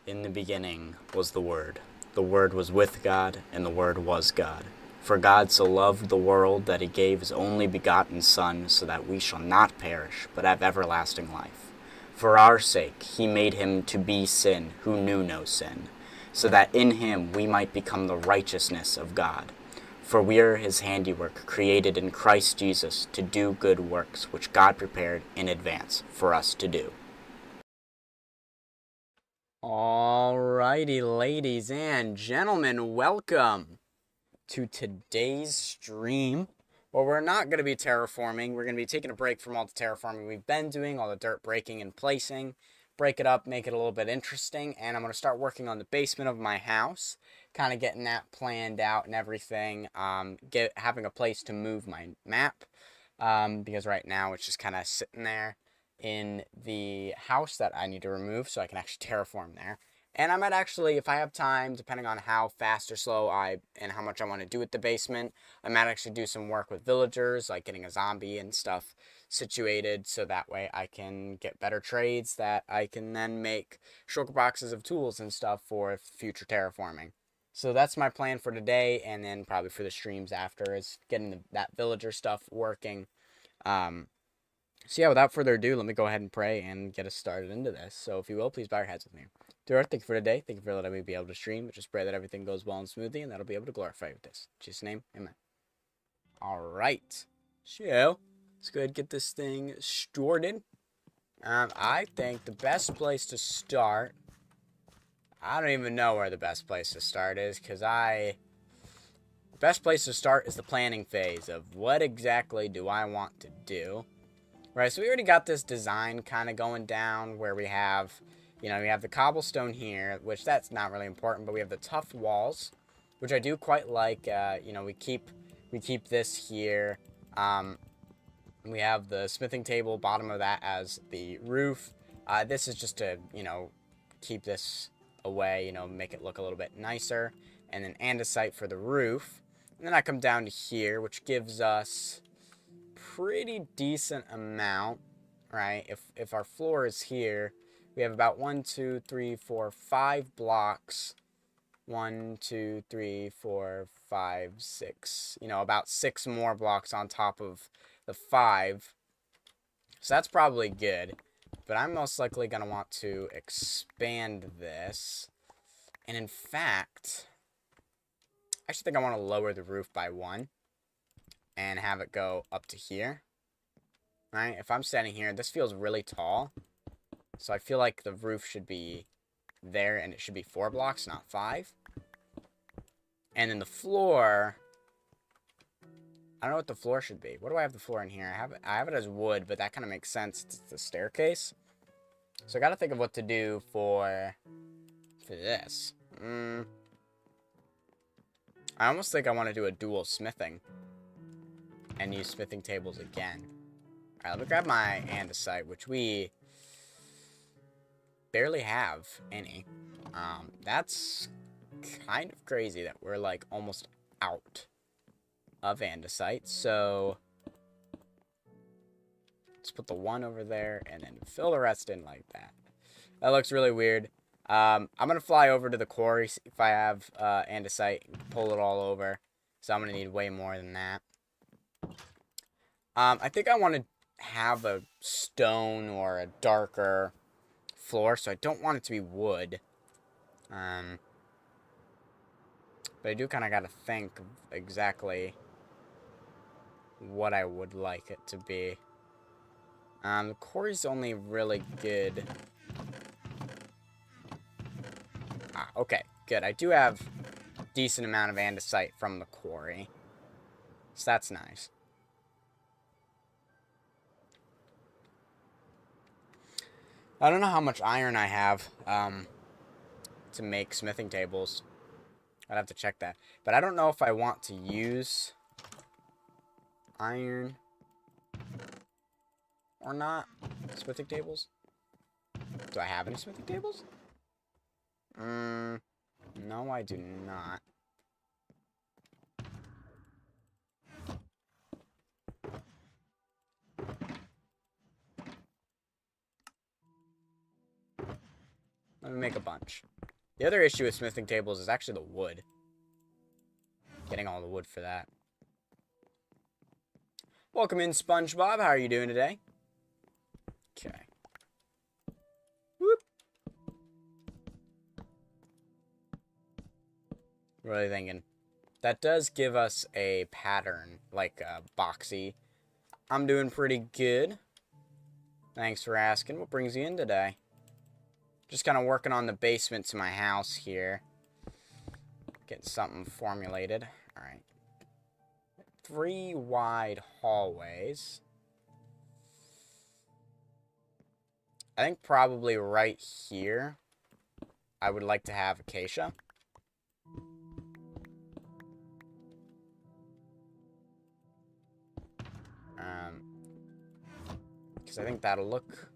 In the beginning was the Word. The Word was with God, and the Word was God. For God so loved the world that he gave his only begotten Son, so that we shall not perish, but have everlasting life. For our sake he made him to be sin, who knew no sin, so that in him we might become the righteousness of God. For we are his handiwork, created in Christ Jesus to do good works, which God prepared in advance for us to do. Alrighty, ladies and gentlemen, welcome to today's stream, where we're not going to be terraforming. We're going to be taking a break from all the terraforming we've been doing, all the dirt breaking and placing, break it up, make it a little bit interesting, and I'm going to start working on the basement of my house, kind of getting that planned out and everything, having a place to move my map, because right now it's just kind of sitting there in the house that I need to remove so I can actually terraform there. And I might actually, if I have time, depending on how fast or slow and how much I want to do with the basement, I might actually do some work with villagers, like getting a zombie and stuff situated, so that way I can get better trades that I can then make shulker boxes of tools and stuff for future terraforming. So that's my plan for today, and then probably for the streams after, is getting that villager stuff working. So yeah, without further ado, let me go ahead and pray and get us started into this. So if you will, please bow your heads with me. Dear Lord, thank you for today. Thank you for letting me be able to stream. Just pray that everything goes well and smoothly, and that I'll be able to glorify you with this. In Jesus' name, amen. All right. So let's go ahead and get this thing started. I think the best place to start, I don't even know where the best place to start is, because the best place to start is the planning phase of what exactly do I want to do. Right, so we already got this design kind of going down where we have, we have the cobblestone here, which that's not really important, but we have the tough walls, which I do quite like. We keep this here. We have the smithing table, bottom of that as the roof. This is just to, keep this away, make it look a little bit nicer. And then andesite for the roof. And then I come down to here, which gives us pretty decent amount, right? If our floor is here, we have about 1, 2, 3, 4, 5 blocks. 1, 2, 3, 4, 5, 6. About 6 more blocks on top of the 5. So that's probably good. But I'm most likely going to want to expand this. And in fact, I actually think I want to lower the roof by 1. And have it go up to here. Right? If I'm standing here, this feels really tall. So I feel like the roof should be there, and it should be 4 blocks, not 5. And then the floor, I don't know what the floor should be. What do I have the floor in here? I have it as wood, but that kind of makes sense. It's the staircase. So I got to think of what to do for this. I almost think I want to do a dual smithing and use smithing tables again. Alright, let me grab my andesite, which we barely have any. That's kind of crazy that we're like almost out of andesite. So let's put the 1 over there and then fill the rest in like that. That looks really weird. I'm gonna fly over to the quarry, see if I have andesite, pull it all over. So I'm gonna need way more than that. I think I want to have a stone or a darker floor, so I don't want it to be wood. But I do kind of got to think of exactly what I would like it to be. The quarry's only really good. Okay, good. I do have a decent amount of andesite from the quarry, so that's nice. I don't know how much iron I have to make smithing tables. I'd have to check that. But I don't know if I want to use iron or not. Smithing tables? Do I have any smithing tables? No, I do not. Let me make a bunch. The other issue with smithing tables is actually the wood. Getting all the wood for that. Welcome in, SpongeBob. How are you doing today? Okay. Whoop. Really thinking. That does give us a pattern, like boxy. I'm doing pretty good. Thanks for asking. What brings you in today? Just kind of working on the basement to my house here. Getting something formulated. Alright. 3 wide hallways. I think probably right here, I would like to have acacia. Because I think that'll look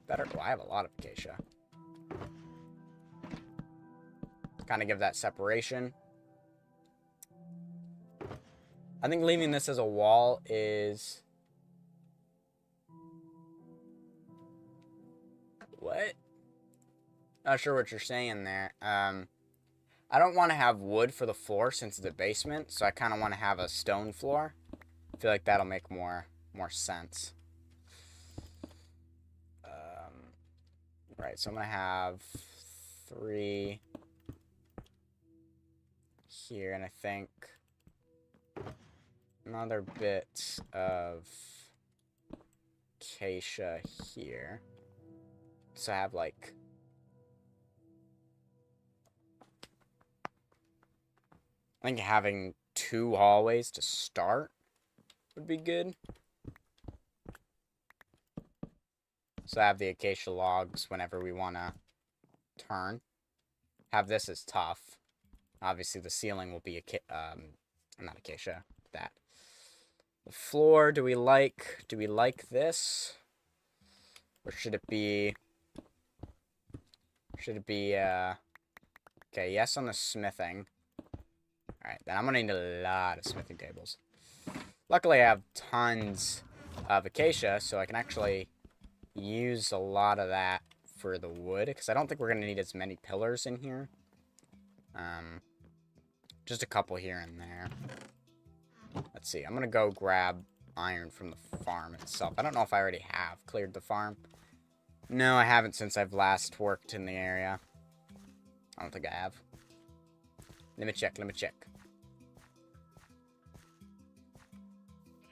better. Well, I have a lot of acacia. Kind of give that separation. I think leaving this as a wall is... What? Not sure what you're saying there. I don't want to have wood for the floor since it's a basement, so I kind of want to have a stone floor. I feel like that'll make more sense. Right, so I'm going to have 3 here, and I think another bit of acacia here. So I have like I think having 2 hallways to start would be good. So I have the acacia logs whenever we want to turn. Have this as tough. Obviously, the ceiling will be not acacia. That. The floor. Do we like this, or should it be? Okay? Yes on the smithing. All right, then I'm gonna need a lot of smithing tables. Luckily, I have tons of acacia, so I can actually use a lot of that for the wood, because I don't think we're going to need as many pillars in here. Just a couple here and there. Let's see. I'm going to go grab iron from the farm itself. I don't know if I already have cleared the farm. No, I haven't since I've last worked in the area. I don't think I have. Let me check.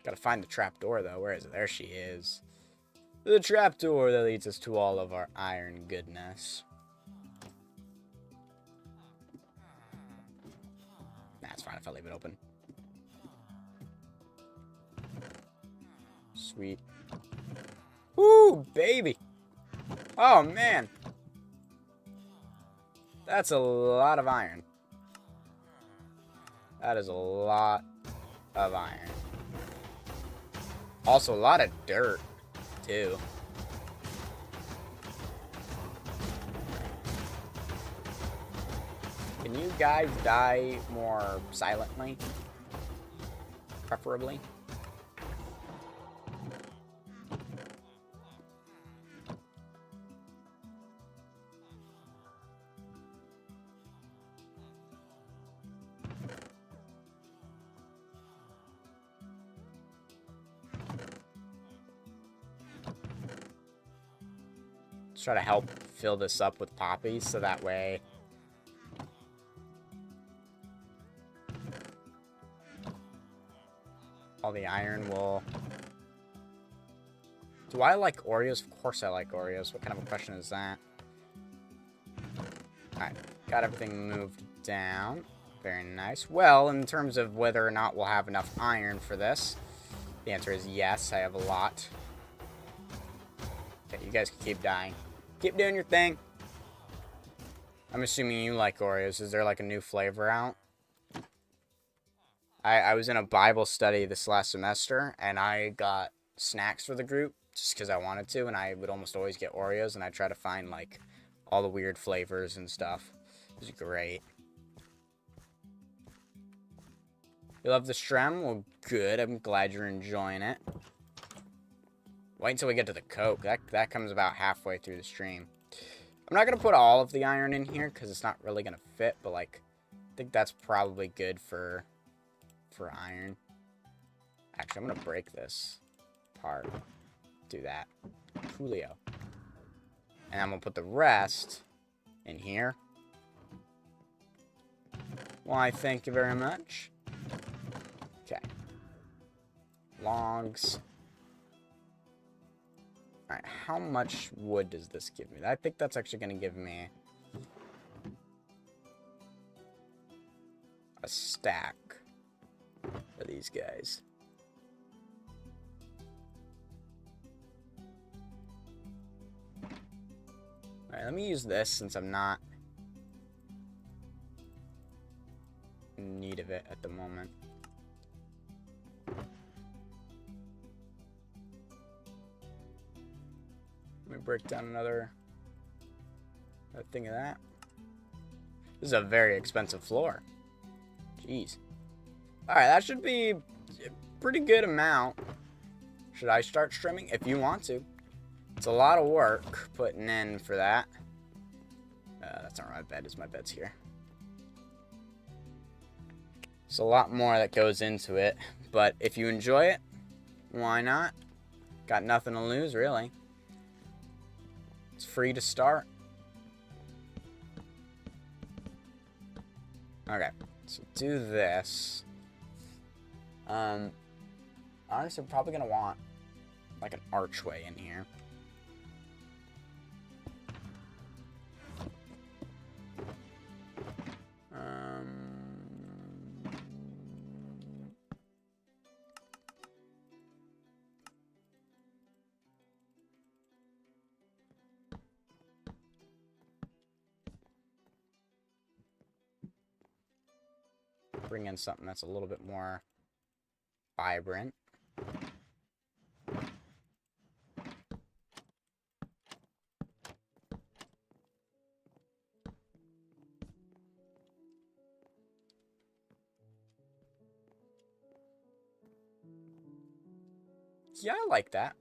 Gotta find the trapdoor, though. Where is it? There she is. The trapdoor that leads us to all of our iron goodness. Nah, it's fine if I leave it open. Sweet. Woo, baby! Oh, man! That's a lot of iron. That is a lot of iron. Also, a lot of dirt, too. Can you guys die more silently? Preferably. Let's try to help fill this up with poppies so that way all the iron will... Do I like Oreos? Of course I like Oreos. What kind of a question is that? Alright, got everything moved down. Very nice. Well, in terms of whether or not we'll have enough iron for this, the answer is yes, I have a lot. Okay, you guys can keep dying. Keep doing your thing. I'm assuming you like Oreos. Is there like a new flavor out? I was in a Bible study this last semester, and I got snacks for the group just because I wanted to, and I would almost always get Oreos, and I try to find like all the weird flavors and stuff. It was great. You love the Strem? Well, good. I'm glad you're enjoying it. Wait until we get to the Coke. That comes about halfway through the stream. I'm not going to put all of the iron in here because it's not really going to fit, but like, I think that's probably good for iron. Actually, I'm going to break this part. Do that. Coolio. And I'm going to put the rest in here. Why, thank you very much. Okay. Logs. Alright, how much wood does this give me? I think that's actually going to give me a stack of these guys. Alright, let me use this since I'm not in need of it at the moment. Let me break down another thing of that. This is a very expensive floor. Jeez. Alright, that should be a pretty good amount. Should I start streaming? If you want to. It's a lot of work putting in for that. That's not where my bed is. My bed's here. It's a lot more that goes into it. But if you enjoy it, why not? Got nothing to lose, really. It's free to start. Okay, so do this. Honestly, I'm probably gonna want like an archway in here. Bring in something that's a little bit more vibrant. Yeah, I like that.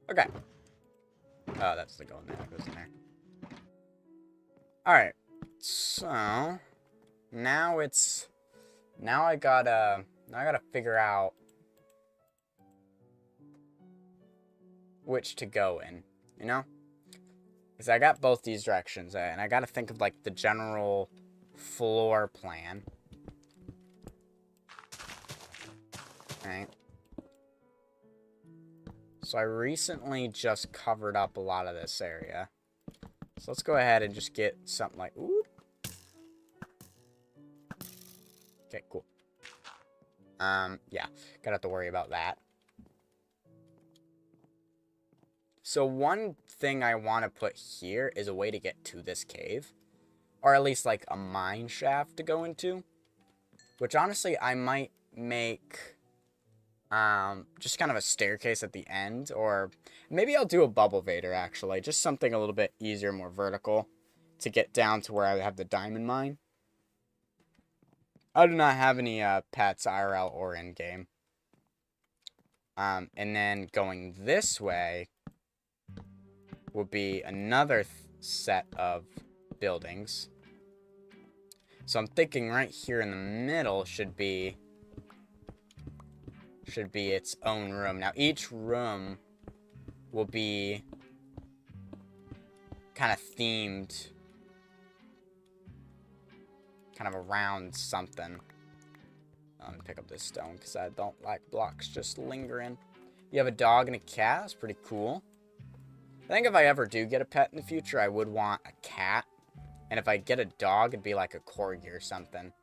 Okay. Oh, that's the go in there. That goes in there. Alright. So now I gotta figure out which to go in, you know? Because I got both these directions, and I gotta think of like the general floor plan. Alright. So I recently just covered up a lot of this area. So let's go ahead and just get something like, ooh. Okay, cool. Yeah, gonna have to worry about that. So one thing I want to put here is a way to get to this cave. Or at least like a mine shaft to go into. Which honestly I might make just kind of a staircase at the end. Or maybe I'll do a bubble vader actually. Just something a little bit easier, more vertical. To get down to where I have the diamond mine. I do not have any pets IRL or in-game. And then going this way will be another set of buildings. So I'm thinking right here in the middle should be its own room. Now each room will be kind of themed kind of around something. I'm gonna pick up this stone because I don't like blocks just lingering. You have a dog and a cat. That's pretty cool. I think if I ever do get a pet in the future, I would want a cat. And if I get a dog, it'd be like a corgi or something.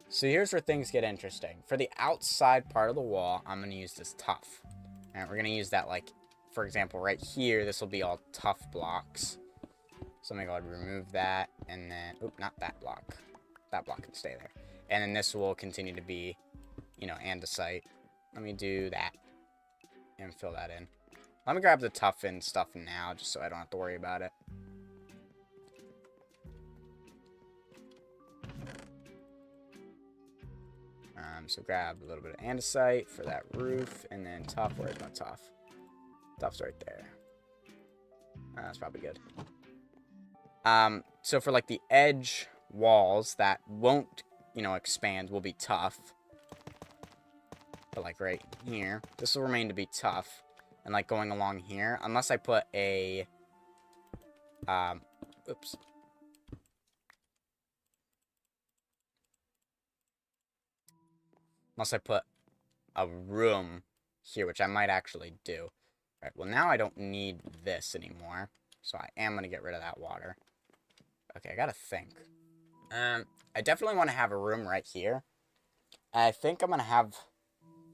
So here's where things get interesting. For the outside part of the wall, I'm going to use this tuff. And we're going to use that like, for example, right here, this will be all tuff blocks. So I'm going to go ahead and remove that, and then, oop, not that block. That block can stay there. And then this will continue to be, you know, andesite. Let me do that and fill that in. Let me grab the toughen stuff now, just so I don't have to worry about it. So grab a little bit of andesite for that roof, and then tough. Where's my tough? Tough's right there. That's probably good. So for like the edge walls that won't, you know, expand will be tough. But like right here, this will remain to be tough. And like going along here, unless I put a, oops. Unless I put a room here, which I might actually do. All right, well now I don't need this anymore. So I am going to get rid of that water. Okay, I got to think. I definitely want to have a room right here. I think I'm going to have,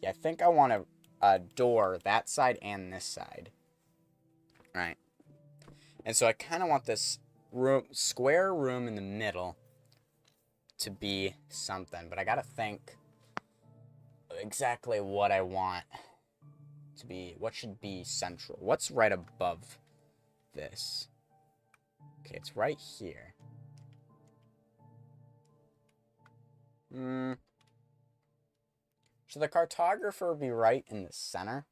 yeah, I think I want a door that side and this side. Right. And so I kind of want this room, square room in the middle to be something. But I got to think exactly what I want to be, what should be central. What's right above this? Okay, it's right here. Should the cartographer be right in the center?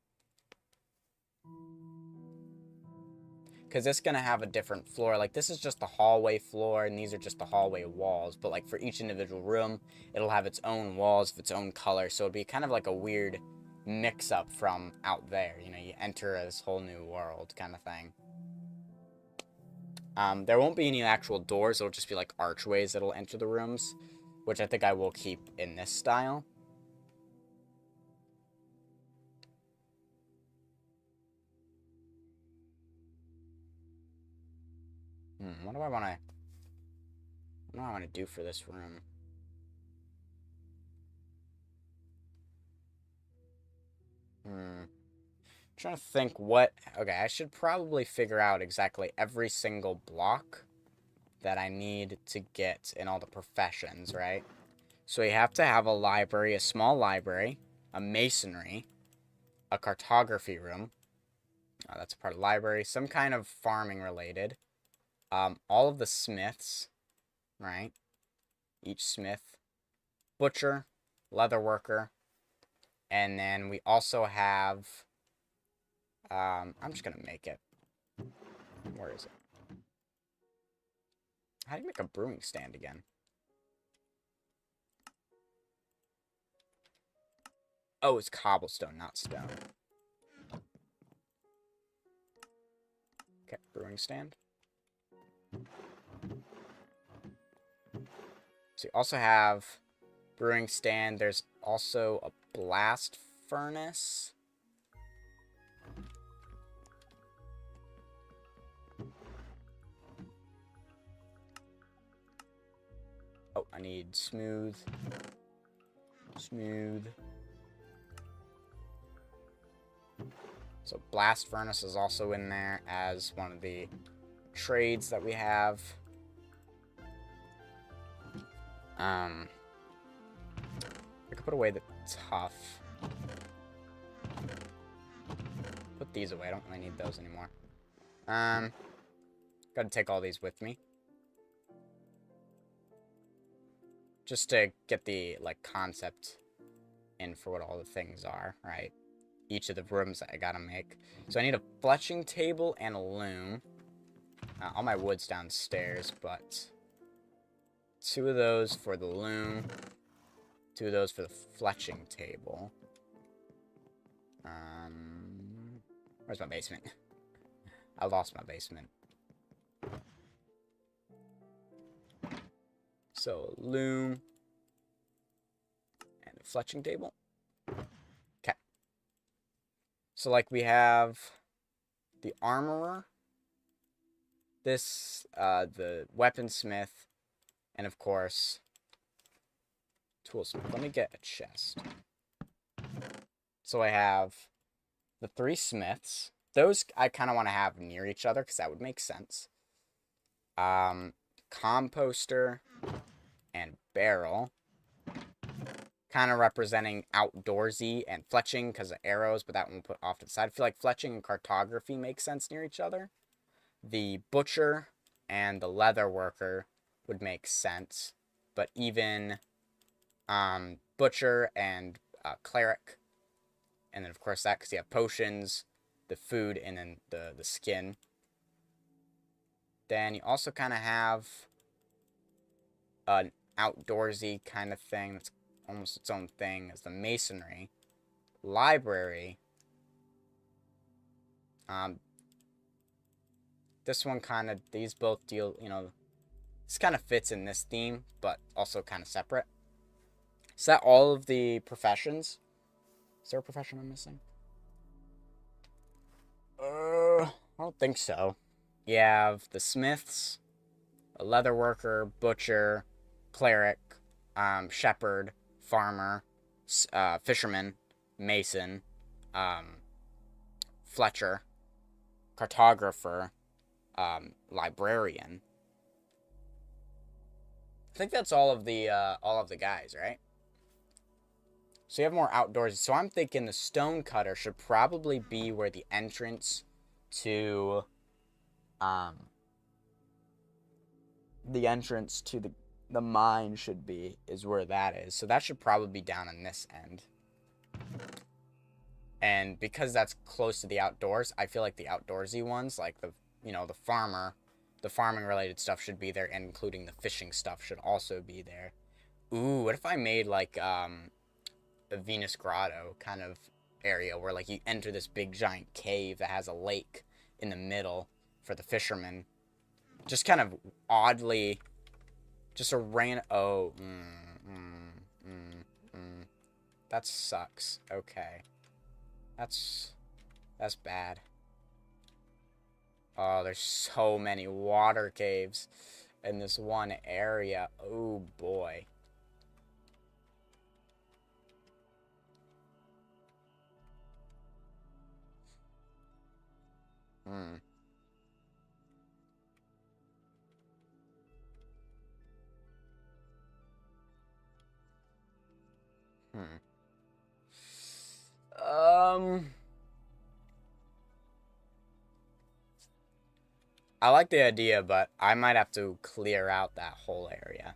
Because it's going to have a different floor. Like, this is just the hallway floor, and these are just the hallway walls. But, like, for each individual room, it'll have its own walls of its own color. So it'd be kind of like a weird mix-up from out there. You know, you enter this whole new world kind of thing. There won't be any actual doors. It'll just be, like, archways that'll enter the rooms, which I think I will keep in this style. What do I want to do for this room? I'm trying to think what... Okay, I should probably figure out exactly every single block that I need to get in all the professions, right? So you have to have a library, a small library, a masonry, a cartography room. That's a part of the library. Some kind of farming related. All of the smiths, right? Each smith. Butcher, leather worker. And then we also have... I'm just going to make it. Where is it? How do you make a brewing stand again? Oh, it's cobblestone, not stone. Okay, brewing stand. So you also have brewing stand. There's also a blast furnace. Oh, I need smooth. Smooth. So blast furnace is also in there as one of the trades that we have. I could put away the tough. Put these away. I don't really need those anymore. Gotta take all these with me. Just to get the, like, concept in for what all the things are, right? Each of the rooms that I gotta make. So I need a fletching table and a loom. All my wood's downstairs, but 2 of those for the loom. 2 of those for the fletching table. Where's my basement? I lost my basement. So, loom. And a fletching table. Okay. So, like, we have the armorer. This, the weaponsmith. And, of course, toolsmith. Let me get a chest. So, I have the 3 smiths. Those I kind of want to have near each other because that would make sense. Composter and barrel. Kind of representing outdoorsy and fletching because of arrows, but that one we'll put off to the side. I feel like fletching and cartography make sense near each other. The butcher and the leather worker would make sense, but even butcher and cleric, and then of course that because you have potions, the food, and then the skin. Then you also kind of have an outdoorsy kind of thing that's almost its own thing as the masonry. Library. This one kind of, these both deal, this kind of fits in this theme, but also kind of separate. Is that all of the professions? Is there a profession I'm missing? I don't think so. You have the smiths, a leather worker, butcher, cleric, shepherd, farmer, fisherman, mason, fletcher, cartographer, librarian. I think that's all of the guys, right? So you have more outdoors. So I'm thinking the stone cutter should probably be where the entrance to the mine should be, is where that is. So that should probably be down on this end. And because that's close to the outdoors, I feel like the outdoorsy ones, like the farming related stuff should be there, and including the fishing stuff should also be there. Ooh, what if I made like a Venus Grotto kind of area where like you enter this big giant cave that has a lake in the middle for the fishermen. Just kind of oddly, just a that sucks. Okay. That's bad. Oh, there's so many water caves in this one area. Oh, boy. Hmm. I like the idea, but I might have to clear out that whole area.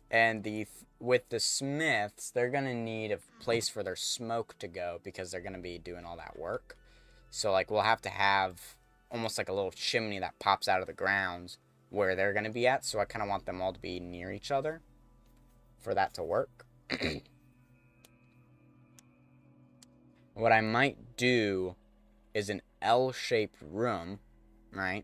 And with the smiths, they're gonna need a place for their smoke to go because they're gonna be doing all that work. So like we'll have to have almost like a little chimney that pops out of the ground where they're gonna be at. So I kind of want them all to be near each other for that to work. What I might do is an L-shaped room, right?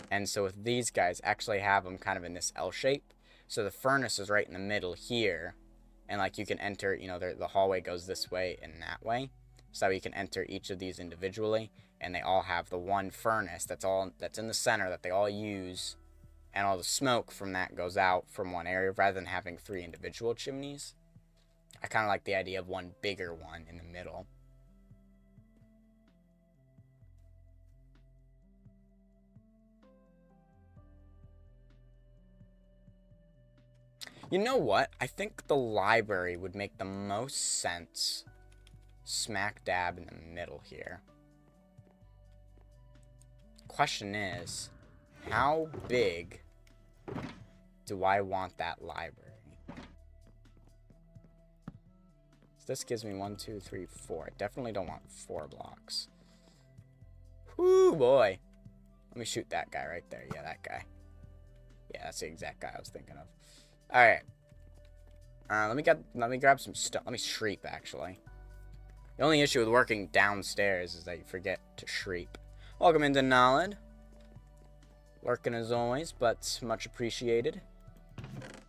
And so with these guys, actually have them kind of in this L shape. So the furnace is right in the middle here. And like you can enter, the hallway goes this way and that way. So you can enter each of these individually. And they all have the one furnace that's in the center that they all use. And all the smoke from that goes out from one area rather than having 3 individual chimneys. I kind of like the idea of one bigger one in the middle. You know what? I think the library would make the most sense smack dab in the middle here. Question is, how big do I want that library? So this gives me 1, 2, 3, 4. I definitely don't want 4 blocks. Whoo, boy. Let me shoot that guy right there. Yeah, that guy. Yeah, that's the exact guy I was thinking of. Alright. Let me grab some stuff. Let me shreep, actually. The only issue with working downstairs is that you forget to shreep. Welcome into Nolad. Lurking as always, but much appreciated.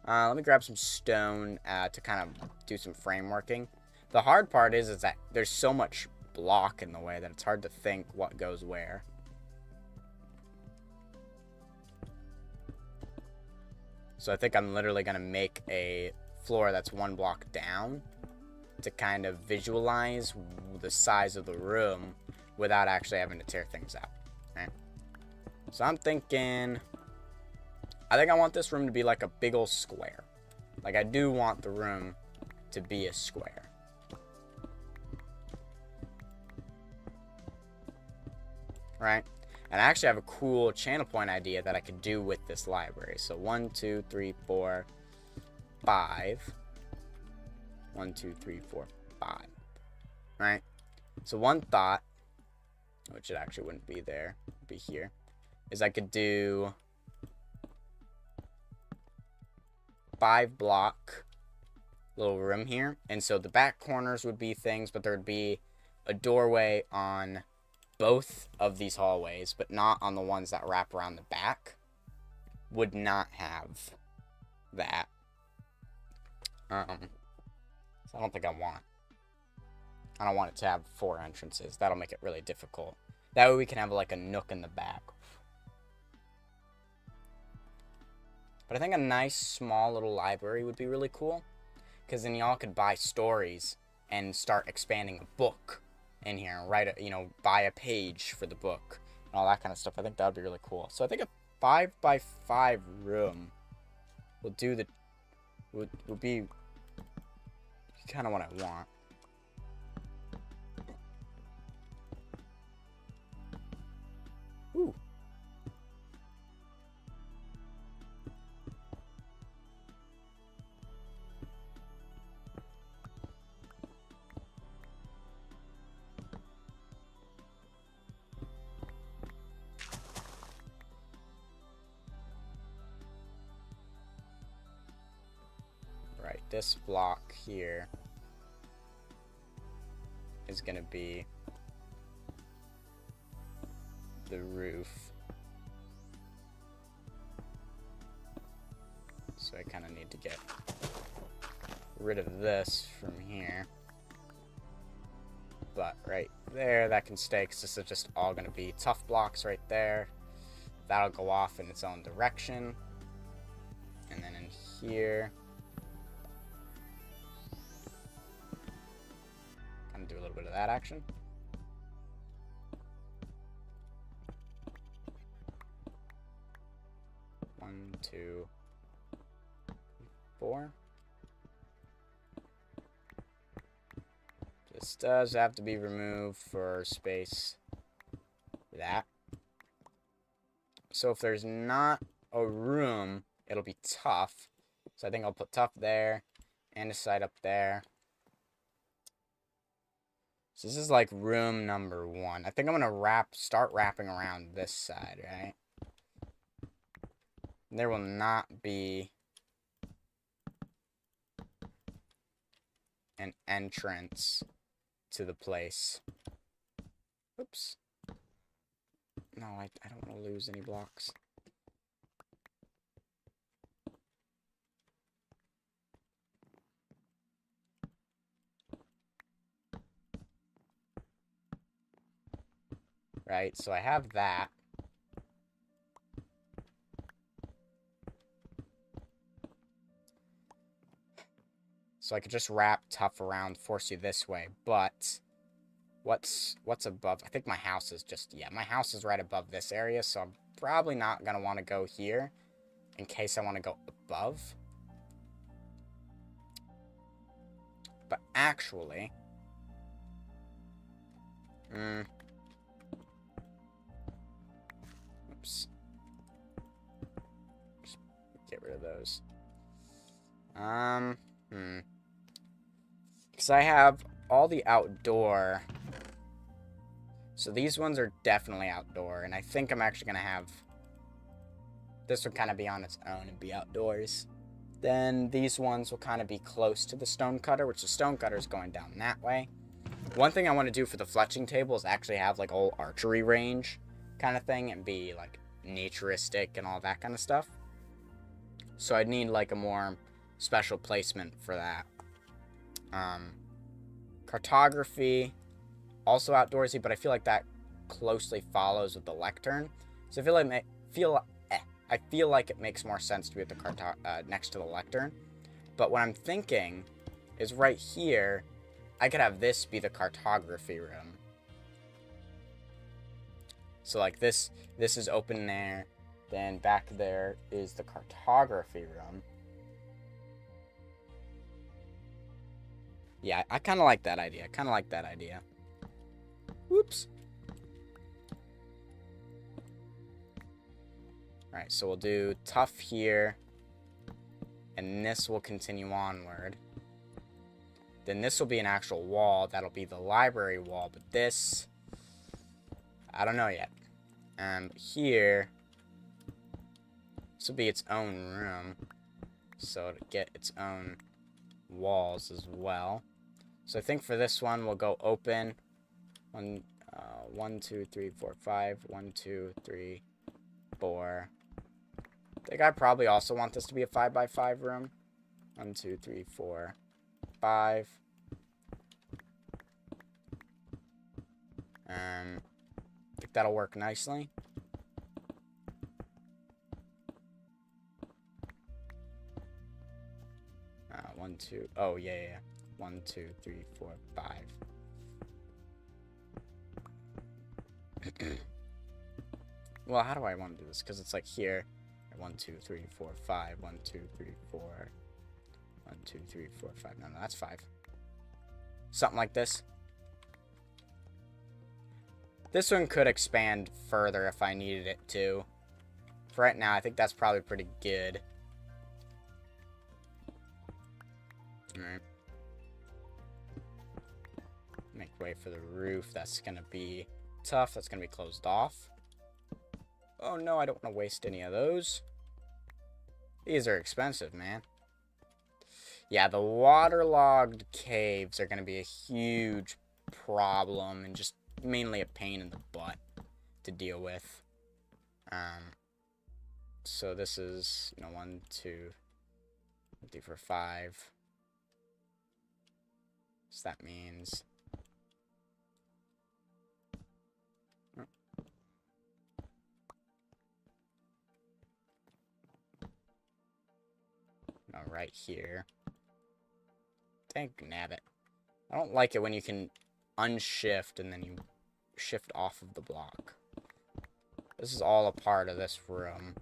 Let me grab some stone to kind of do some frameworking. The hard part is that there's so much block in the way that it's hard to think what goes where. So I think I'm literally going to make a floor that's 1 block down to kind of visualize the size of the room without actually having to tear things out. Right? So I'm thinking, I think I want this room to be like a big old square. Like, I do want the room to be a square. Right? And I actually have a cool channel point idea that I could do with this library. So 1, 2, 3, 4, 5. 1, 2, 3, 4, 5. Right? So one thought, which it actually wouldn't be there, it'd be here, is I could do 5 block little room here. And so the back corners would be things, but there would be a doorway on both of these hallways, but not on the ones that wrap around the back. Would not have that. So I don't think I don't want it to have 4 entrances. That'll make it really difficult. That way we can have like a nook in the back. But I think a nice small little library would be really cool, because then y'all could buy stories and start expanding a book in here and write buy a page for the book and all that kind of stuff. I think that would be really cool. So I think a 5x5 room would be kind of what I want. Ooh. Right, this block here is gonna be the roof. So I kind of need to get rid of this from here. But right there, that can stay, because this is just all going to be tough blocks right there. That'll go off in its own direction. And then in here, kind of do a little bit of that action. One, 2, 4. This does have to be removed for space for that. So if there's not a room, it'll be tough. So I think I'll put tough there and a side up there. So this is like room number 1. I think I'm gonna start wrapping around this side, right? There will not be an entrance to the place. Oops. No, I don't want to lose any blocks. Right, so I have that. So I could just wrap tough around, force you this way, but what's above? I think my house is my house is right above this area, so I'm probably not going to want to go here in case I want to go above. But actually, oops. Just get rid of those. Because I have all the outdoor. So these ones are definitely outdoor. And I think I'm actually going to have this would kind of be on its own and be outdoors. Then these ones will kind of be close to the stonecutter, which the stonecutter is going down that way. One thing I want to do for the fletching table is actually have like a whole archery range kind of thing and be like naturistic and all that kind of stuff. So I'd need like a more special placement for that. Cartography, also outdoorsy, but I feel like that closely follows with the lectern. So I feel like it makes more sense to be at the next to the lectern. But what I'm thinking is right here, I could have this be the cartography room. So like this is open there. Then back there is the cartography room. Yeah, I kind of like that idea. Whoops. Alright, so we'll do tough here. And this will continue onward. Then this will be an actual wall. That'll be the library wall. But this, I don't know yet. And here, this will be its own room. So it'll get its own walls as well. So I think for this one, we'll go open. 1, 2, 3, 4, 5. 1, 2, 3, 4. I think I probably also want this to be a 5x5 room. 1, 2, 3, 4, 5. I think that'll work nicely. One, two. Oh, yeah. 1, 2, 3, 4, 5. Well, how do I want to do this? Because it's like here. 1, 2, 3, 4, 5. 1, 2, 3, 4. 1, 2, 3, 4, 5. No, that's 5. Something like this. This one could expand further if I needed it to. For right now, I think that's probably pretty good. Alright. Make way for the roof. That's going to be tough. That's going to be closed off. Oh no, I don't want to waste any of those. These are expensive, man. Yeah, the waterlogged caves are going to be a huge problem and just mainly a pain in the butt to deal with. So this is, 1, 2, 3, 4, 5. So that means... right here. Dang nabbit. I don't like it when you can unshift and then you shift off of the block. This is all a part of this room.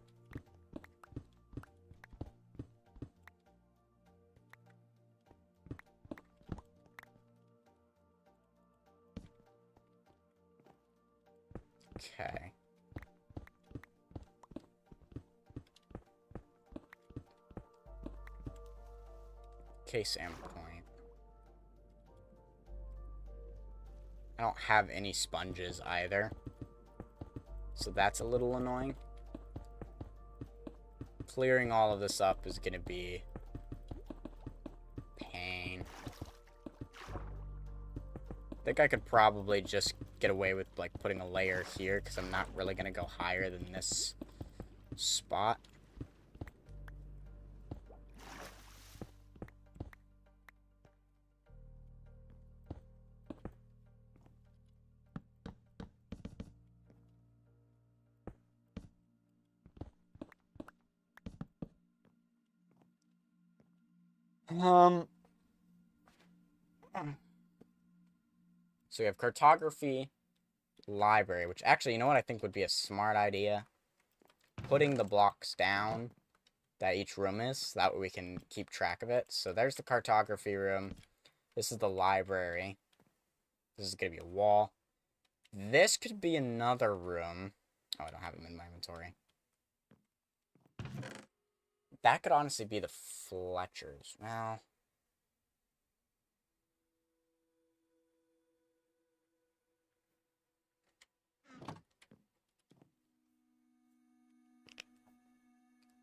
Okay. Case ammo point. I don't have any sponges either. So that's a little annoying. Clearing all of this up is gonna be pain. I think I could probably just get away with like putting a layer here because I'm not really gonna go higher than this spot. So we have cartography, library, which actually, you know what I think would be a smart idea? Putting the blocks down that each room is, so that way we can keep track of it. So there's the cartography room. This is the library. This is going to be a wall. This could be another room. Oh, I don't have them in my inventory. That could honestly be the Fletchers. Well...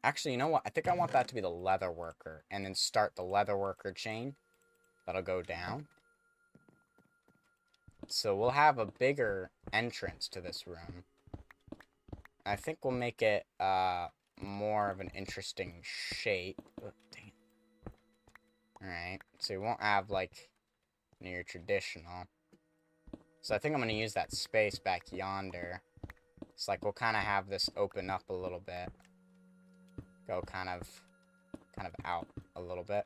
Actually, you know what? I think I want that to be the leather worker. And then start the leather worker chain. That'll go down. So we'll have a bigger entrance to this room. I think we'll make it more of an interesting shape. Oh, dang it. Alright. So we won't have like near traditional. So I think I'm going to use that space back yonder. It's like we'll kind of have this open up a little bit. Go kind of out a little bit.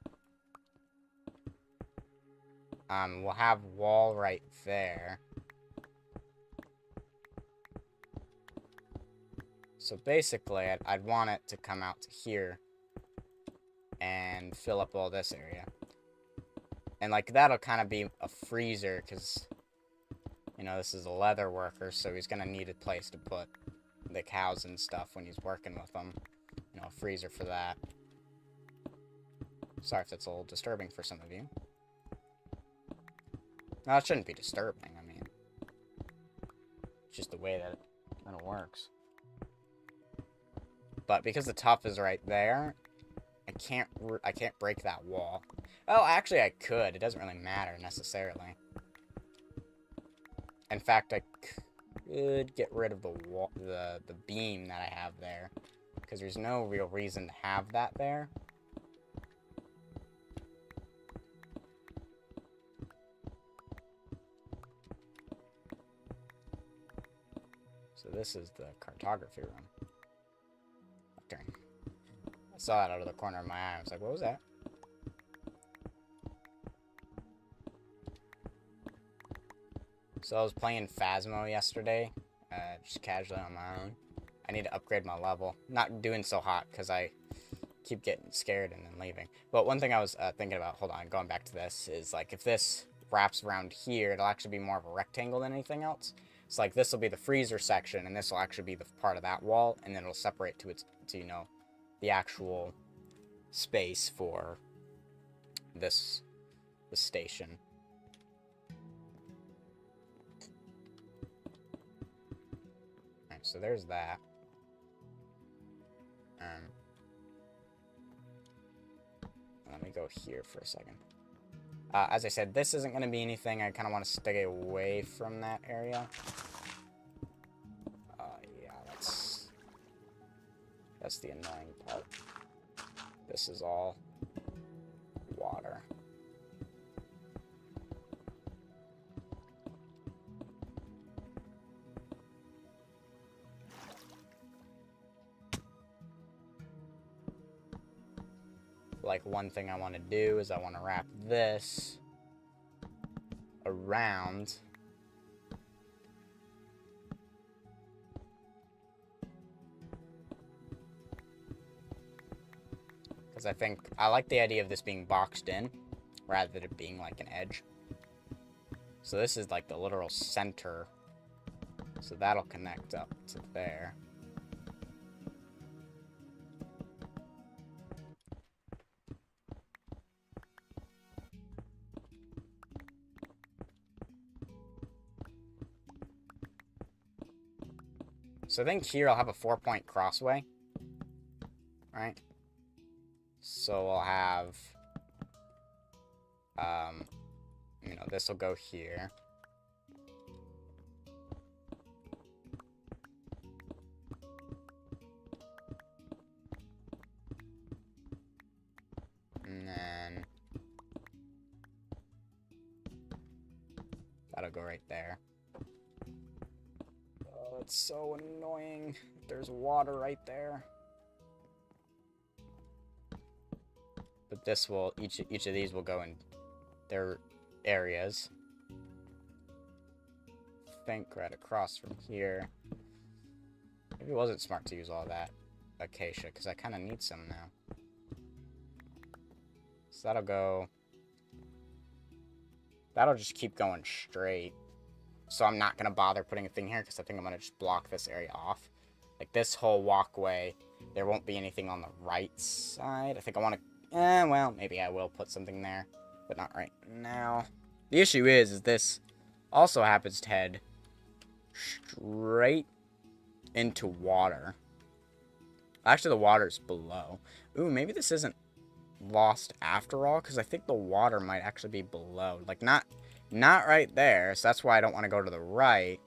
we'll have wall right there. So basically, I'd want it to come out to here and fill up all this area. And, like, that'll kind of be a freezer, because, you know, this is a leather worker, so he's going to need a place to put the cows and stuff when he's working with them. You know, a freezer for that. Sorry if that's a little disturbing for some of you. No, it shouldn't be disturbing, I mean. It's just the way that it works. But because the tuff is right there, I can't break that wall. Oh, actually I could. It doesn't really matter necessarily. In fact, I could get rid of the wall, the beam that I have there, because there's no real reason to have that there. So this is the cartography room. Turn. I saw that out of the corner of my eye. I was like, what was that? So I was playing Phasmo yesterday, just casually on my own. I need to upgrade my level. Not doing so hot, because I keep getting scared and then leaving. But one thing I was thinking about, hold on, going back to this, is like if this wraps around here, it'll actually be more of a rectangle than anything else. It's like this will be the freezer section, and this will actually be the part of that wall, and then it'll separate to you know, the actual space for the station. Alright, so there's that. Let me go here for a second. As I said, this isn't going to be anything. I kind of want to stay away from that area. Yeah, that's the annoying part. This is all water. Like, one thing I want to do is I want to wrap this around because I think I like the idea of this being boxed in rather than it being like an edge. So this is like the literal center, so that'll connect up to there. So I think here I'll have a 4-point crossway, right? So I'll have, you know, this will go here. And then that'll go right there. Oh, it's so annoying. There's water right there. But this will, each of these will go in their areas. I think right across from here. Maybe it wasn't smart to use all that acacia, because I kind of need some now. So that'll go... That'll just keep going straight. So I'm not going to bother putting a thing here, because I think I'm going to just block this area off. Like, this whole walkway, there won't be anything on the right side. I think I want to... well, maybe I will put something there, but not right now. The issue is this also happens to head straight into water. Actually, the water's below. Ooh, maybe this isn't lost after all, because I think the water might actually be below. Like, not right there, so that's why I don't want to go to the right.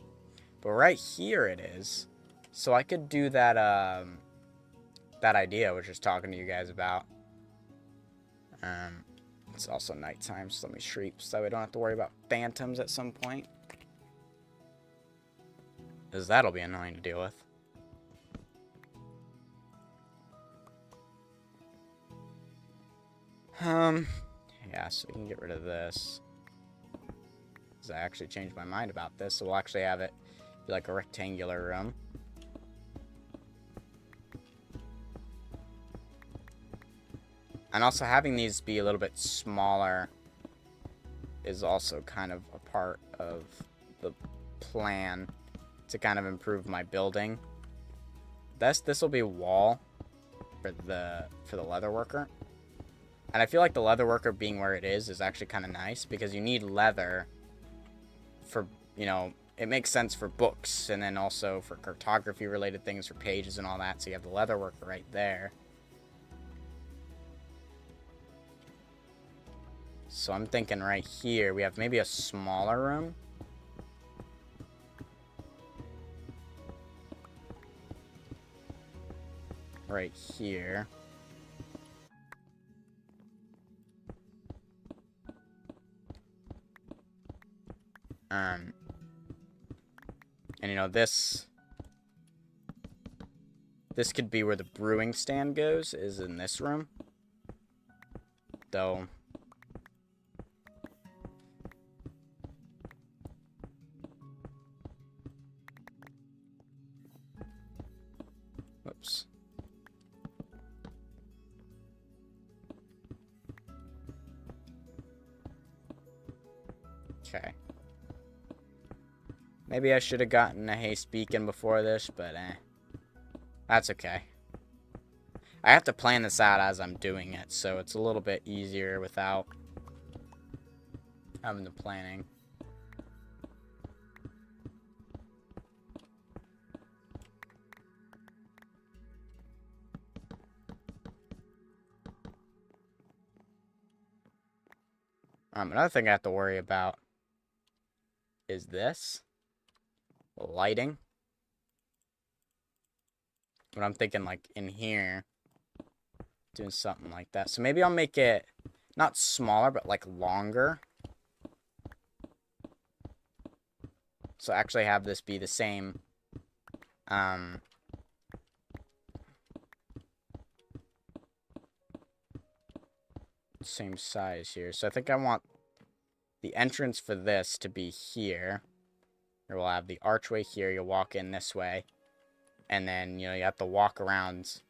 But right here it is. So I could do that, that idea I was just talking to you guys about. It's also nighttime, so let me sleep so we don't have to worry about phantoms at some point. Because that'll be annoying to deal with. Yeah, so we can get rid of this. because I actually changed my mind about this. So we'll actually have it be like a rectangular room. And also having these be a little bit smaller is also kind of a part of the plan to kind of improve my building. This will be a wall for the leather worker. And I feel like the leather worker being where it is actually kind of nice, because you need leather for, you know, it makes sense for books, and then also for cartography related things, for pages and all that. So you have the leather worker right there. So I'm thinking right here we have maybe a smaller room. Right here. And you know, this could be where the brewing stand goes, is in this room. Though whoops. Okay. Maybe I should have gotten a haste beacon before this, but that's okay. I have to plan this out as I'm doing it, so it's a little bit easier without having the planning. Another thing I have to worry about is this. Lighting. But I'm thinking like in here, doing something like that. So maybe I'll make it not smaller, but like longer. So actually have this be the same, same size here. So I think I want the entrance for this to be here. Or we'll have the archway here. You'll walk in this way. And then, you know, you have to walk around.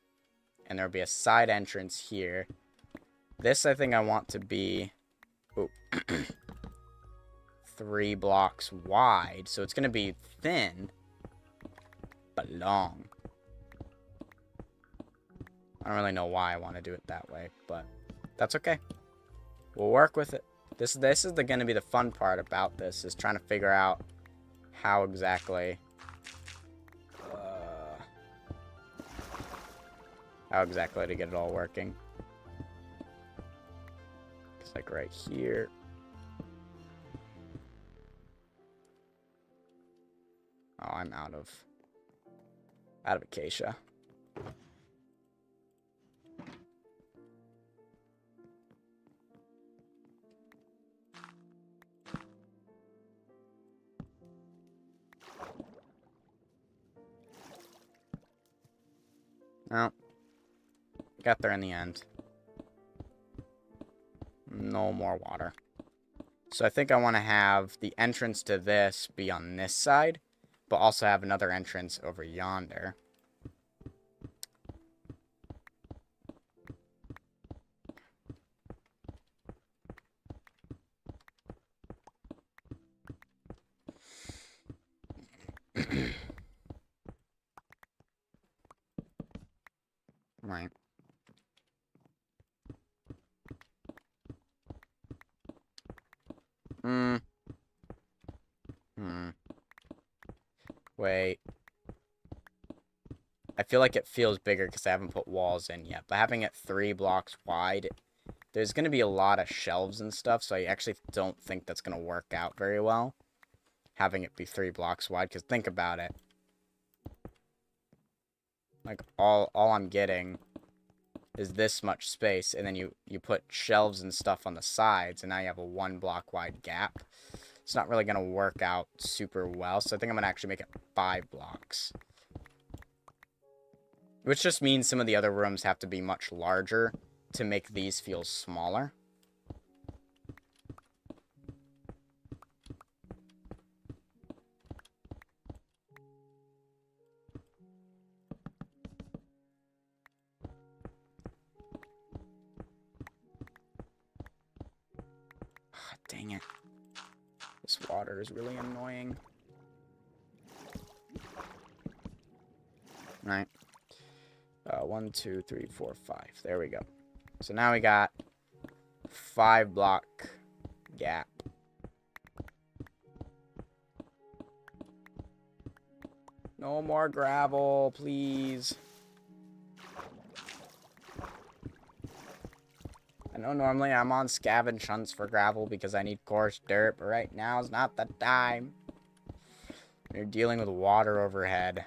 And there'll be a side entrance here. This, I think I want to be 3 blocks wide. So it's going to be thin, but long. I don't really know why I want to do it that way, but that's okay. We'll work with it. This is going to be the fun part about this, is trying to figure out how exactly to get it all working. It's like right here. Oh, I'm out of acacia. No. Got there in the end. No more water. So I think I want to have the entrance to this be on this side, but also have another entrance over yonder. Right. Wait. I feel like it feels bigger because I haven't put walls in yet. But having it 3 blocks wide, there's going to be a lot of shelves and stuff. So I actually don't think that's going to work out very well. Having it be 3 blocks wide. Because think about it. Like, all I'm getting is this much space. And then you put shelves and stuff on the sides. And now you have a 1 block wide gap. It's not really going to work out super well. So I think I'm going to actually make it 5 blocks. Which just means some of the other rooms have to be much larger to make these feel smaller. Dang it. This water is really annoying. Alright. 1, 2, 3, 4, 5. There we go. So now we got 5 block gap. No more gravel, please. I know normally I'm on scavenge hunts for gravel because I need coarse dirt, but right now is not the time. You're dealing with water overhead.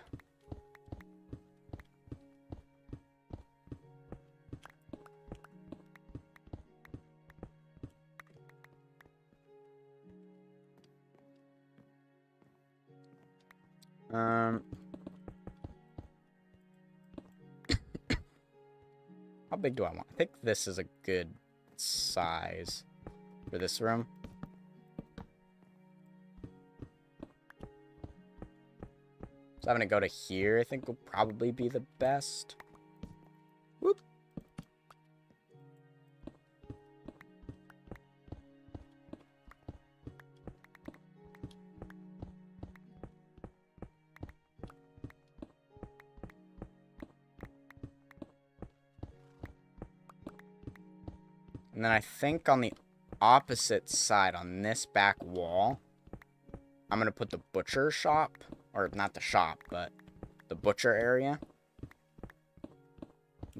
How big do I want? I think this is a good size for this room. So having to go to here, I think will probably be the best. Whoop. And then I think on the opposite side, on this back wall, I'm going to put the butcher shop. Or not the shop, but the butcher area.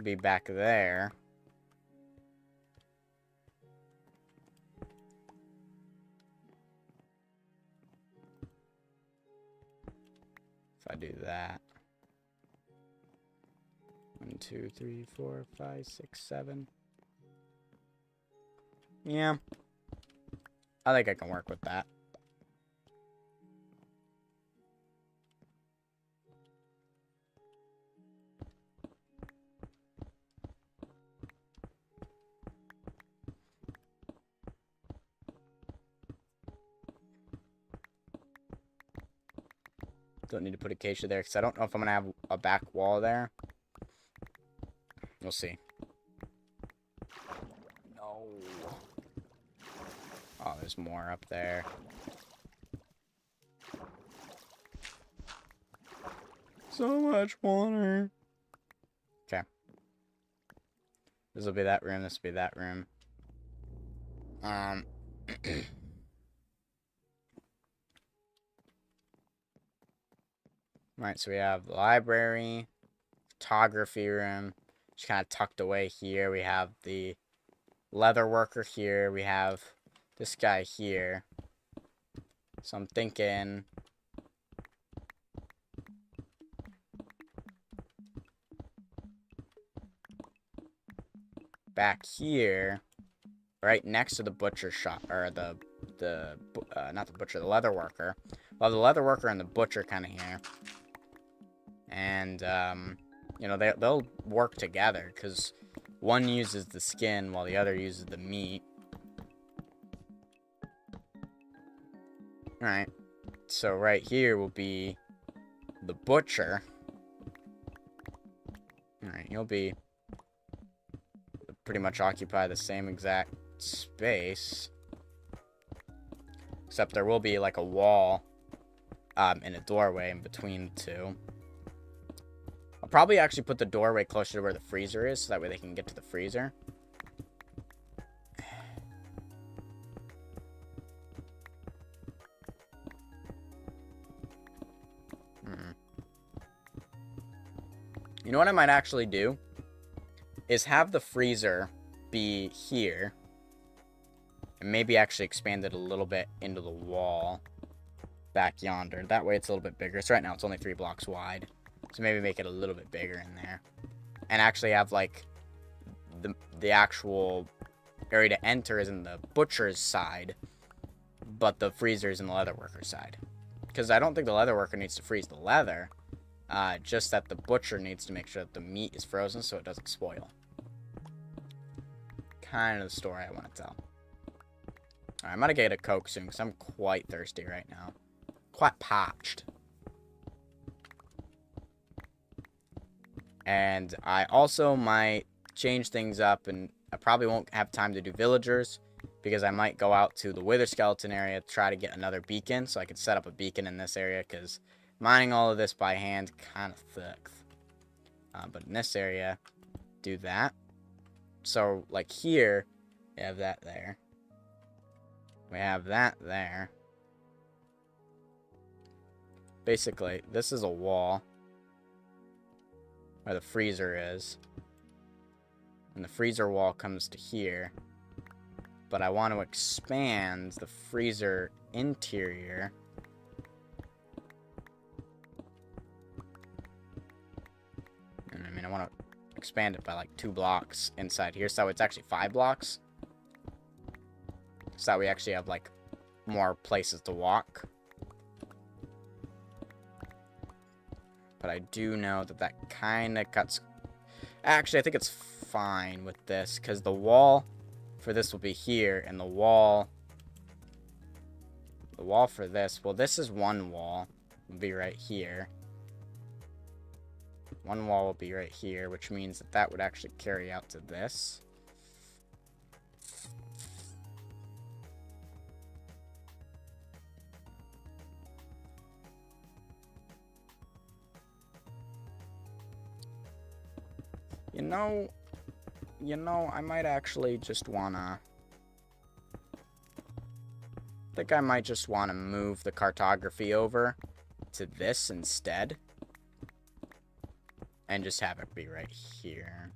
Be back there. If I do that. 1, 2, 3, 4, 5, 6, 7. Yeah. I think I can work with that. Don't need to put acacia there because I don't know if I'm going to have a back wall there. We'll see. No. Oh, there's more up there. So much water. Okay. This will be that room. This will be that room. Right, so we have the library, photography room, just kind of tucked away here. We have the leather worker here. We have this guy here. So I'm thinking back here, right next to the butcher shop, or not the butcher, the leather worker. Well, the leather worker and the butcher kind of here. And, you know, they'll work together, because one uses the skin while the other uses the meat. Alright, so right here will be the butcher. Alright, he'll be pretty much occupy the same exact space. Except there will be, like, a wall, and a doorway in between the two. I'll probably actually put the doorway closer to where the freezer is, so that way they can get to the freezer. You know what I might actually do? Is have the freezer be here. And maybe actually expand it a little bit into the wall back yonder. That way it's a little bit bigger. So right now it's only 3 blocks wide. So maybe make it a little bit bigger in there. And actually have, like, the actual area to enter is in the butcher's side. But the freezer is in the leather worker's side. Because I don't think the leather worker needs to freeze the leather. Just that the butcher needs to make sure that the meat is frozen so it doesn't spoil. Kind of the story I want to tell. Alright, I'm going to get a Coke soon because I'm quite thirsty right now. Quite parched. And I also might change things up, and I probably won't have time to do villagers. because I might go out to the Wither Skeleton area to try to get another beacon, so I could set up a beacon in this area, because mining all of this by hand kind of sucks. But in this area, do that. So, like here, we have that there. We have that there. Basically, this is a wall where the freezer is. And the freezer wall comes to here. But I want to expand the freezer interior. And I mean, I want to expand it by like 2 blocks inside here. So it's actually 5 blocks. So that we actually have like more places to walk. But I do know that that kind of cuts... Actually, I think it's fine with this, because the wall for this will be here, and the wall for this, well, this is one wall, will be right here. One wall will be right here, which means that that would actually carry out to this. You know, I might actually just wanna... I think I might just want to move the cartography over to this instead. And just have it be right here.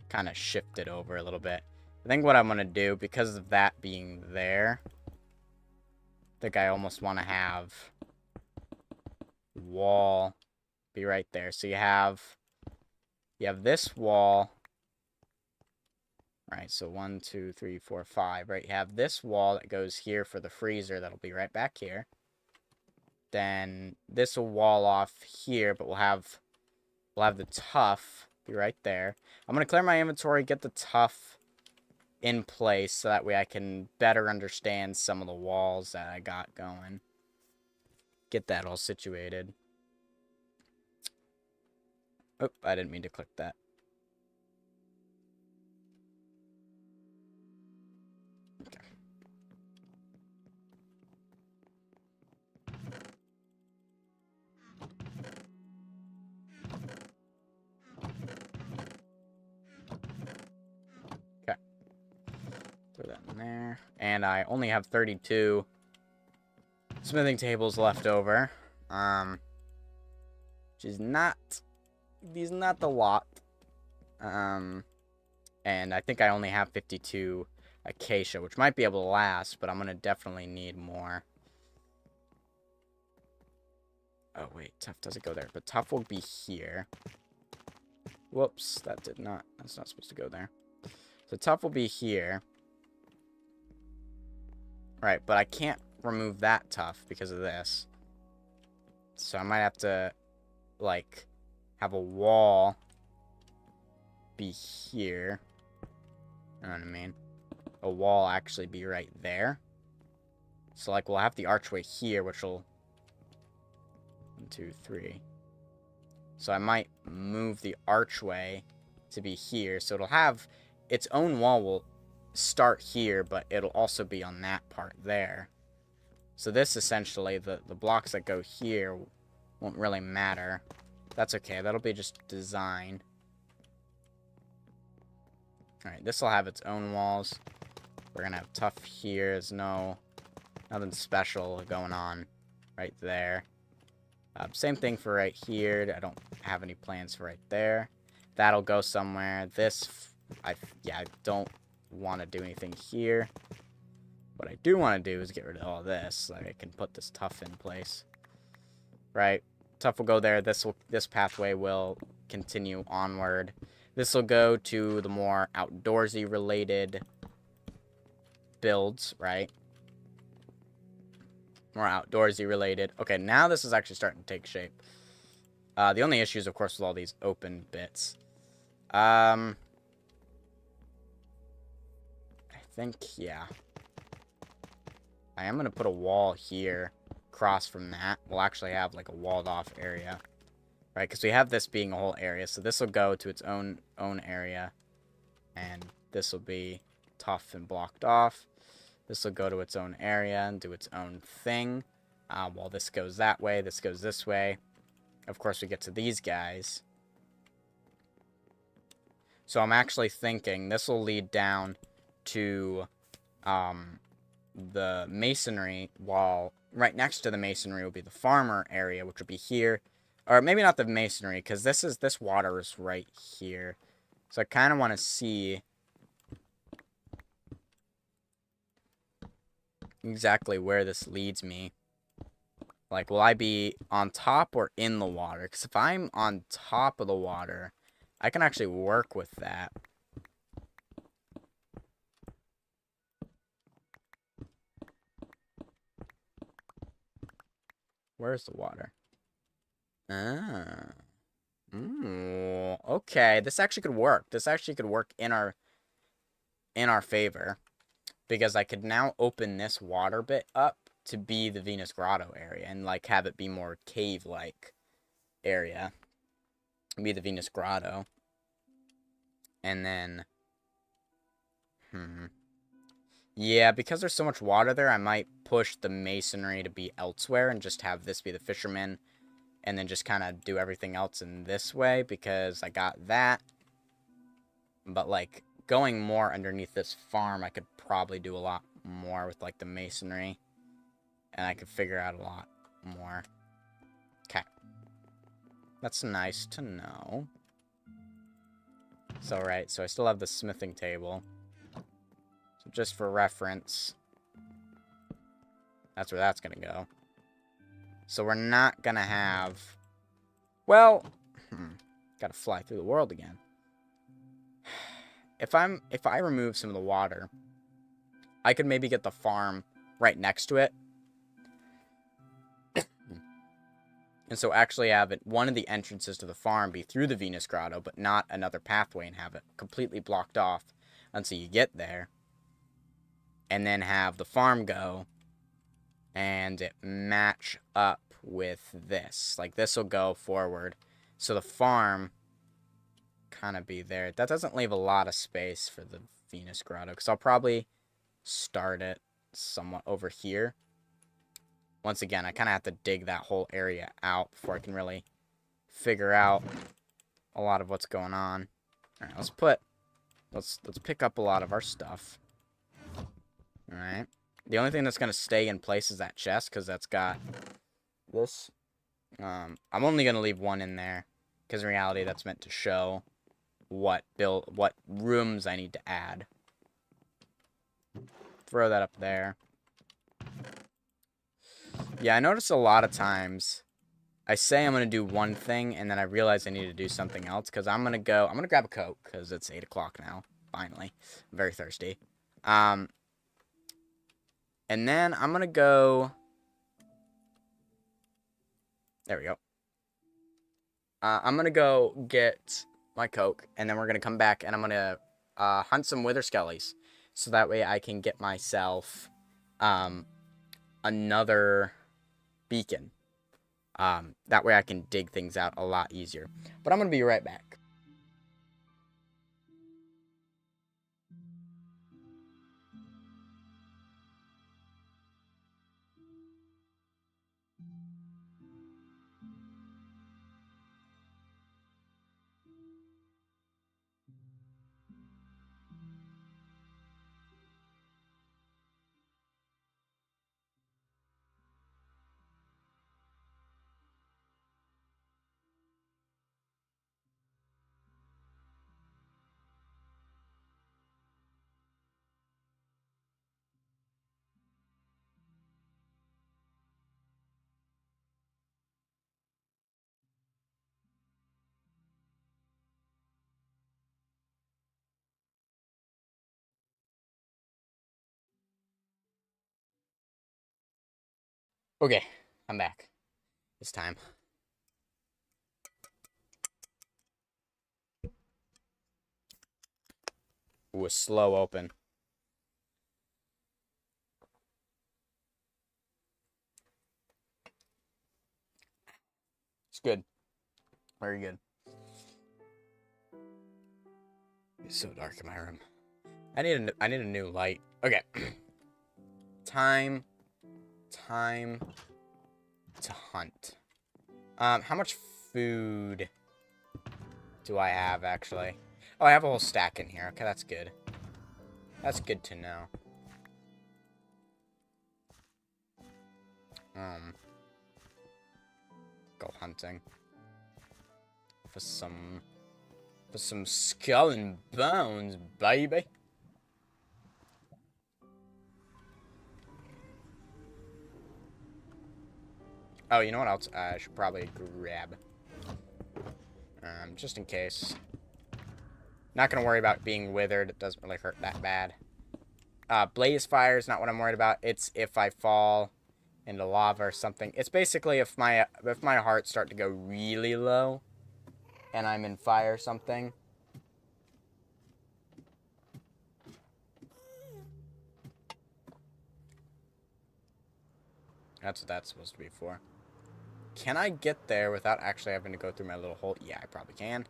Kind of shift it over a little bit. I think what I'm going to do, because of that being there, I think I almost want to have wall be right there. So you have this wall, right? So 1, 2, 3, 4, 5, right? You have this wall that goes here for the freezer. That'll be right back here. Then this will wall off here, but we'll have the tuff be right there. I'm gonna clear my inventory, get the tuff in place, so that way I can better understand some of the walls that I got going. Get that all situated. Oh, I didn't mean to click that. Okay. Okay. Throw that in there. And I only have 32 smithing tables left over. Which is not a lot. And I think I only have 52 acacia, which might be able to last, but I'm gonna definitely need more. Oh wait, tuff doesn't go there, but tuff will be here. Whoops, that's not supposed to go there. So tuff will be here. Right, but I can't remove that tuff because of this. So I might have to, like, have a wall be here. You know what I mean? A wall actually be right there. So, like, we'll have the archway here, which will... 1, 2, 3. So I might move the archway to be here. So it'll have... Its own wall will start here, but it'll also be on that part there. So this, essentially, the blocks that go here won't really matter. That's okay. That'll be just design. Alright, this will have its own walls. We're gonna have tuff here. There's nothing special going on right there. Same thing for right here. I don't have any plans for right there. That'll go somewhere. This, I don't want to do anything here. What I do want to do is get rid of all this, so I can put this tuff in place. Right? Tuff will go there. This pathway will continue onward. This will go to the more outdoorsy related builds, right? More outdoorsy related. Okay, now this is actually starting to take shape. The only issue is, of course, with all these open bits. I think, yeah. I am going to put a wall here across from that. We'll actually have, like, a walled off area. right? Because we have this being a whole area, so this will go to its own area, and this will be tough and blocked off. This will go to its own area and do its own thing. While this goes that way, this goes this way. Of course, we get to these guys. So I'm actually thinking this will lead down to the masonry, while right next to the masonry will be the farmer area, which would be here. Or maybe not the masonry, because this water is right here. So I kind of want to see exactly where this leads me. Like, will I be on top or in the water? Because if I'm on top of the water, I can actually work with that. Where's the water? Ah. Ooh, okay, this actually could work. This actually could work in our favor. Because I could now open this water bit up to be the Venus Grotto area. And, like, have it be more cave-like area. Be the Venus Grotto. And then... Yeah, because there's so much water there, I might push the masonry to be elsewhere and just have this be the fisherman. And then just kind of do everything else in this way, because I got that. But, like, going more underneath this farm, I could probably do a lot more with, like, the masonry. And I could figure out a lot more. Okay. That's nice to know. So, right, so I still have the smithing table. So just for reference, that's where that's going to go. So we're not going to have... Well, got to fly through the world again. If I remove some of the water, I could maybe get the farm right next to it. And so actually have it, one of the entrances to the farm be through the Venus Grotto, but not another pathway, and have it completely blocked off until you get there. And then have the farm go and it match up with this. Like, this will go forward. So the farm kind of be there. That doesn't leave a lot of space for the Venus Grotto, because I'll probably start it somewhat over here. Once again, I kind of have to dig that whole area out before I can really figure out a lot of what's going on. All right, let's pick up a lot of our stuff. All right. The only thing that's going to stay in place is that chest, because that's got this. I'm only going to leave one in there, because in reality that's meant to show what rooms I need to add. Throw that up there. Yeah, I notice a lot of times I say I'm going to do one thing, and then I realize I need to do something else, because I'm going to grab a Coke, because it's 8 o'clock now, finally. I'm very thirsty. And then I'm going to go... There we go. I'm going to go get my Coke, and then we're going to come back, and I'm going to hunt some Wither Skellies, so that way I can get myself another beacon. That way I can dig things out a lot easier. But I'm going to be right back. Okay, I'm back. It's time. Ooh, a slow open. It's good. Very good. It's so dark in my room. I need a new light. Okay. Time to hunt. How much food do I have, actually? Oh, I have a whole stack in here. Okay, that's good. That's good to know. Go hunting. For some skull and bones, baby. Oh, you know what else I should probably grab? Just in case. Not gonna worry about being withered. It doesn't really hurt that bad. Blaze fire is not what I'm worried about. It's if I fall into lava or something. It's basically if my heart start to go really low and I'm in fire or something. That's what that's supposed to be for. Can I get there without actually having to go through my little hole? Yeah, I probably can.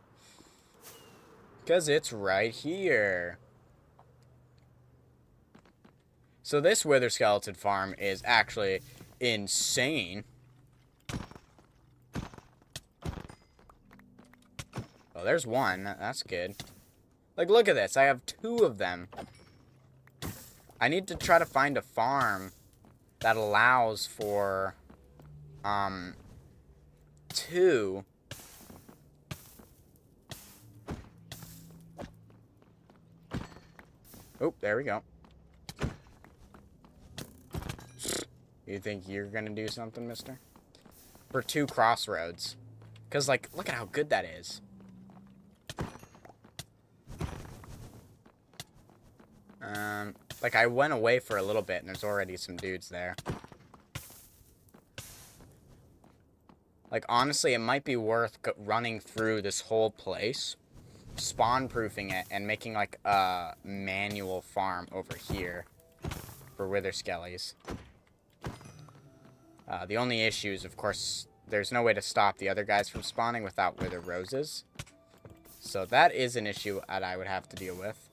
Because it's right here. So this wither skeleton farm is actually insane. Oh, there's one. That's good. Like, look at this. I have 2 of them. I need to try to find a farm that allows for, 2. Oh, there we go. You think you're gonna do something, mister? For 2 crossroads. Because, like, look at how good that is. Like, I went away for a little bit, and there's already some dudes there. Like, honestly, it might be worth running through this whole place, spawn-proofing it, and making, like, a manual farm over here for wither skellies. The only issue is, of course, there's no way to stop the other guys from spawning without wither roses. So that is an issue that I would have to deal with.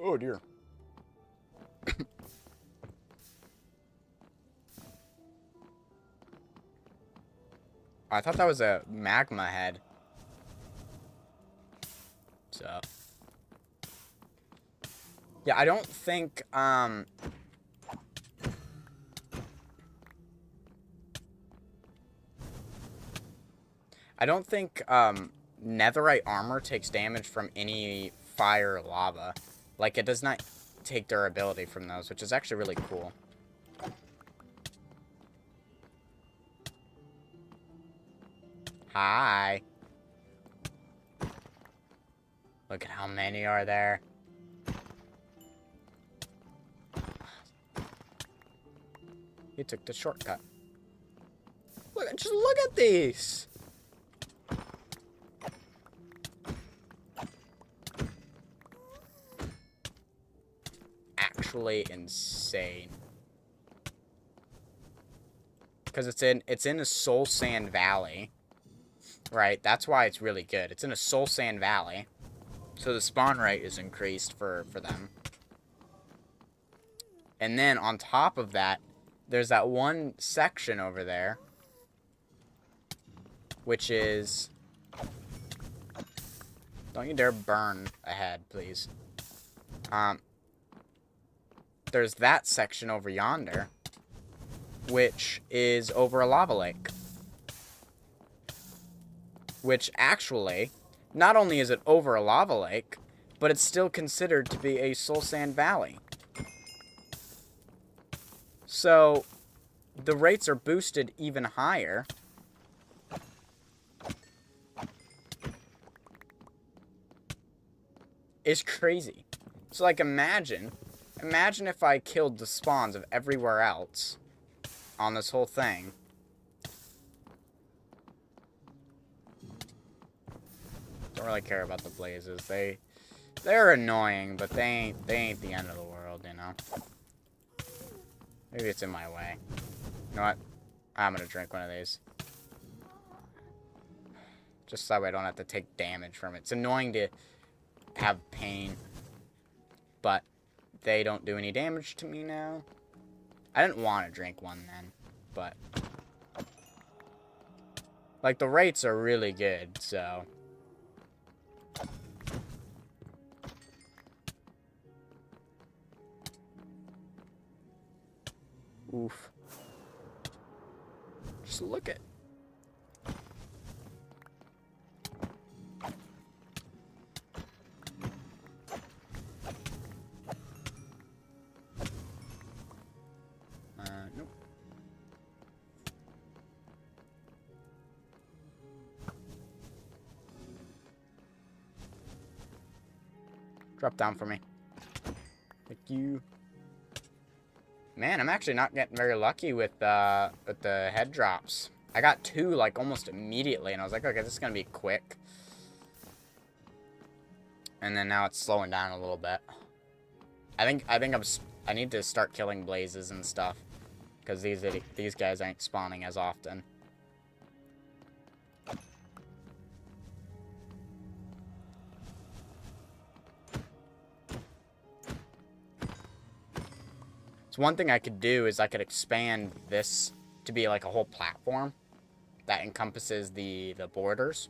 Oh, dear. I thought that was a magma head. So. Yeah, I don't think, I don't think, netherite armor takes damage from any fire or lava. Like, it does not take durability from those, which is actually really cool. Hi. Look at how many are there. He took the shortcut. Look, just look at these. Actually insane. Because it's in a soul sand valley. Right, that's why it's really good. It's in a soul sand valley. So the spawn rate is increased for them. And then on top of that, there's that one section over there, which is... Don't you dare burn ahead, please. There's that section over yonder, which is over a lava lake. Which actually, not only is it over a lava lake, but it's still considered to be a soul sand valley. So, the rates are boosted even higher. It's crazy. So, like, imagine if I killed the spawns of everywhere else on this whole thing. Don't really care about the blazes. They're annoying, but they ain't the end of the world, you know. Maybe it's in my way. You know what? I'm gonna drink one of these. Just so I don't have to take damage from it. It's annoying to have pain, but they don't do any damage to me now. I didn't want to drink one then, but like the rates are really good, so oof. Just look at. Nope. Drop down for me. Thank you. Man, I'm actually not getting very lucky with the head drops. I got 2 like almost immediately, and I was like, okay, this is gonna be quick. And then now it's slowing down a little bit. I need to start killing blazes and stuff, because these guys ain't spawning as often. So one thing I could do is I could expand this to be like a whole platform that encompasses the borders.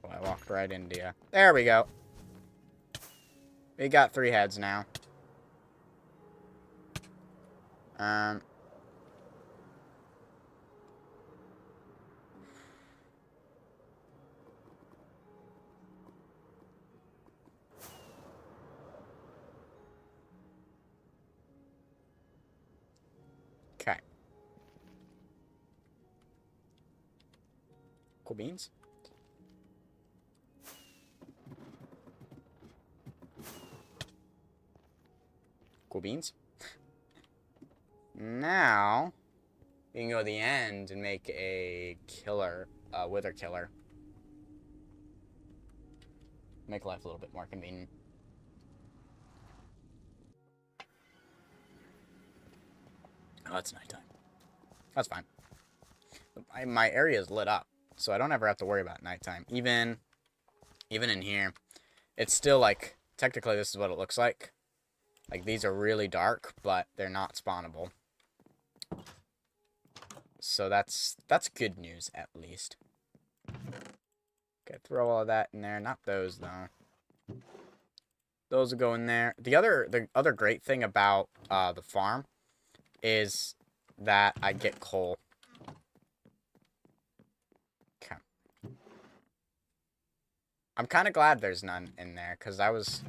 Oh, I walked right into you. There we go. We got 3 heads now. Okay. Cool beans. Cool beans. Now, we can go to the end and make a killer, wither killer. Make life a little bit more convenient. Oh, it's nighttime. That's fine. My area is lit up, so I don't ever have to worry about nighttime. Even in here, it's still like, technically this is what it looks like. Like, these are really dark, but they're not spawnable. So that's good news, at least. Okay, throw all of that in there. Not those, though. Those will go in there. The other great thing about the farm is that I get coal. Okay. I'm kind of glad there's none in there, because I was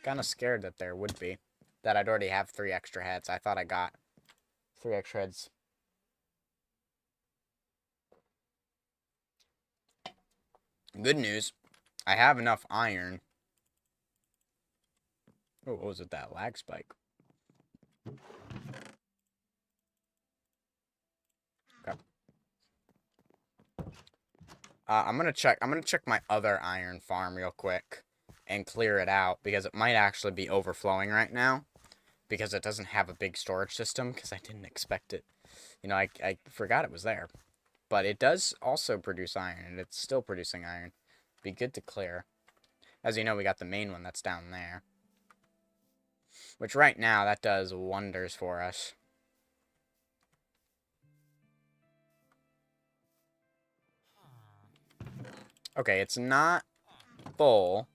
kind of scared that there would be. That I'd already have 3 extra heads. I thought I got 3 extra heads. Good news. I have enough iron. Oh, what was it? That lag spike. Okay. I'm gonna check my other iron farm real quick and clear it out, because it might actually be overflowing right now, because it doesn't have a big storage system, because I didn't expect it. You know, I forgot it was there. But it does also produce iron, and it's still producing iron. Be good to clear. As you know, we got the main one that's down there. Which right now, that does wonders for us. Okay, it's not full.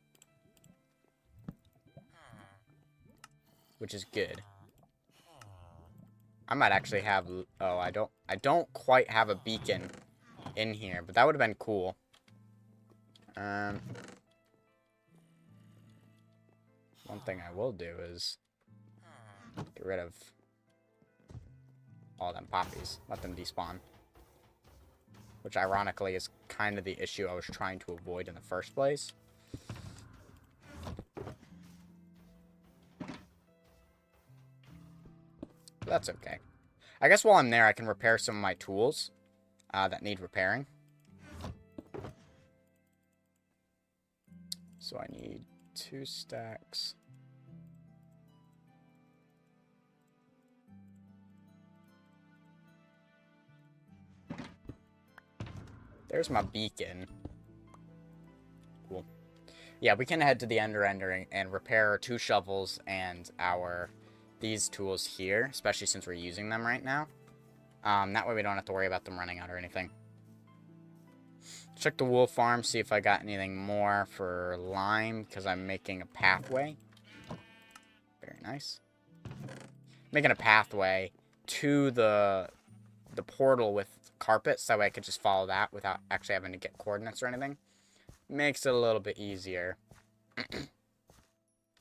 Which is good. I might actually have... Oh, I don't quite have a beacon in here, but that would have been cool. One thing I will do is get rid of all them poppies. Let them despawn. Which, ironically, is kind of the issue I was trying to avoid in the first place. But that's okay. I guess while I'm there, I can repair some of my tools that need repairing. So I need 2 stacks There's my beacon. Cool. Yeah, we can head to the Ender and repair our 2 shovels and these tools here, especially since we're using them right now. That way we don't have to worry about them running out or anything. Check the wool farm, see if I got anything more for lime, because I'm making a pathway. Very nice. Making a pathway to the portal with carpets, so that way I could just follow that without actually having to get coordinates or anything. Makes it a little bit easier.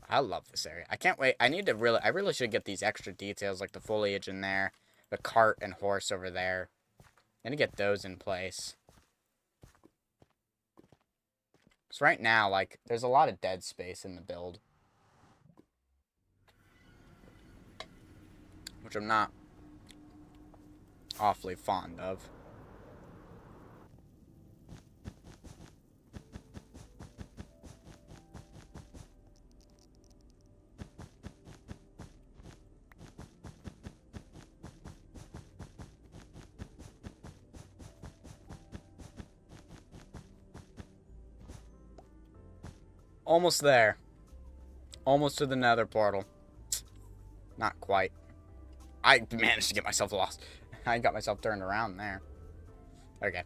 I love this area. I can't wait. I really should get these extra details, like the foliage in there, the cart and horse over there. I'm gonna get those in place. So right now, like, there's a lot of dead space in the build, which I'm not awfully fond of. Almost there. Almost to the nether portal. Not quite. I managed to get myself lost. I got myself turned around there. Okay.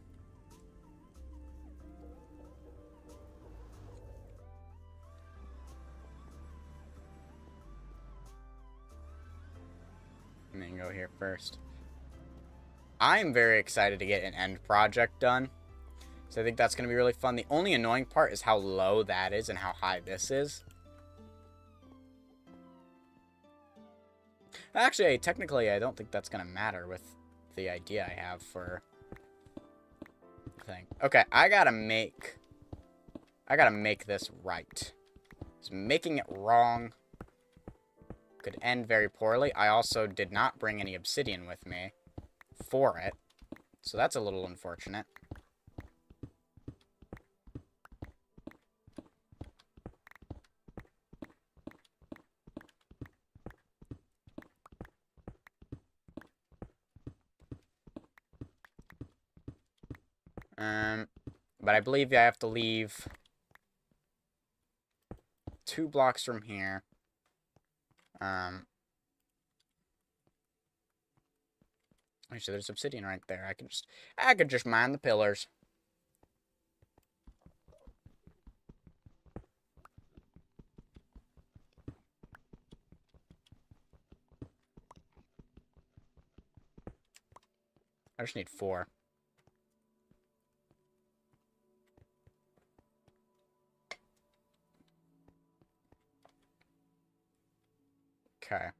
Let me go here first. I'm very excited to get an end project done. So I think that's going to be really fun. The only annoying part is how low that is and how high this is. Actually, technically, I don't think that's going to matter with the idea I have for the thing. Okay, I gotta make this right. So making it wrong could end very poorly. I also did not bring any obsidian with me for it. So that's a little unfortunate. But I believe I have to leave 2 blocks from here. Actually, there's obsidian right there. I could just mine the pillars. I just need 4. Okay.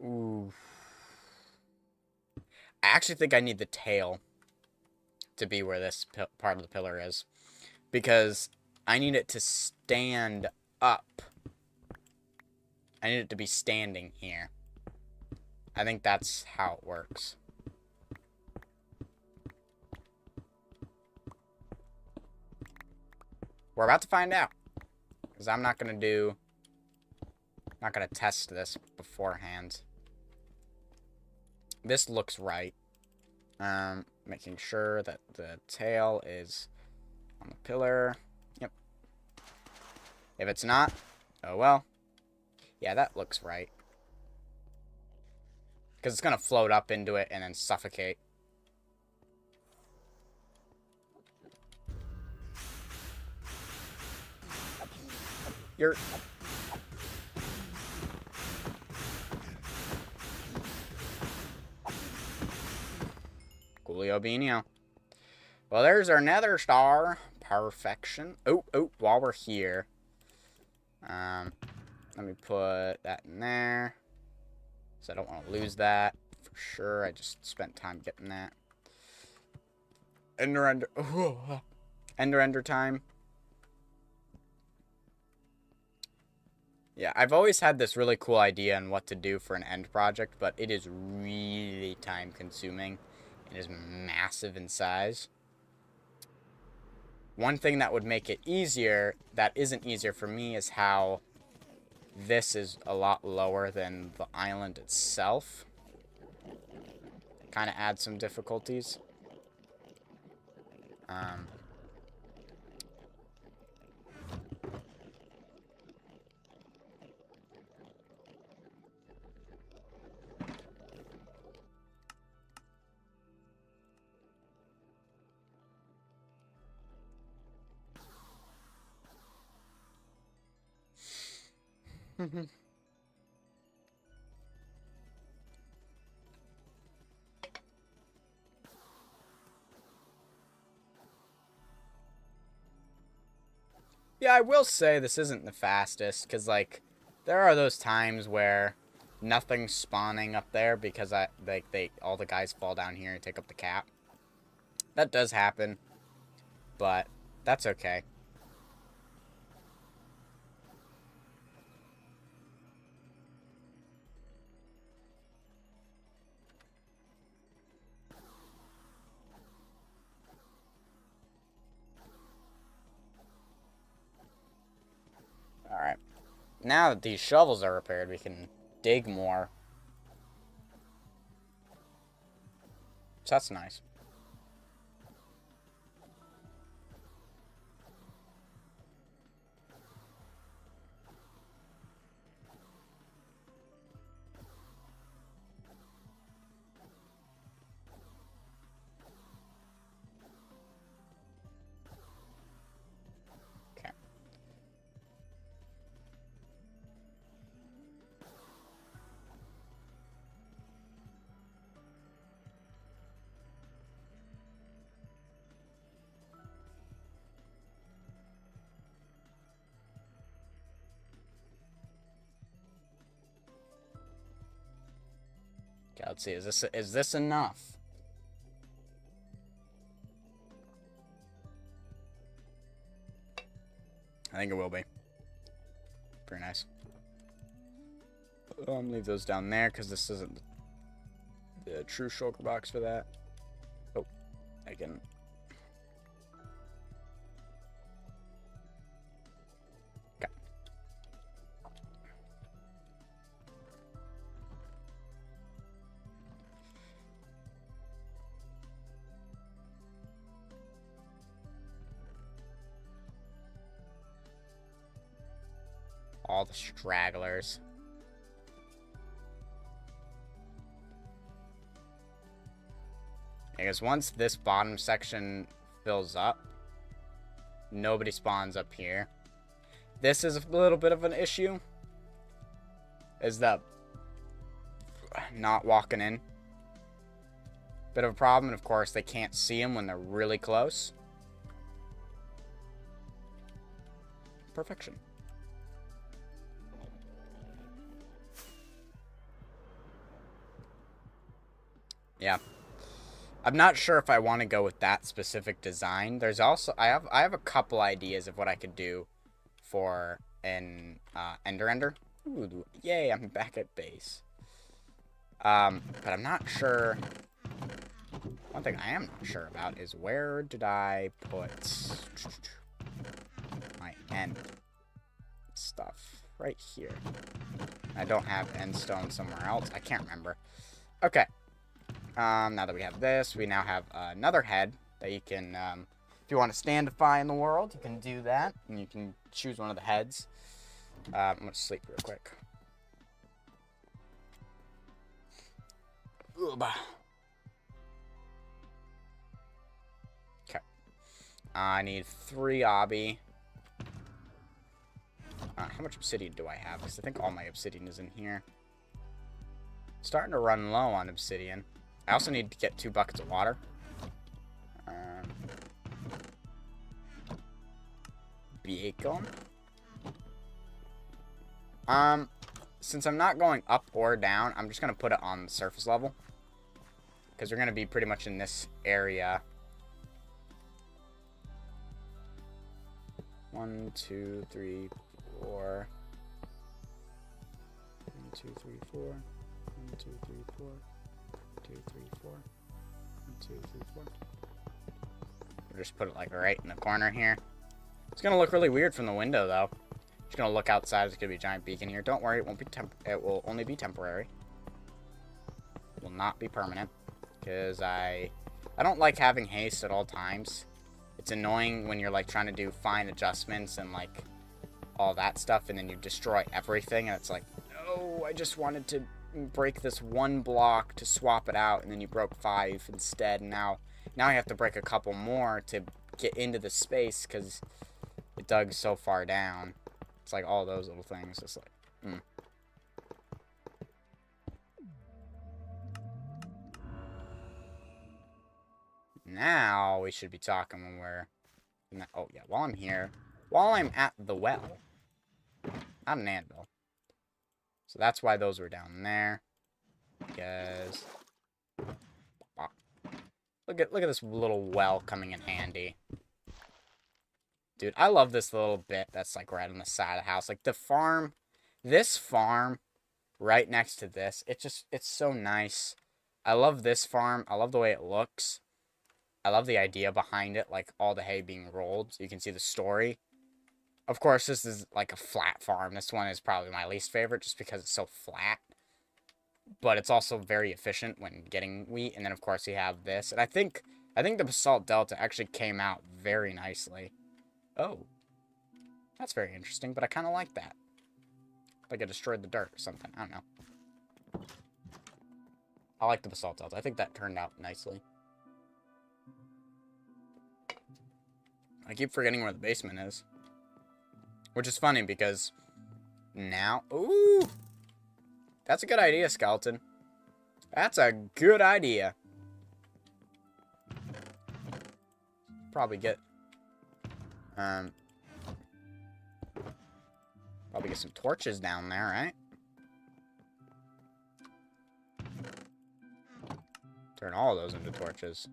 Ooh. I actually think I need the tail to be where this part of the pillar is. Because I need it to stand up. I need it to be standing here. I think that's how it works. We're about to find out. Because I'm not going to test this beforehand. This looks right. Making sure that the tail is on the pillar. Yep. If it's not, oh well. Yeah, that looks right. Because it's going to float up into it and then suffocate. You're... Coolio Beanio. Well, there's our nether star. Perfection. Oh, while we're here. Let me put that in there. So I don't want to lose that. For sure, I just spent time getting that. Ender time. Yeah, I've always had this really cool idea on what to do for an end project, but it is really time consuming. It is massive in size. One thing that would make it easier, that isn't easier for me, is how this is a lot lower than the island itself. kind of adds some difficulties. Yeah, I will say this isn't the fastest, because, like, there are those times where nothing's spawning up there because all the guys fall down here and take up the cap. That does happen, but that's okay. Alright. Now that these shovels are repaired, we can dig more. So that's nice. Okay, let's see. Is this enough? I think it will be. Pretty nice. Leave those down there because this isn't the true shulker box for that. Oh, I can. Okay. All the stragglers. I guess once this bottom section fills up, nobody spawns up here. This is a little bit of an issue. Is that not walking in? Bit of a problem, and of course they can't see them when they're really close. Perfection. Yeah. I'm not sure if I want to go with that specific design. There's also I have a couple ideas of what I could do for an Ender. Ooh, yay, I'm back at base. But I'm not sure. One thing I am not sure about is where did I put my end stuff? Right here. I don't have end stone somewhere else. I can't remember. Okay. Now that we have this, we now have another head that you can, if you want to standify in the world, you can do that, and you can choose one of the heads. I'm going to sleep real quick. Okay. I need 3 obby. How much obsidian do I have? Because I think all my obsidian is in here. Starting to run low on obsidian. I also need to get 2 buckets of water. Bacon. Since I'm not going up or down, I'm just going to put it on the surface level. Because we're going to be pretty much in this area. 1, 2, 3, 4. 1, 2, 3, 4. 1, 2, 3, 4. 2, 3, 4. 1, 2, 3, 4. We'll just put it like right in the corner here. It's gonna look really weird from the window though. Just gonna look outside. There's gonna be a giant beacon here. Don't worry, it won't be it will only be temporary. It will not be permanent. because I don't like having haste at all times. It's annoying when you're like trying to do fine adjustments and like all that stuff, and then you destroy everything, and it's like, no, I just wanted to break this one block to swap it out, and then you broke 5 instead, and now I have to break a couple more to get into the space because it dug so far down. It's like all those little things. It's like, Now we should be talking when we're in that. Oh yeah, while I'm here, while I'm at the well, not an anvil. So that's why those were down there. Because look at this little well coming in handy. Dude, I love this little bit that's like right on the side of the house. Like the farm, this farm right next to this, it's so nice. I love this farm. I love the way it looks. I love the idea behind it, like all the hay being rolled so you can see the story. Of course, this is like a flat farm. This one is probably my least favorite just because it's so flat. But it's also very efficient when getting wheat. And then, of course, you have this. And I think the Basalt Delta actually came out very nicely. Oh. That's very interesting, but I kind of like that. Like I destroyed the dirt or something. I don't know. I like the Basalt Delta. I think that turned out nicely. I keep forgetting where the basement is. Which is funny because now... Ooh! That's a good idea, Skeleton. That's a good idea. Probably get... Probably get some torches down there, right? Turn all of those into torches.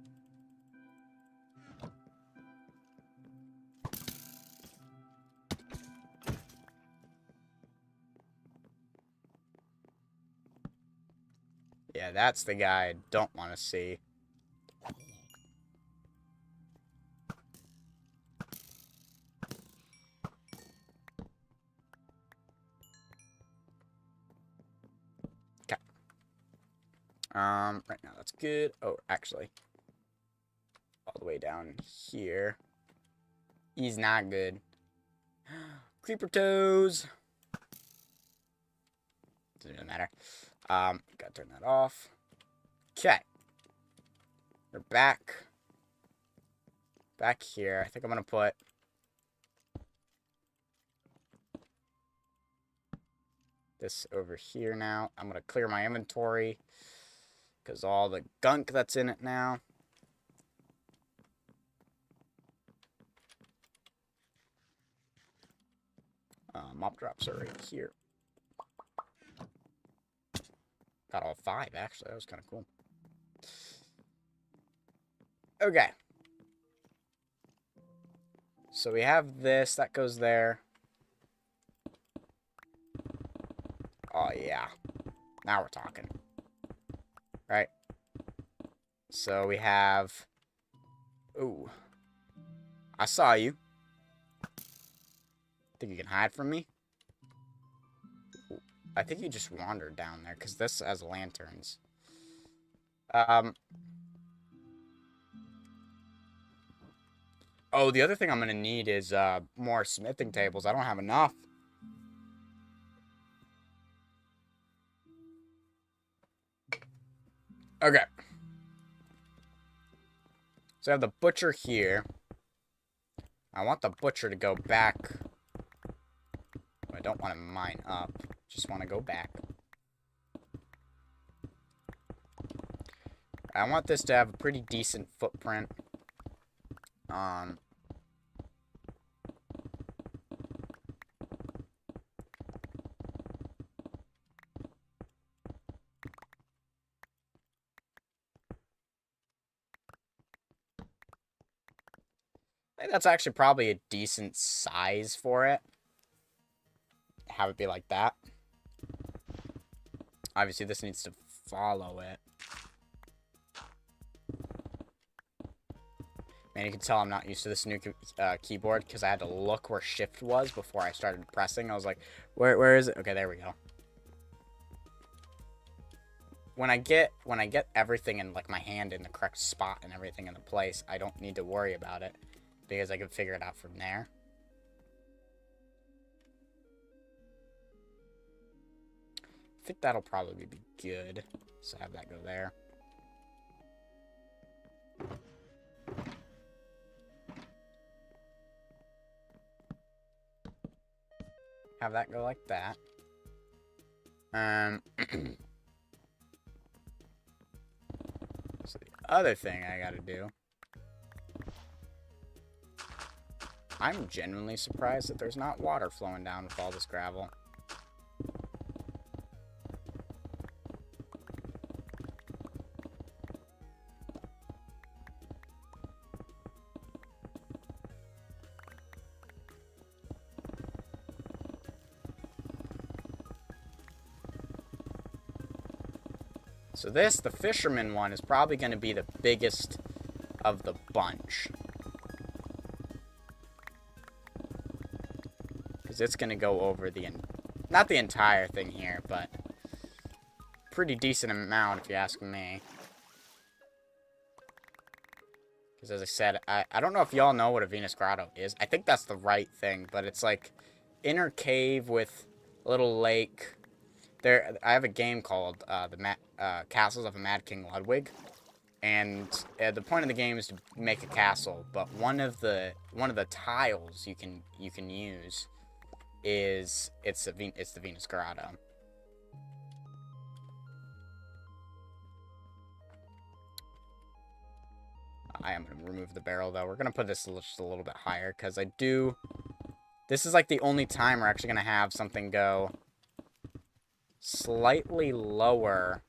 Yeah, that's the guy I don't want to see. Okay. Right now that's good. Oh, actually. All the way down here. He's not good. Creeper toes. Doesn't really matter. Gotta turn that off. Okay. We're back. Back here. I think I'm gonna put... this over here now. I'm gonna clear my inventory. Because all the gunk that's in it now. Mop drops are right here. Got all 5, actually. That was kind of cool. Okay. So we have this. That goes there. Oh, yeah. Now we're talking. Right. So we have... Ooh. I saw you. Think you can hide from me? I think you just wandered down there, because this has lanterns. Oh, the other thing I'm going to need is more smithing tables. I don't have enough. Okay. So I have the butcher here. I want the butcher to go back. I don't want to mine up. Just want to go back. I want this to have a pretty decent footprint. I think that's actually probably a decent size for it. Have it be like that. Obviously, this needs to follow it. Man, you can tell I'm not used to this new keyboard because I had to look where shift was before I started pressing. I was like, where is it? Okay, there we go. when I get everything in like my hand in the correct spot and everything in the place, I don't need to worry about it because I can figure it out from there. I think that'll probably be good. So have that go there. Have that go like that. So the other thing I gotta do. I'm genuinely surprised that there's not water flowing down with all this gravel. So this, the fisherman one, is probably going to be the biggest of the bunch. Because it's going to go over the, not the entire thing here, but pretty decent amount if you ask me. Because as I said, I don't know if y'all know what a Venus Grotto is. I think that's the right thing, but it's like inner cave with a little lake. There, I have a game called Castles of a Mad King Ludwig, and the point of the game is to make a castle. But one of the tiles you can use is it's the Venus Grotto. I am gonna remove the barrel though. We're gonna put this just a little bit higher because I do. This is like the only time we're actually gonna have something go slightly lower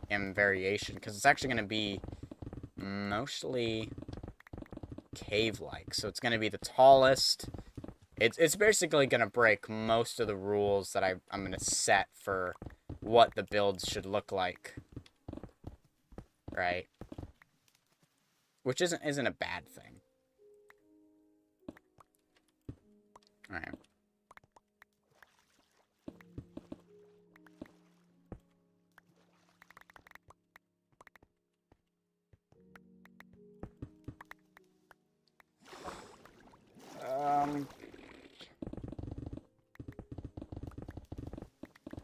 in variation, because it's actually going to be mostly cave-like. So it's going to be the tallest. It's basically going to break most of the rules that I'm going to set for what the builds should look like. Right? Which isn't a bad thing. Alright.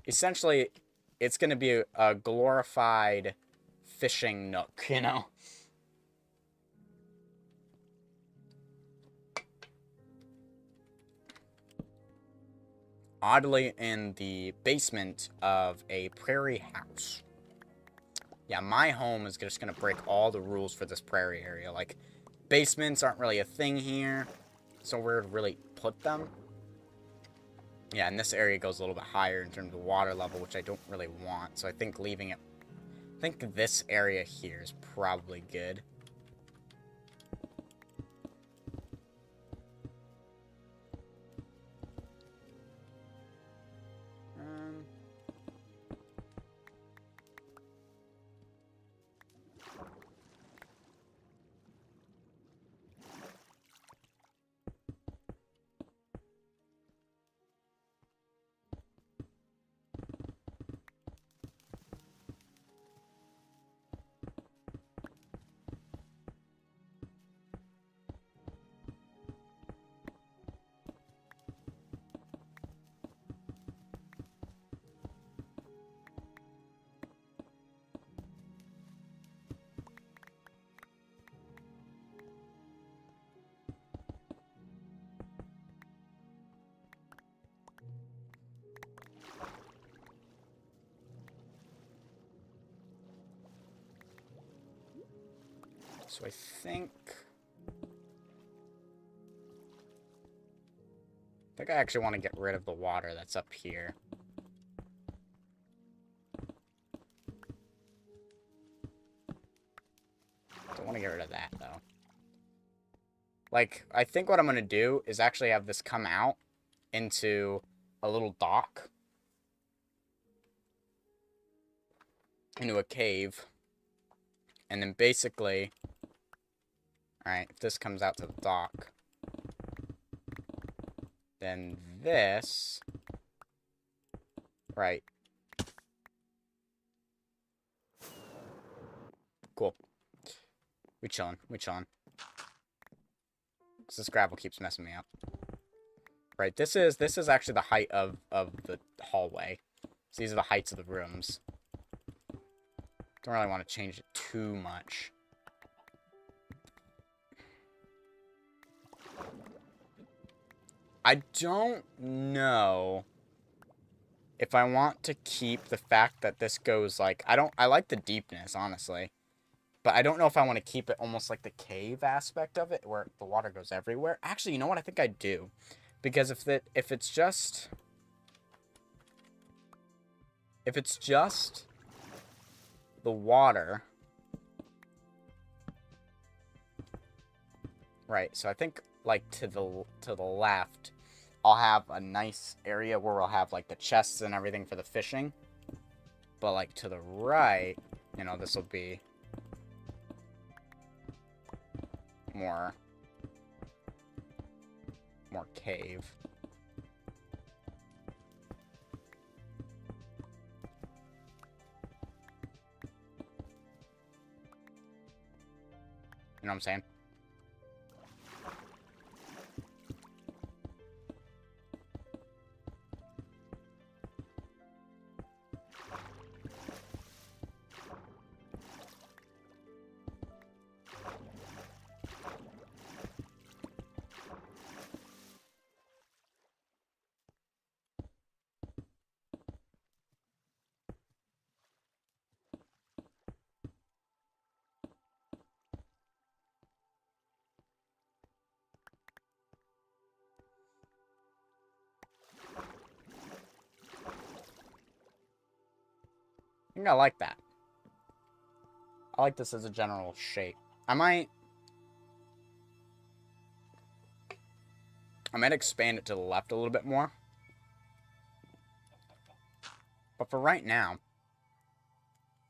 Essentially, it's going to be a glorified fishing nook, you know? Oddly, in the basement of a prairie house. Yeah, my home is just going to break all the rules for this prairie area. Like, basements aren't really a thing here, so where to really put them? Yeah, and this area goes a little bit higher in terms of water level, which I don't really want. So I think leaving it... I think this area here is probably good. So I think I actually want to get rid of the water that's up here. Don't want to get rid of that, though. Like, I think what I'm going to do is actually have this come out into a little dock. Into a cave. And then basically... Alright, if this comes out to the dock, then this, right, Cool. We chillin'. We chillin'. Because this gravel keeps messing me up. Right, this is actually the height of the hallway. So these are the heights of the rooms. Don't really want to change it too much. I don't know if I want to keep the fact that this goes like... I like the deepness, honestly. But I don't know if I want to keep it almost like the cave aspect of it, where the water goes everywhere. Actually, you know what? I think I do. Because if it's just the water... Right, so I think, like, to the left, I'll have a nice area where we'll have, like, the chests and everything for the fishing. But, like, to the right, you know, this will be more cave. You know what I'm saying? I think I like that. I like this as a general shape. I might expand it to the left a little bit more. But for right now,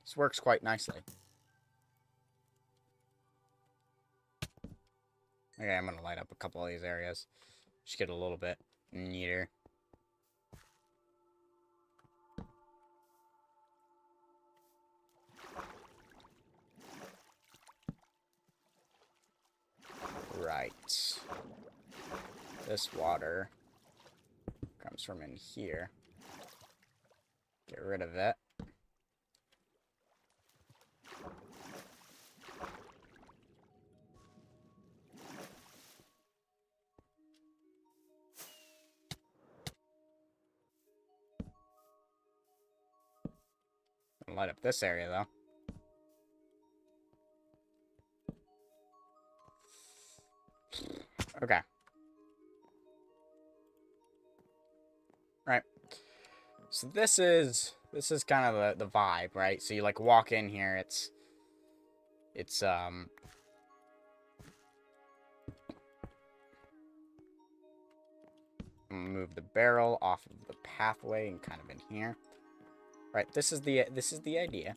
this works quite nicely. Okay, I'm going to light up a couple of these areas. Just get a little bit neater. Right. This water comes from in here. Get rid of it. Light up this area, though. Okay. Right. So this is kind of the vibe, right? So you like walk in here, it's move the barrel off of the pathway and kind of in here. Right, this is the idea.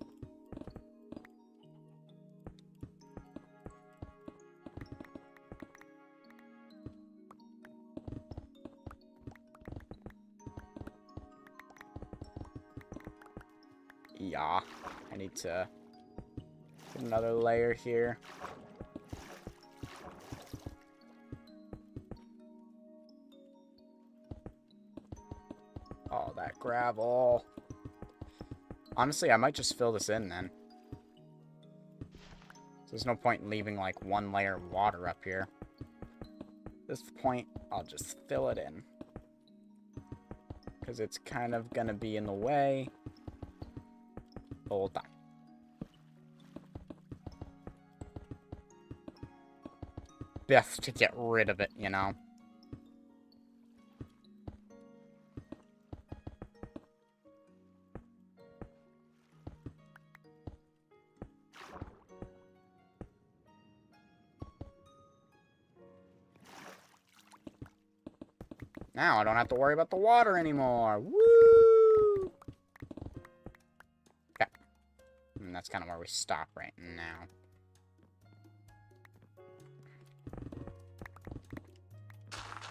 Yeah, I need to put another layer here. Oh, that gravel. Honestly, I might just fill this in then. There's no point in leaving like one layer of water up here. At this point, I'll just fill it in. Because it's kind of gonna be in the way the whole time. Best to get rid of it, you know? Now I don't have to worry about the water anymore. Woo! Okay. And that's kind of where we stop right now.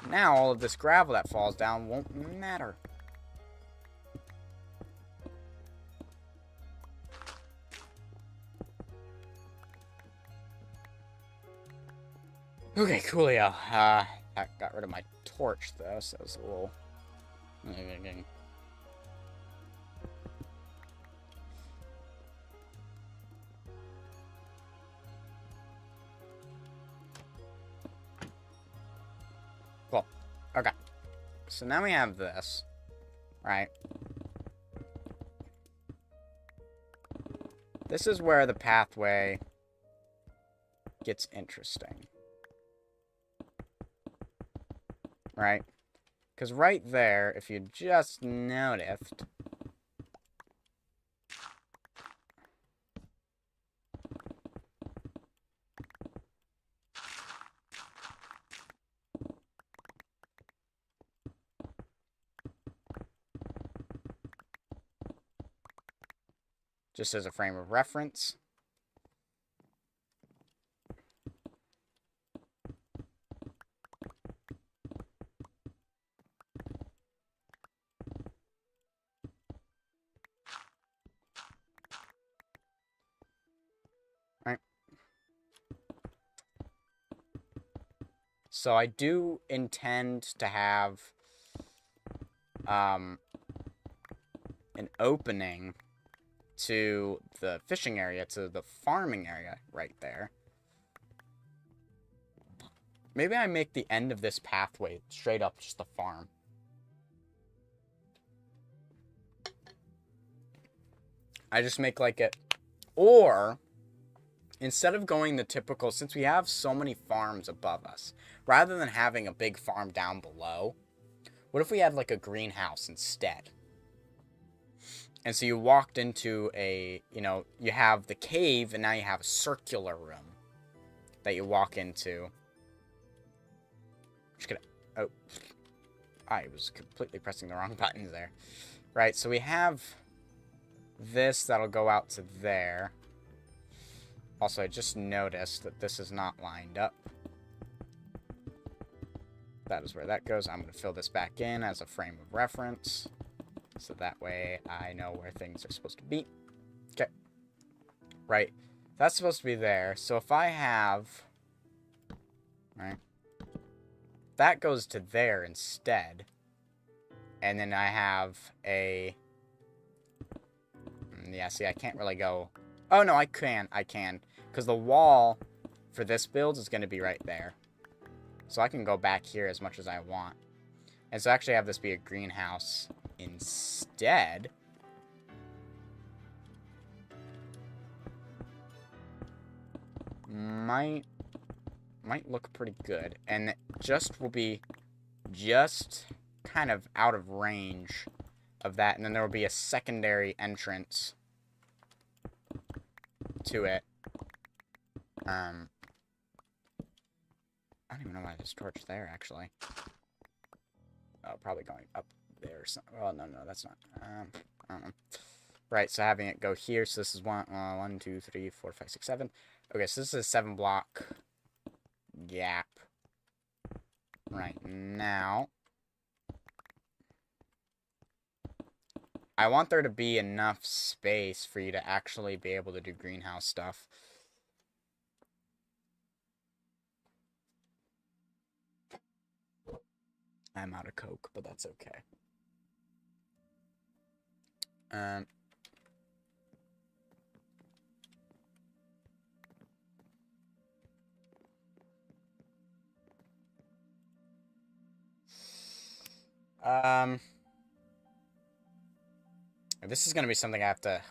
Now all of this gravel that falls down won't matter. Okay, coolio. I got rid of my torch, though, so it's a little... Cool. Okay. So now we have this. Right? This is where the pathway gets interesting. Right? Because right there, if you just noticed... Just as a frame of reference. Right. So I do intend to have an opening to the fishing area, to the farming area right there. Maybe I make the end of this pathway straight up just the farm. I just make like it... Or, instead of going the typical... Since we have so many farms above us, rather than having a big farm down below, what if we had like a greenhouse instead? And so you walked into a, you know, you have the cave, and now you have a circular room that you walk into. Just gonna, oh, I was completely pressing the wrong buttons there. Right, so we have this that'll go out to there. Also, I just noticed that this is not lined up. That is where that goes. I'm going to fill this back in as a frame of reference. So that way I know where things are supposed to be. Okay. Right. That's supposed to be there. So if I have... Right. That goes to there instead. And then I have a... Yeah, see, I can't really go... Oh, no, I can. I can. Because the wall for this build is going to be right there. So I can go back here as much as I want. And so actually have this be a greenhouse instead. Might look pretty good. And it just will be just kind of out of range of that. And then there will be a secondary entrance to it. I don't even know why there's a torch there, actually. Oh, probably going up there or something. Oh, no, that's not. I don't know. Right, so having it go here. So this is 1, 2, 3, 4, 5, 6, 7. Okay, so this is a 7-block gap. Right, now. I want there to be enough space for you to actually be able to do greenhouse stuff. I'm out of Coke, but that's okay. This is gonna be something I have to,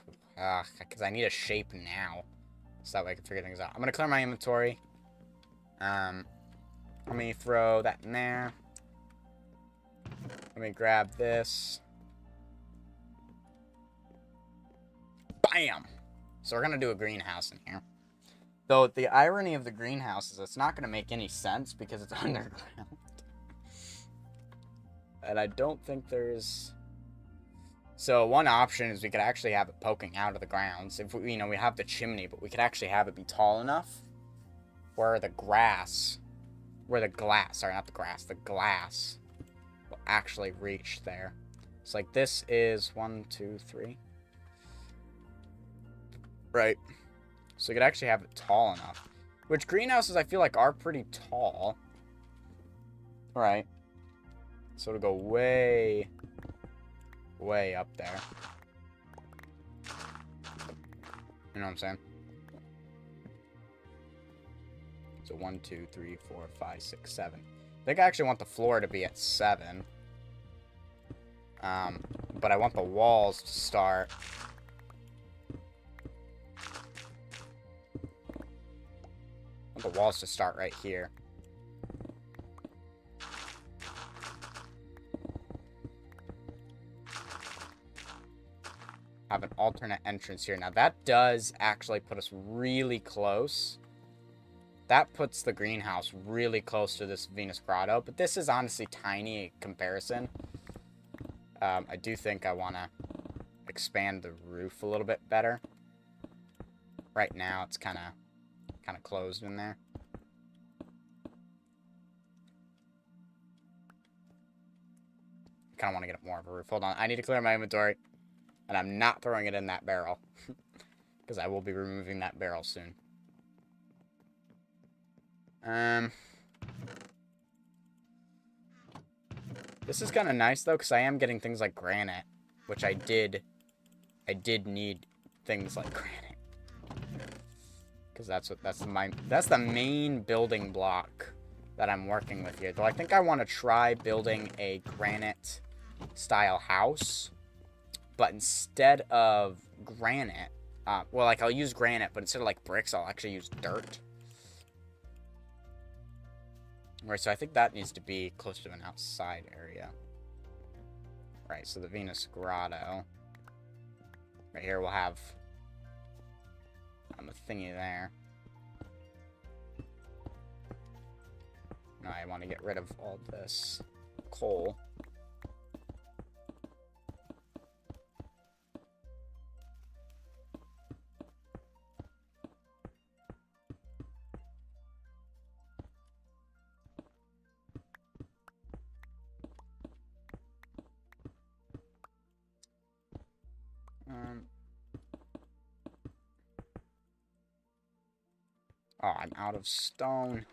because I need a shape now, so that way I can figure things out. I'm gonna clear my inventory. Let me throw that in there. Let me grab this. Bam! So we're gonna do a greenhouse in here. Though the irony of the greenhouse is it's not gonna make any sense because it's underground. And I don't think there's... So one option is we could actually have it poking out of the grounds. If we, we have the chimney, but we could actually have it be tall enough where the glass will actually reach there. So like this is 1, 2, 3. Right. So we could actually have it tall enough. Which greenhouses I feel like are pretty tall. Right. So it'll go way, way up there. You know what I'm saying? So 1, 2, 3, 4, 5, 6, 7. I think I actually want the floor to be at 7. But I want the walls to start. I want the walls to start right here. Have an alternate entrance here. Now that does actually put us really close. That puts the greenhouse really close to this Venus Grotto, but this is honestly tiny in comparison. I do think I want to expand the roof a little bit better. Right now, it's kind of closed in there. Kind of want to get more of a roof. Hold on, I need to clear my inventory, and I'm not throwing it in that barrel because I will be removing that barrel soon. This is kind of nice, though, because I am getting things like granite, which I did need things like granite. Because that's the main building block that I'm working with here. Though I think I want to try building a granite-style house, but instead of granite, well, like, I'll use granite, but instead of, like, bricks, I'll actually use dirt. Right, so I think that needs to be close to an outside area. Right, so the Venus Grotto. Right here we'll have a thingy there. Now I want to get rid of all this coal. Oh, I'm out of stone.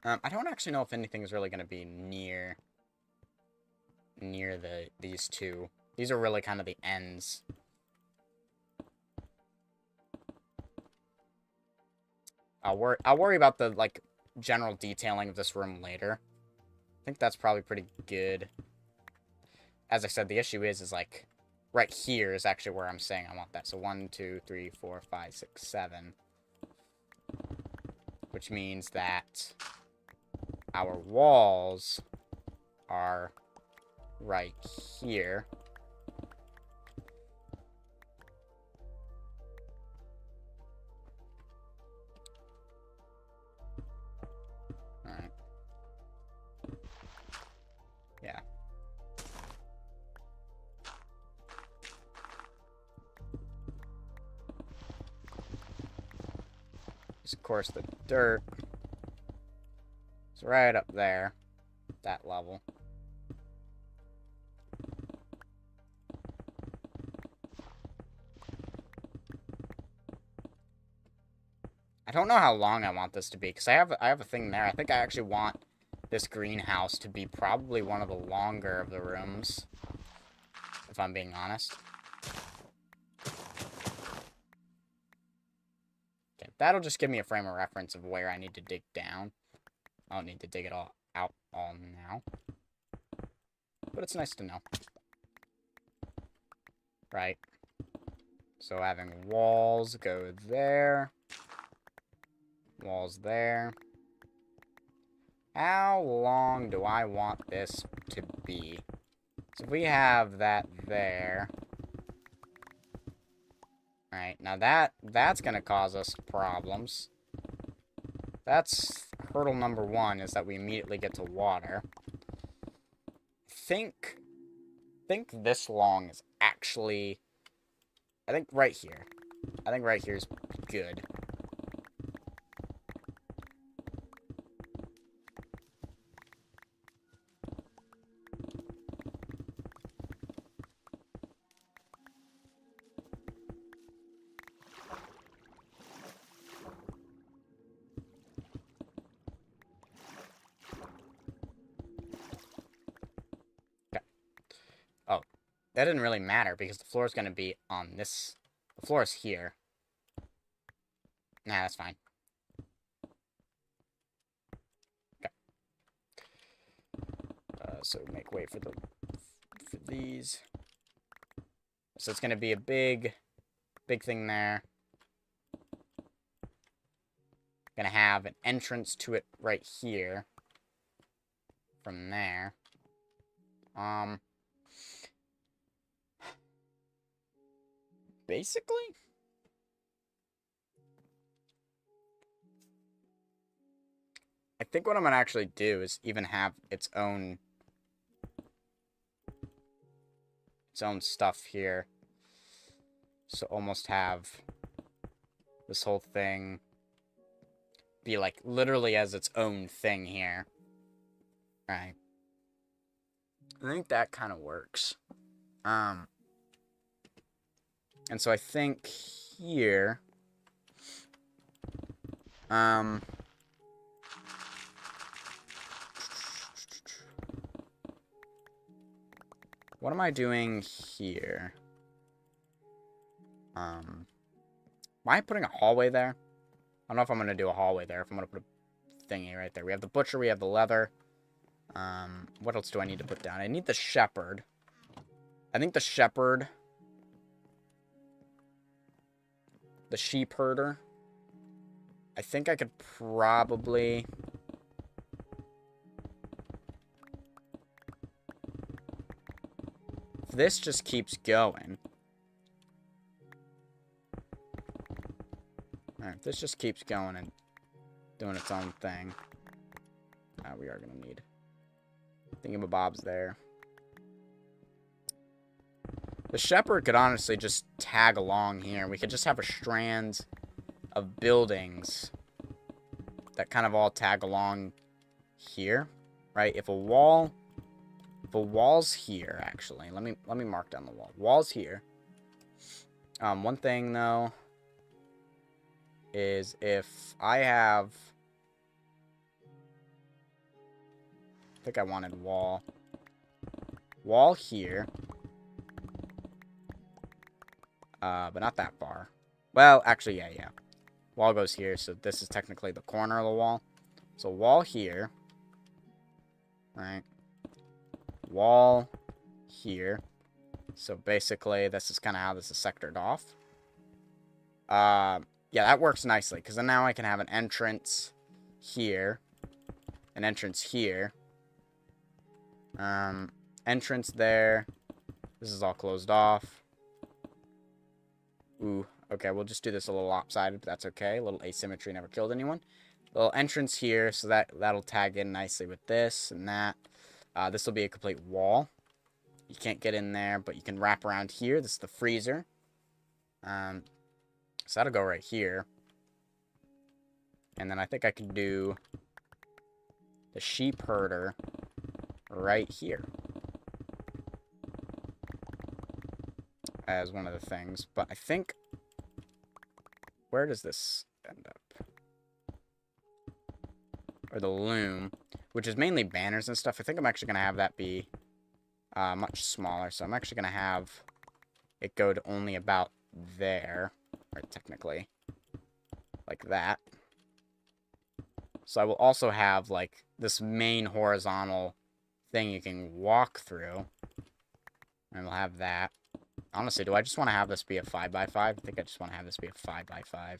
I don't actually know if anything is really going to be near these two. These are really kind of the ends. I'll worry about the, like, general detailing of this room later. I think that's probably pretty good. As I said, the issue is like, right here is actually where I'm saying I want that. So 1, 2, 3, 4, 5, 6, 7. Which means that our walls are right here. Alright. Yeah. Of course, the dirt is right up there, that level. I don't know how long I want this to be, because I have a thing there. I think I actually want this greenhouse to be probably one of the longer of the rooms, if I'm being honest. Okay, that'll just give me a frame of reference of where I need to dig down. I don't need to dig it all out all now. But it's nice to know. Right. So having walls go there. Walls there. How long do I want this to be? So if we have that there. Alright, now that's gonna cause us problems. That's hurdle number 1, is that we immediately get to water. I think this long is actually, I think right here. I think right here is good. that didn't really matter because the floor is going to be on this. The floor is here. Nah, that's fine. Okay. So make way for these. So it's going to be a big thing there. Gonna have an entrance to it right here. From there. Basically, I think what I'm gonna actually do is even have its own stuff here. So almost have this whole thing be like literally as its own thing here. Right. I think that kind of works. And so I think here, what am I doing here? Am I putting a hallway there? I don't know if I'm going to do a hallway there, if I'm going to put a thingy right there. We have the butcher, we have the leather. What else do I need to put down? I need the shepherd. I think the shepherd, the sheep herder, I think I could probably... If this just keeps going... Alright, if this just keeps going and doing its own thing... we are going to need... thingamabobs there. The shepherd could honestly just tag along here. We could just have a strand of buildings that kind of all tag along here, right? If a wall's here, actually, let me mark down the wall. Wall's here. One thing though is if I have, I think I wanted wall here. But not that far. Well, actually, yeah. Wall goes here, so this is technically the corner of the wall. So wall here. Right. Wall here. So basically, this is kind of how this is sectored off. Yeah, that works nicely, because then now I can have an entrance here. An entrance here. Entrance there. This is all closed off. Ooh, okay, we'll just do this a little lopsided, but that's okay. A little asymmetry never killed anyone. Little entrance here, so that'll tag in nicely with this and that. This will be a complete wall. You can't get in there, but you can wrap around here. This is the freezer. So that'll go right here. And then I think I can do the sheep herder right here as one of the things. But I think, where does this end up? Or the loom, which is mainly banners and stuff. I think I'm actually going to have that be much smaller. So I'm actually going to have it go to only about there, right, technically, like that. So I will also have, like, this main horizontal thing you can walk through. And we'll have that. Honestly, do I just want to have this be a 5x5? I think I just want to have this be a 5x5.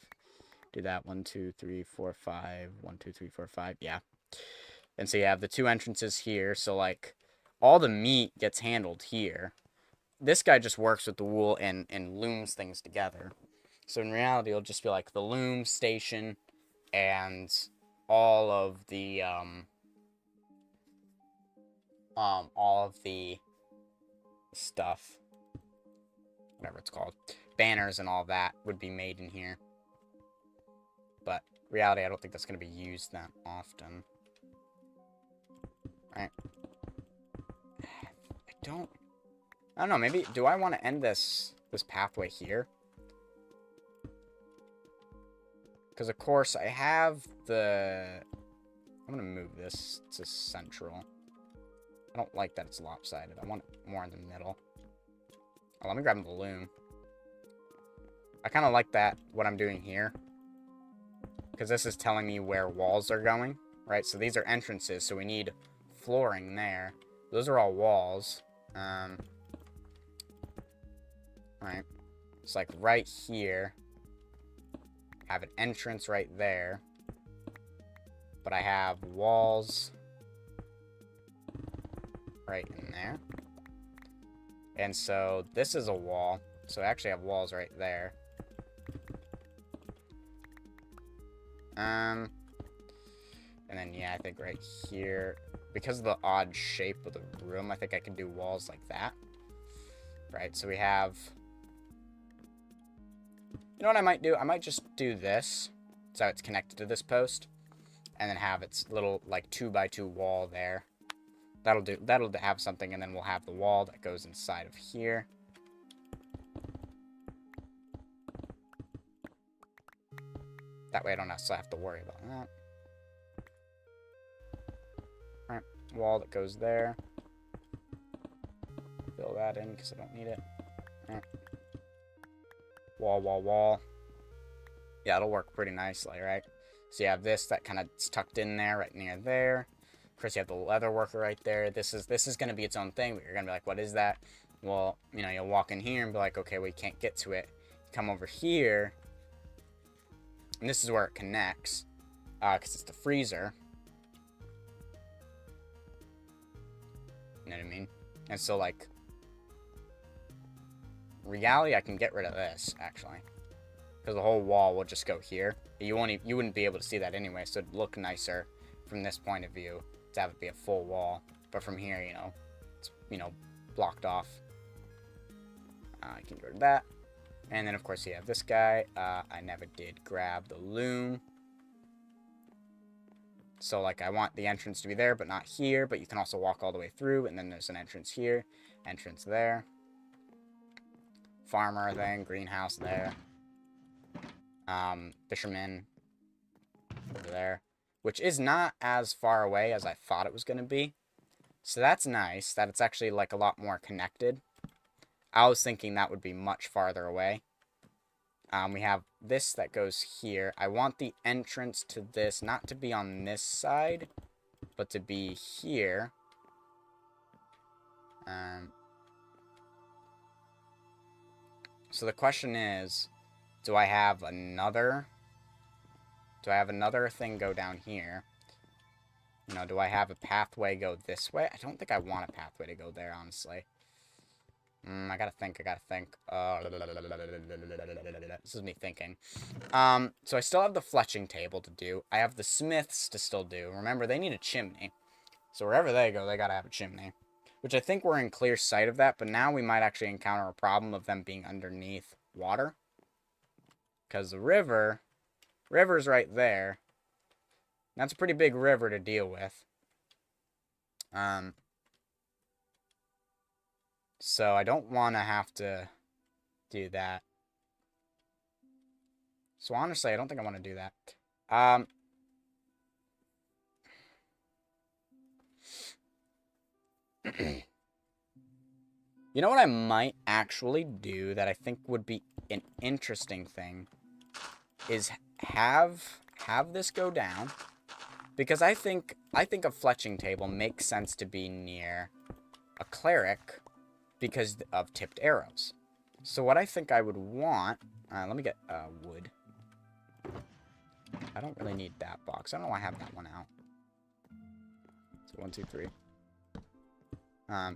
Do that. 1, 2, 3, 4, 5. 1, 2, 3, 4, 5. Yeah. And so you have the two entrances here. So, like, all the meat gets handled here. This guy just works with the wool and looms things together. So in reality, it'll just be like the loom station and all of the stuff, whatever it's called, banners and all that would be made in here. But reality, I don't think that's going to be used that often. Right? I don't know, maybe, do I want to end this pathway here? Because, of course, I have the... I'm going to move this to central. I don't like that it's lopsided. I want it more in the middle. Oh, let me grab the loom. I kind of like that, what I'm doing here. Because this is telling me where walls are going, right? So these are entrances, so we need flooring there. Those are all walls. Right. It's like right here. Have an entrance right there. But I have walls right in there. And so this is a wall. So I actually have walls right there. And then, yeah, I think right here, because of the odd shape of the room, I think I can do walls like that. Right, so we have... You know what I might do? I might just do this, so it's connected to this post, and then have its little, like, 2x2 wall there. That'll have something, and then we'll have the wall that goes inside of here. That way I don't necessarily have to worry about that. Alright, wall that goes there. Fill that in, because I don't need it. Alright. Wall, wall, wall. Yeah, it'll work pretty nicely, right? So you have this that kind of is tucked in there, right near there. Of course, you have the leather worker right there. This is going to be its own thing, but you're going to be like, what is that? Well, you know, you'll walk in here and be like, okay, we can't get to it. Come over here. And this is where it connects, because it's the freezer. You know what I mean? And so, like, reality, I can get rid of this, actually. Because the whole wall will just go here. You wouldn't be able to see that anyway, so it'd look nicer from this point of view to have it be a full wall. But from here, you know, it's, you know, blocked off. I can get rid of that. And then, of course, you have this guy. I never did grab the loom. So, like, I want the entrance to be there, but not here. But you can also walk all the way through. And then there's an entrance here. Entrance there. Farmer thing. Greenhouse there. Fisherman. Over there. Which is not as far away as I thought it was going to be. So that's nice. That it's actually, like, a lot more connected. I was thinking that would be much farther away. We have this that goes here. I want the entrance to this not to be on this side, but to be here. So the question is, do I have another thing go down here? You know, do I have a pathway go this way? I don't think I want a pathway to go there, honestly. I gotta think. This is me thinking. So I still have the fletching table to do. I have the smiths to still do. Remember, they need a chimney. So wherever they go, they gotta have a chimney. Which I think we're in clear sight of that, but now we might actually encounter a problem of them being underneath water. Because the river's right there. That's a pretty big river to deal with. So I don't want to have to do that. So honestly, I don't think I want to do that. You know what I might actually do that I think would be an interesting thing is have this go down, because I think a fletching table makes sense to be near a cleric because of tipped arrows. So what I think I would want, let me get wood. I don't really need that box. I don't know why I have that one out. So 1, 2, 3.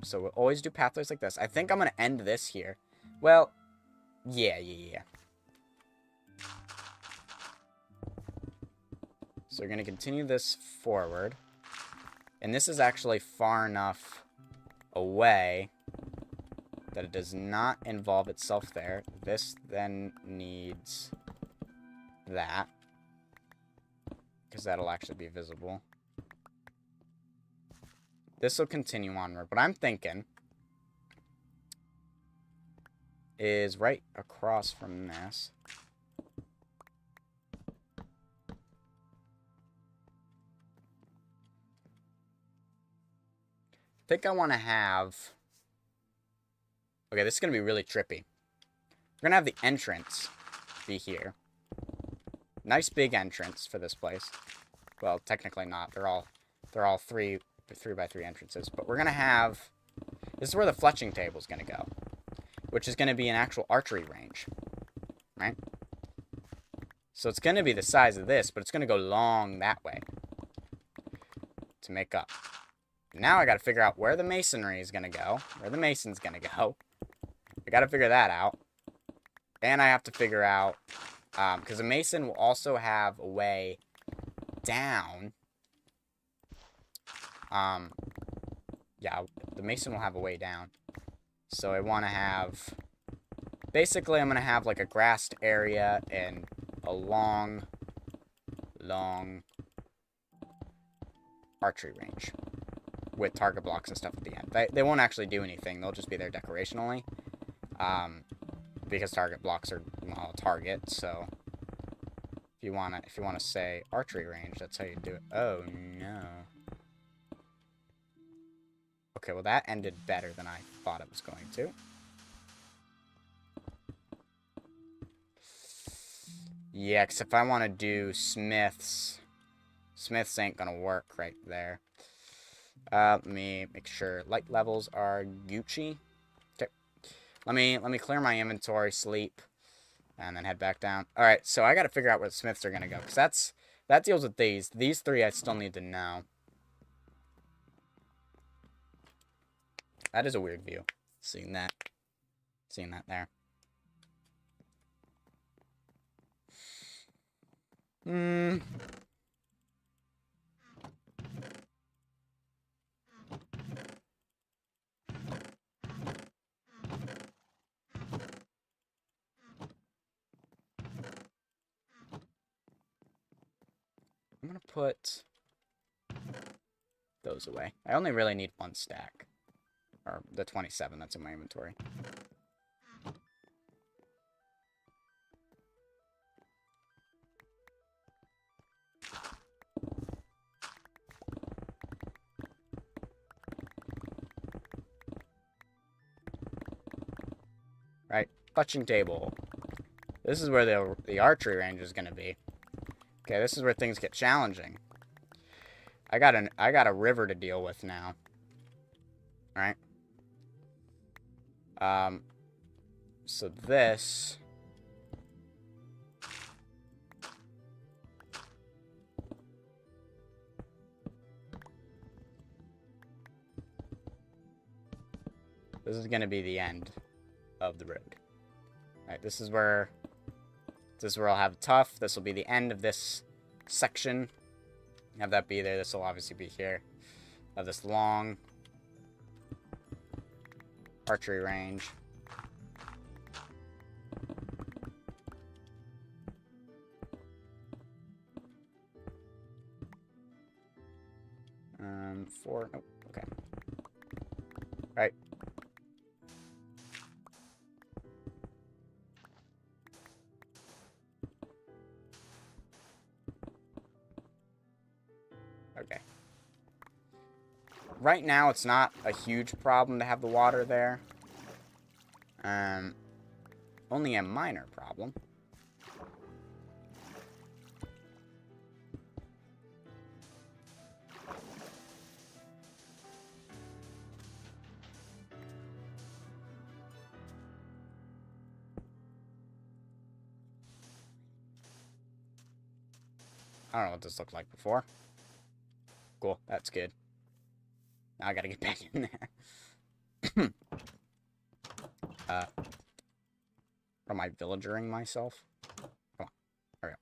So we'll always do pathways like this. I think I'm going to end this here. Well, yeah. So we're going to continue this forward. And this is actually far enough away that it does not involve itself there. This then needs that, because that'll actually be visible. This will continue onward. What I'm thinking is right across from this. I think I want to have Okay, this is going to be really trippy. We're going to have the entrance be here. Nice big entrance for this place. Well, technically not. They're all 3x3 entrances. But we're going to have... This is where the fletching table is going to go. Which is going to be an actual archery range. Right? So it's going to be the size of this, but it's going to go long that way. To make up. Now I got to figure out where the masonry is going to go. Where the mason's going to go. I got to figure that out. And I have to figure out... because a mason will also have a way down. Yeah, the mason will have a way down. So I want to have... Basically, I'm going to have like a grassed area and a long archery range. With target blocks and stuff at the end. They won't actually do anything. They'll just be there decorationally. Because target blocks are, well, a target, so... If you wanna say archery range, that's how you do it. Oh, no. Okay, well, that ended better than I thought it was going to. Yeah, because if I want to do smiths ain't gonna work right there. Let me make sure light levels are Gucci. Okay. Let me clear my inventory, sleep, and then head back down. All right, so I got to figure out where the smiths are gonna go, because that deals with these. These three I still need to know. That is a weird view. Seeing that there. I'm gonna put those away. I only really need one stack. Or the 27 that's in my inventory. Right, fletching table. This is where the archery range is gonna be. Okay, this is where things get challenging. I got a river to deal with now. Alright. So this... This is gonna be the end of the road. Alright, this is where I'll have tough. This will be the end of this section. Have that be there. This will obviously be here. Have this long archery range. Four. Nope. Okay. Right. Okay. Right now, it's not a huge problem to have the water there. Only a minor problem. I don't know what this looked like before. Cool, that's good. Now I gotta get back in there. Am I villagering myself? Come on, hurry up.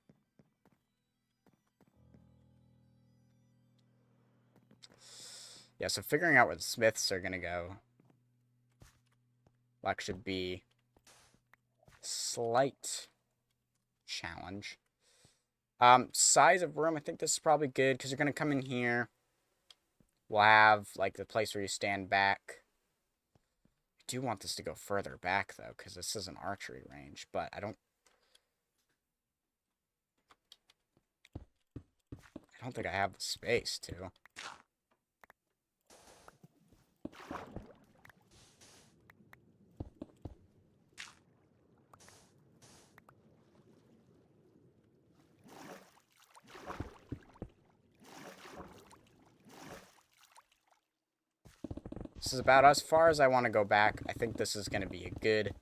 Yeah, so figuring out where the smiths are gonna go will actually be a slight challenge. Size of room, I think this is probably good, because you're gonna come in here. We'll have, like, the place where you stand back. I do want this to go further back, though, because this is an archery range, but I don't think I have the space to. This is about as far as I want to go back. I think this is going to be a good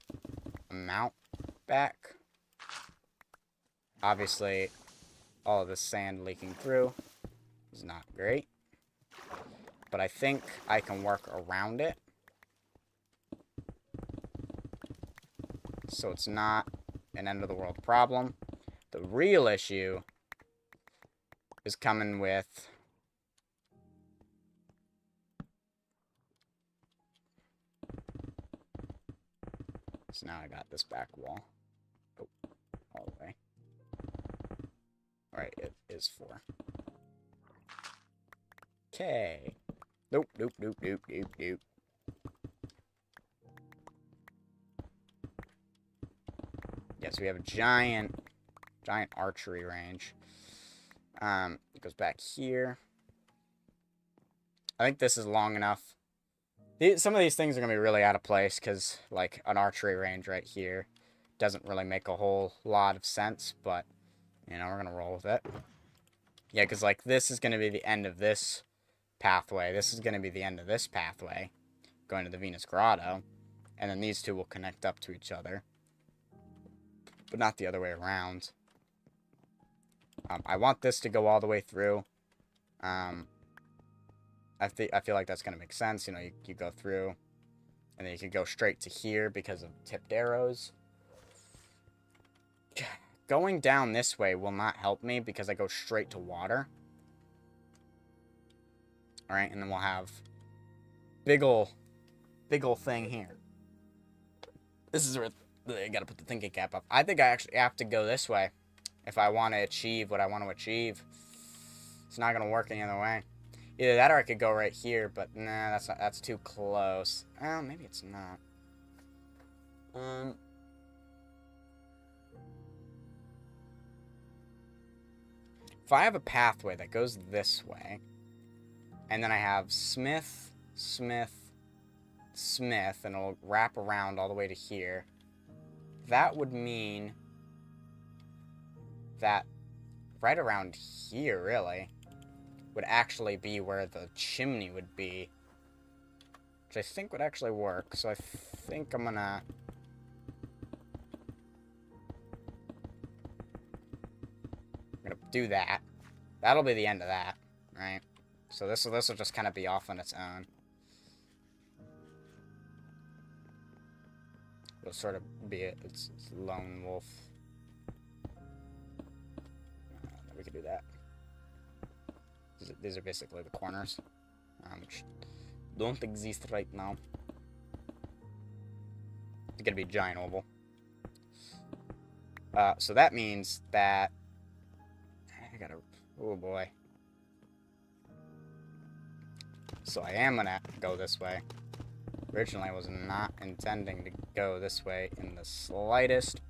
amount back. Obviously, all of this sand leaking through is not great. But I think I can work around it. So it's not an end of the world problem. The real issue is coming with so now I got this back wall. Oh, all the way. Alright, it is 4. Okay. Nope, nope, nope, nope, nope, nope. Yes, we have a giant archery range. It goes back here. I think this is long enough. Some of these things are going to be really out of place because, like, an archery range right here doesn't really make a whole lot of sense, but, you know, we're going to roll with it. Yeah, because, like, this is going to be the end of this pathway. This is going to be the end of this pathway, going to the Venus Grotto, and then these two will connect up to each other, but not the other way around. I want this to go all the way through. I feel like that's going to make sense. You know, you go through, and then you can go straight to here because of tipped arrows. Going down this way will not help me because I go straight to water. Alright, and then we'll have big ol' thing here. This is where I gotta put the thinking cap up. I think I actually have to go this way if I want to achieve what I want to achieve. It's not gonna work any other way. Either that or I could go right here, but nah, that's too close. Oh, maybe it's not. If I have a pathway that goes this way, and then I have Smith, Smith, Smith, and it'll wrap around all the way to here, that would mean that right around here, really, would actually be where the chimney would be, which I think would actually work. So I think I'm gonna do that. That'll be the end of that, right? So this will just kind of be off on its own. It'll sort of be its lone wolf. We could do that. These are basically the corners, which don't exist right now. It's gonna be a giant oval. So that means that I gotta. Oh boy. So I am gonna go this way. Originally, I was not intending to go this way in the slightest.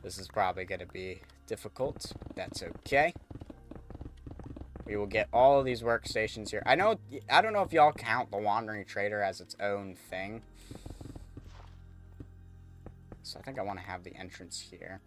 This is probably gonna be difficult. That's okay. We will get all of these workstations here. I don't know if y'all count the Wandering Trader as its own thing. So I think I want to have the entrance here.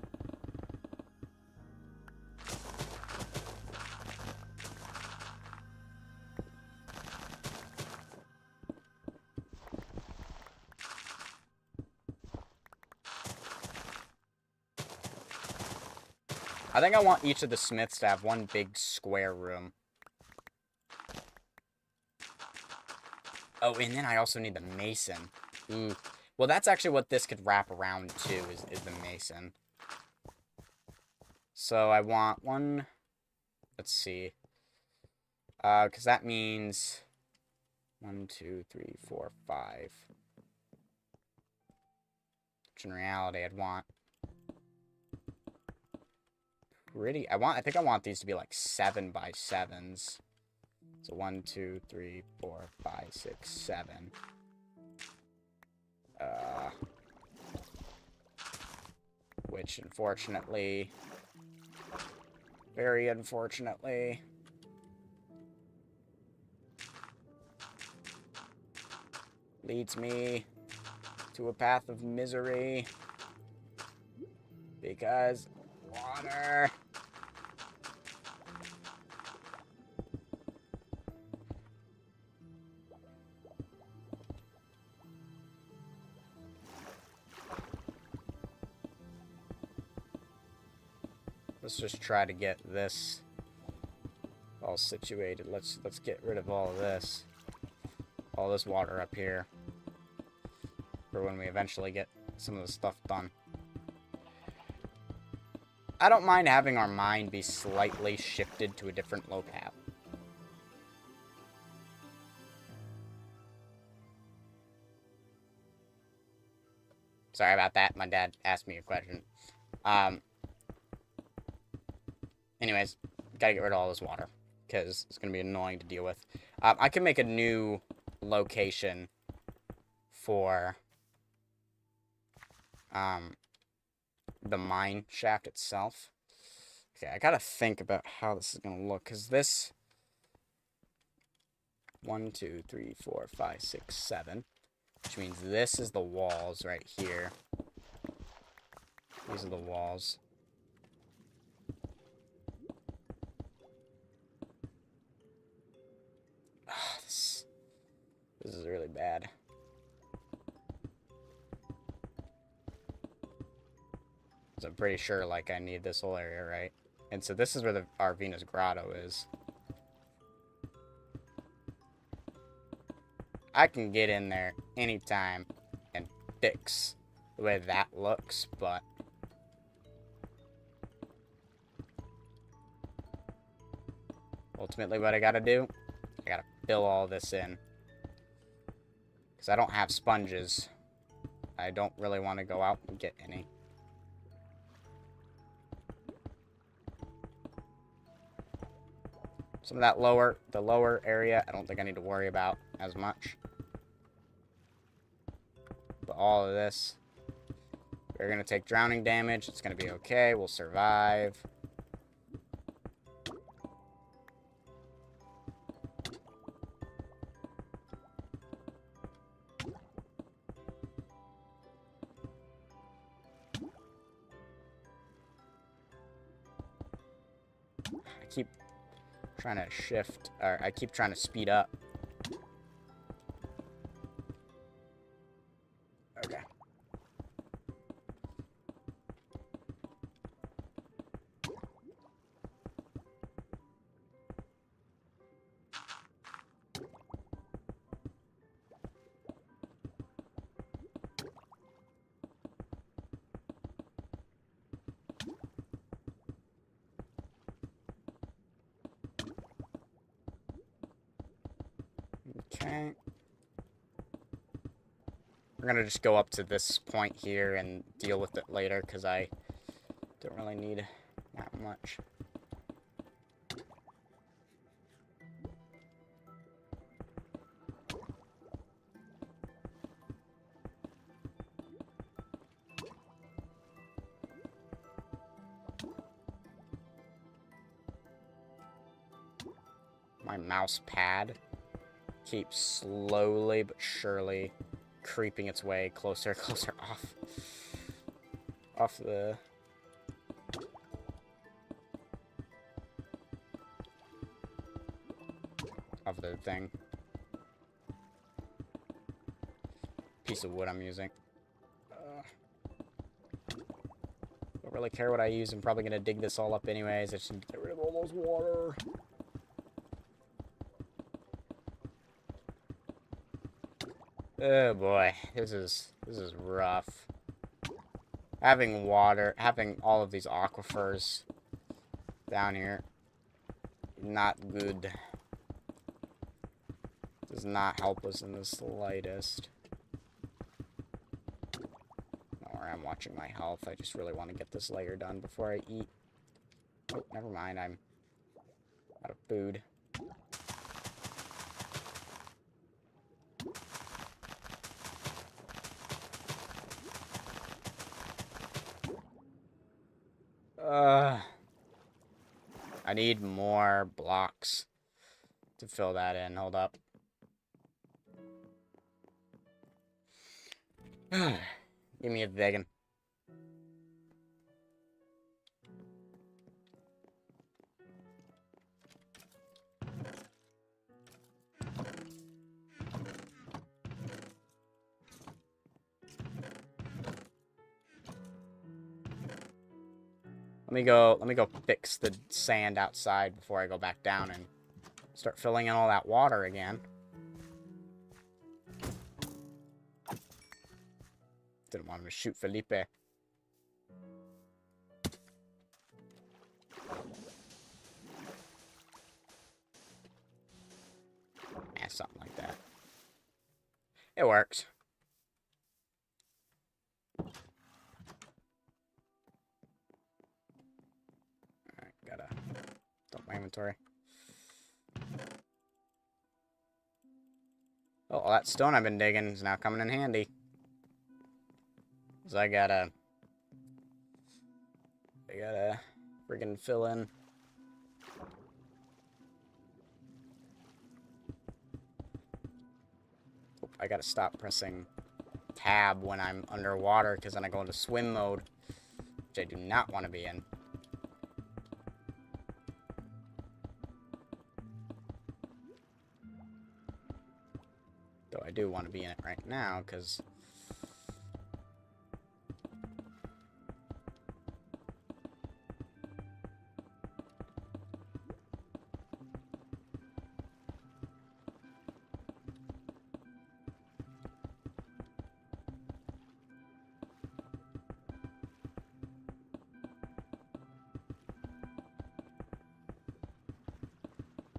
I think I want each of the smiths to have one big square room. Oh, and then I also need the mason. Ooh. Well, that's actually what this could wrap around to, is the mason. So I want one... Let's see. Because that means... 1, 2, 3, 4, 5. Which in reality, I'd want... I think I want these to be like 7 by 7s. So 1, 2, 3, 4, 5, 6, 7. Which unfortunately, very unfortunately, leads me to a path of misery because water. Let's just try to get this all situated. Let's get rid of all of this. All this water up here. For when we eventually get some of the stuff done. I don't mind having our mine be slightly shifted to a different locale. Sorry about that. My dad asked me a question. Anyways, gotta get rid of all this water, because it's gonna be annoying to deal with. I can make a new location for the mine shaft itself. Okay, I gotta think about how this is gonna look, because this 1, 2, 3, 4, 5, 6, 7, which means this is the walls right here. These are the walls. Oh, this is really bad. I'm pretty sure, like, I need this whole area, right? And so this is where our Venus Grotto is. I can get in there anytime and fix the way that looks, but ultimately what I gotta do, I gotta fill all this in. Because I don't have sponges. I don't really want to go out and get any. Some of that the lower area, I don't think I need to worry about as much. But all of this, we're going to take drowning damage. It's going to be okay. We'll survive. I keep trying to shift, or I keep trying to speed up. Okay. Okay. We're gonna just go up to this point here and deal with it later, because I don't really need that much. My mouse pad keeps slowly but surely creeping its way closer and closer off the thing. Piece of wood I'm using. Don't really care what I use. I'm probably gonna dig this all up anyways. I just need to get rid of all those water. Oh boy, this is rough. Having water, having all of these aquifers down here, not good. Does not help us in the slightest. Or I'm watching my health. I just really want to get this layer done before I eat. Oh, never mind. I'm out of food. I need more blocks to fill that in. Hold up. Give me a vegan. Let me go fix the sand outside before I go back down and start filling in all that water again. Didn't want him to shoot Felipe. Something like that. It works. Alright, gotta dump my inventory. Oh, all that stone I've been digging is now coming in handy. So I gotta friggin' fill in. I gotta stop pressing tab when I'm underwater, because then I go into swim mode, which I do not want to be in. Though I do want to be in it right now, because...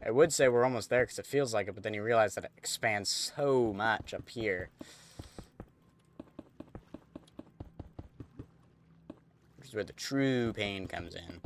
I would say we're almost there because it feels like it, but then you realize that it expands so much up here. Which is where the true pain comes in.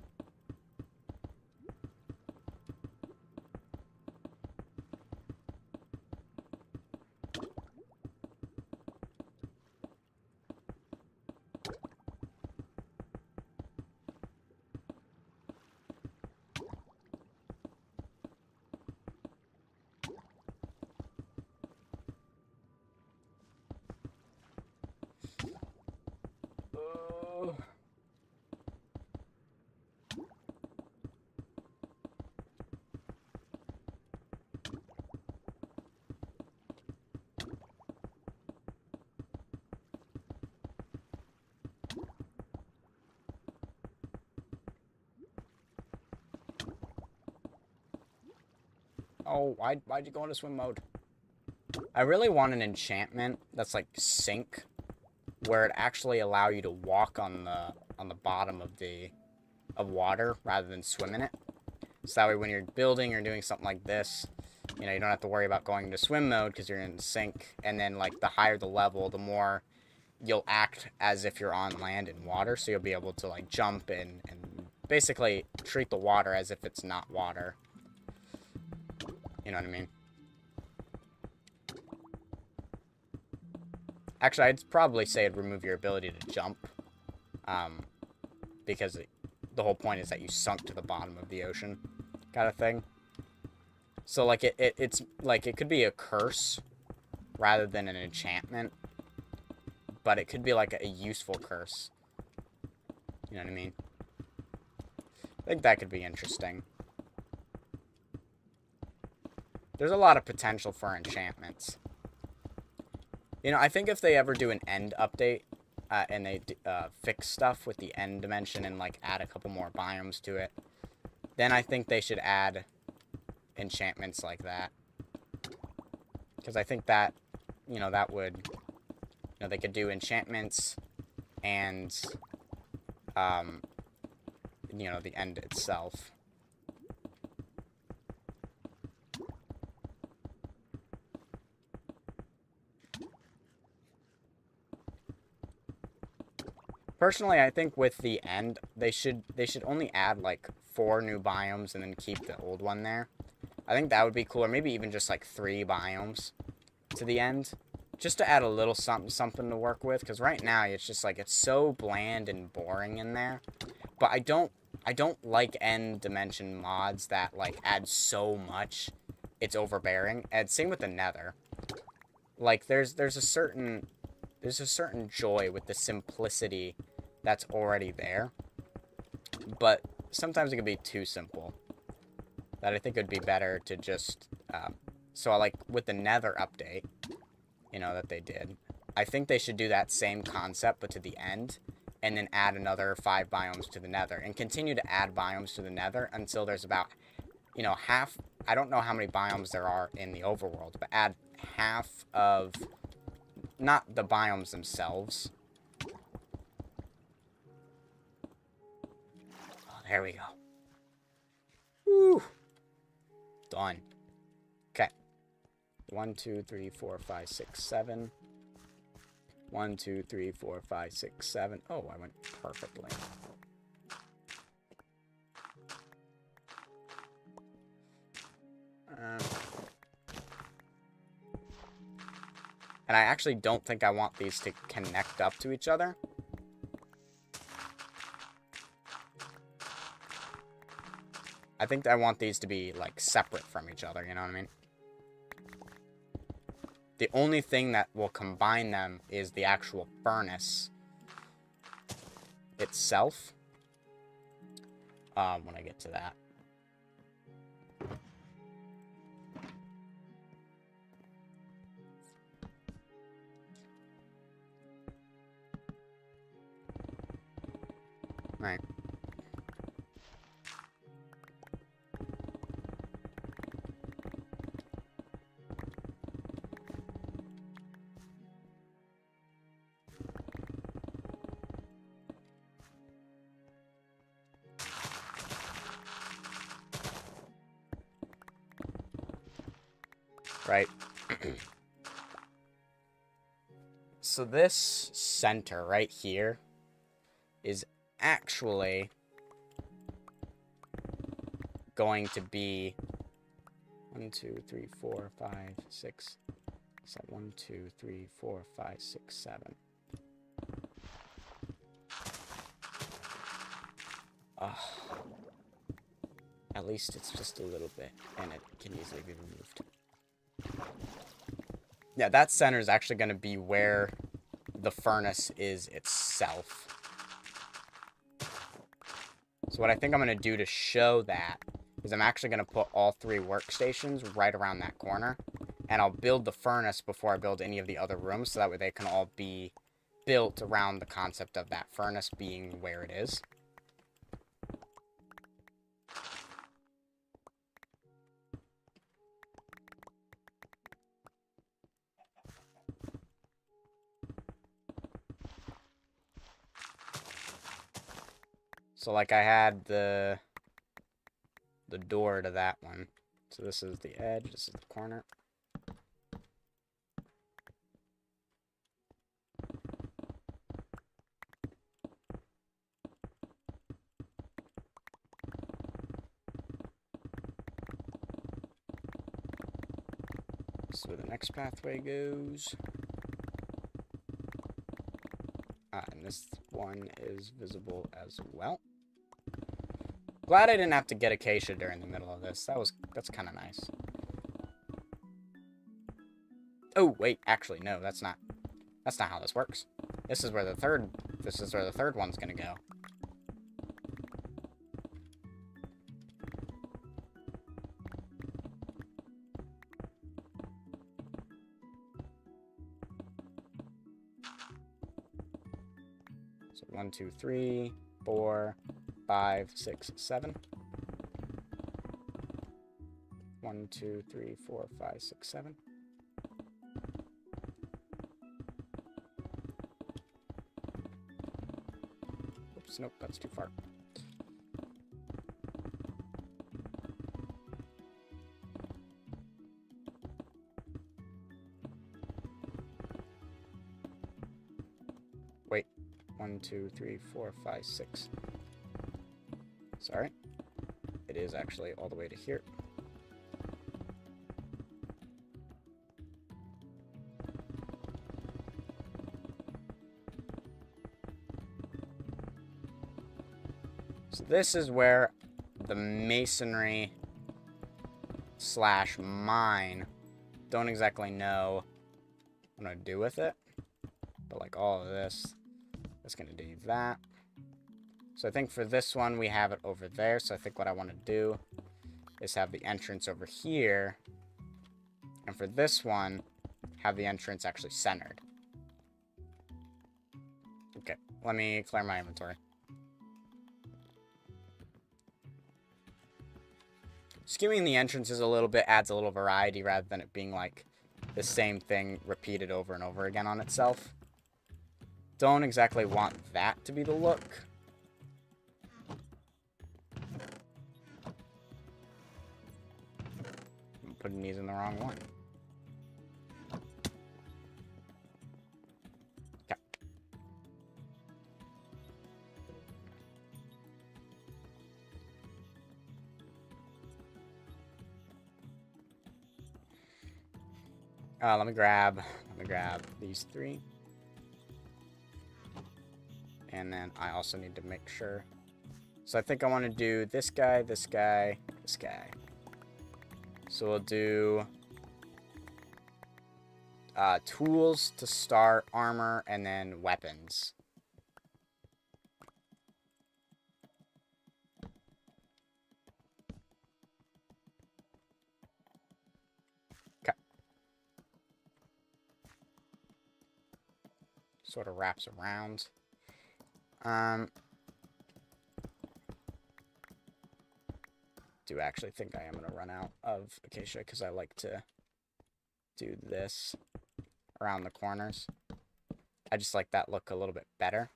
Oh, why'd you go into swim mode? I really want an enchantment that's like sink, where it actually allow you to walk on the bottom of water rather than swim in it. So that way when you're building or doing something like this, you know, you don't have to worry about going into swim mode because you're in sink. And then like the higher the level, the more you'll act as if you're on land in water. So you'll be able to like jump in and basically treat the water as if it's not water. You know what I mean? Actually, I'd probably say it'd remove your ability to jump. Because the whole point is that you sunk to the bottom of the ocean. Kind of thing. So, like, it's like, it could be a curse rather than an enchantment. But it could be, like, a useful curse. You know what I mean? I think that could be interesting. There's a lot of potential for enchantments. You know, I think if they ever do an end update, and they fix stuff with the end dimension and, like, add a couple more biomes to it, then I think they should add enchantments like that. Because I think that, you know, that would, you know, they could do enchantments and, you know, the end itself. Personally, I think with the end, they should only add like 4 new biomes and then keep the old one there. I think that would be cool, or maybe even just like 3 biomes to the end, just to add a little something to work with. Because right now it's just like it's so bland and boring in there. But I don't like end dimension mods that like add so much it's overbearing. And same with the Nether. Like there's a certain joy with the simplicity that's already there, but sometimes it can be too simple, that I think it would be better to just, so I like, with the Nether update, you know, that they did, I think they should do that same concept, but to the end, and then add another 5 biomes to the nether, and continue to add biomes to the nether until there's about, you know, half. I don't know how many biomes there are in the overworld, but add half of, not the biomes themselves. Oh, there we go. Woo! Done. Okay. 1, 2, 3, 4, 5, 6, 7. 1, 2, 3, 4, 5, 6, 7. Oh, I went perfectly. And I actually don't think I want these to connect up to each other. I think I want these to be, like, separate from each other, you know what I mean? The only thing that will combine them is the actual furnace itself. When I get to that. Right. Right. So this center right here is actually going to be 1, 2, 3, 4, 5, 6, 7. 1, 2, 3, 4, 5, 6, 7. At least it's just a little bit, and it can easily be removed. Yeah, that center is actually going to be where the furnace is itself. So what I think I'm going to do to show that is I'm actually going to put all 3 workstations right around that corner. And I'll build the furnace before I build any of the other rooms, so that way they can all be built around the concept of that furnace being where it is. So like I had the door to that one. So this is the edge, this is the corner. This is where the next pathway goes. And this one is visible as well. Glad I didn't have to get Acacia during the middle of this. That's kind of nice. Oh, wait, actually, no, that's not how this works. This is where the third one's gonna go. So 1, 2, 3, 4, 5, 6, 7. 1, 2, 3, 4, 5, 6, 7. Oops, nope, that's too far. Wait. 1, 2, 3, 4, 5, 6. Sorry. It is actually all the way to here. So this is where the masonry / mine, don't exactly know what I'm gonna do with it, but like all of this, that's gonna do that. So I think for this one, we have it over there. So I think what I want to do is have the entrance over here. And for this one, have the entrance actually centered. Okay, let me clear my inventory. Skewing the entrances a little bit adds a little variety rather than it being like the same thing repeated over and over again on itself. Don't exactly want that to be the look. I'm putting these in the wrong one. Okay. Let me grab these three. And then I also need to make sure. So I think I want to do this guy, this guy, this guy. So we'll do tools to start, armor, and then weapons. Okay. Sort of wraps around. Do actually think I am going to run out of acacia because I like to do this around the corners. I just like that look a little bit better.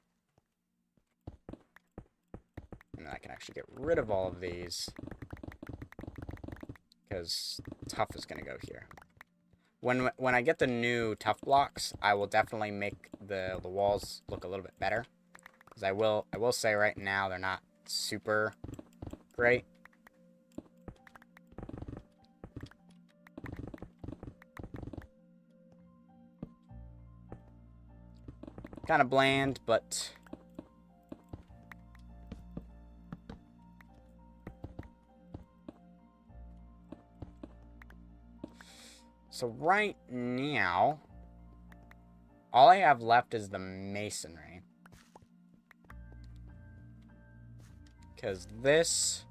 And then I can actually get rid of all of these because tough is going to go here. When I get the new tough blocks, I will definitely make the walls look a little bit better. Because I will say right now they're not super great. Kind of bland, but so right now, all I have left is the masonry. Because this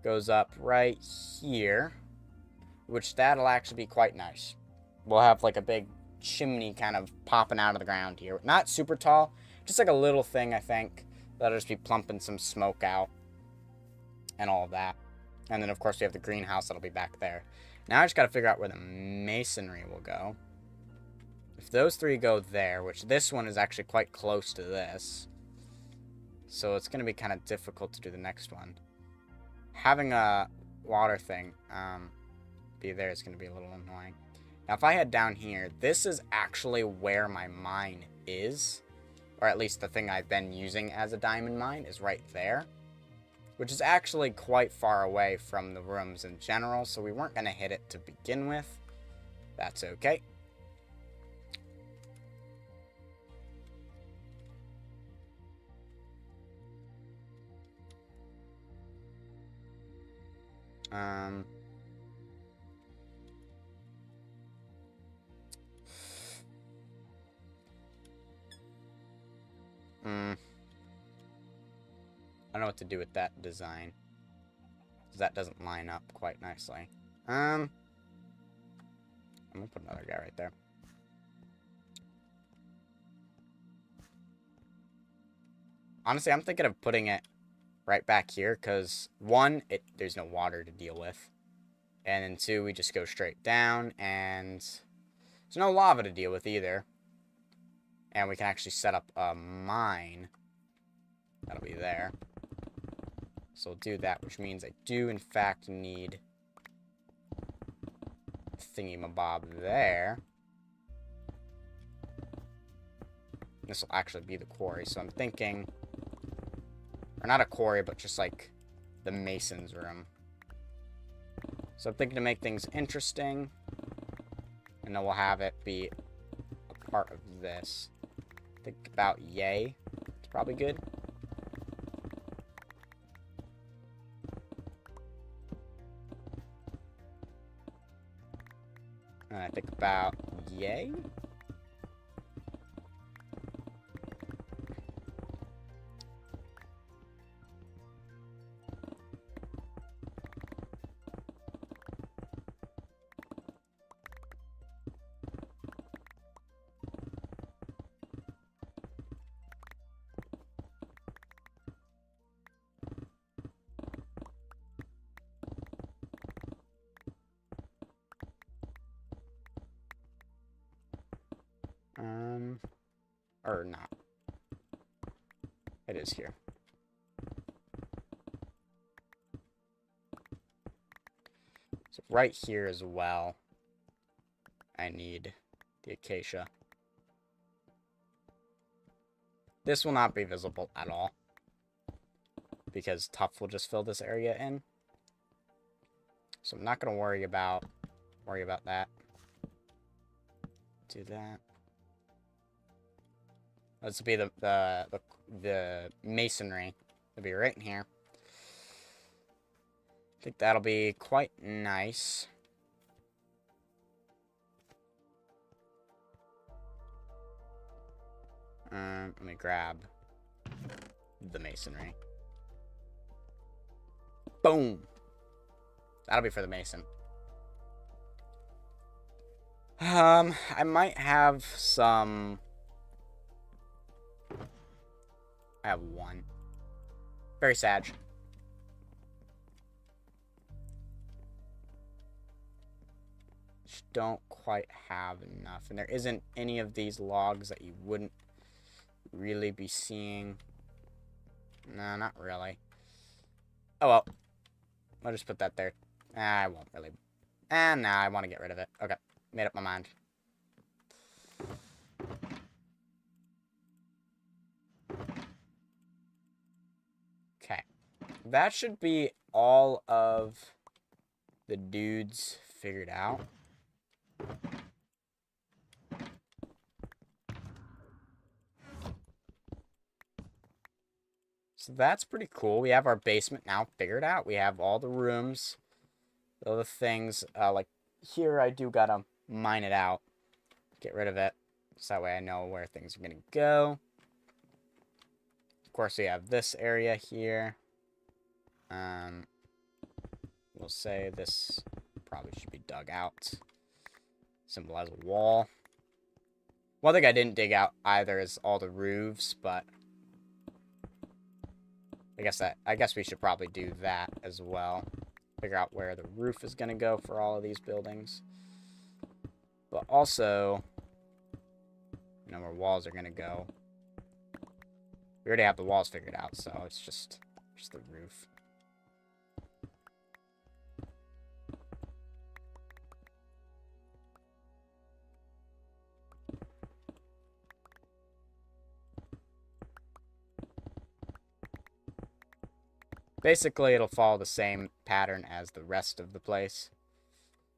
goes up right here, which that'll actually be quite nice. We'll have like a big chimney kind of popping out of the ground here. Not super tall, just like a little thing, I think. That'll just be plumping some smoke out and all of that. And then, of course, we have the greenhouse that'll be back there. Now I just got to figure out where the masonry will go. If those three go there, which this one is actually quite close to this, so it's going to be kind of difficult to do the next one. Having a water thing be there is going to be a little annoying. Now, if I head down here, this is actually where my mine is. Or at least the thing I've been using as a diamond mine is right there. Which is actually quite far away from the rooms in general, so we weren't going to hit it to begin with. That's okay. I don't know what to do with that design. Because that doesn't line up quite nicely. I'm going to put another guy right there. Honestly, I'm thinking of putting it right back here. Because, one, there's no water to deal with. And then, two, we just go straight down. And there's no lava to deal with either. And we can actually set up a mine. That'll be there. So we'll do that, which means I do, in fact, need thingy-mabob there. This will actually be the quarry, so I'm thinking... Or not a quarry, but just like the mason's room. So I'm thinking to make things interesting. And then we'll have it be a part of this. Think about yay. It's probably good. And I think about yay. Or not. It is here. So right here as well, I need the acacia. This will not be visible at all, because tuff will just fill this area in. So I'm not going to worry about that. Do that. This will be the masonry. It'll be right in here. I think that'll be quite nice. Let me grab the masonry. Boom! That'll be for the mason. I might have some... I have one. Very sad. Just don't quite have enough. And there isn't any of these logs that you wouldn't really be seeing. No, not really. Oh well. I'll just put that there. I won't really. And nah, I want to get rid of it. Okay. Made up my mind. Okay. That should be all of the dudes figured out. So that's pretty cool. We have our basement now figured out. We have all the rooms. All the things. Like here I do gotta mine it out. Get rid of it. So that way I know where things are gonna go. Of course we have this area here. We'll say this probably should be dug out. Symbolize a wall. One thing I didn't dig out either is all the roofs, but I guess we should probably do that as well. Figure out where the roof is going to go for all of these buildings. But also, you know, where walls are going to go. We already have the walls figured out, so it's just the roof. Basically, it'll follow the same pattern as the rest of the place.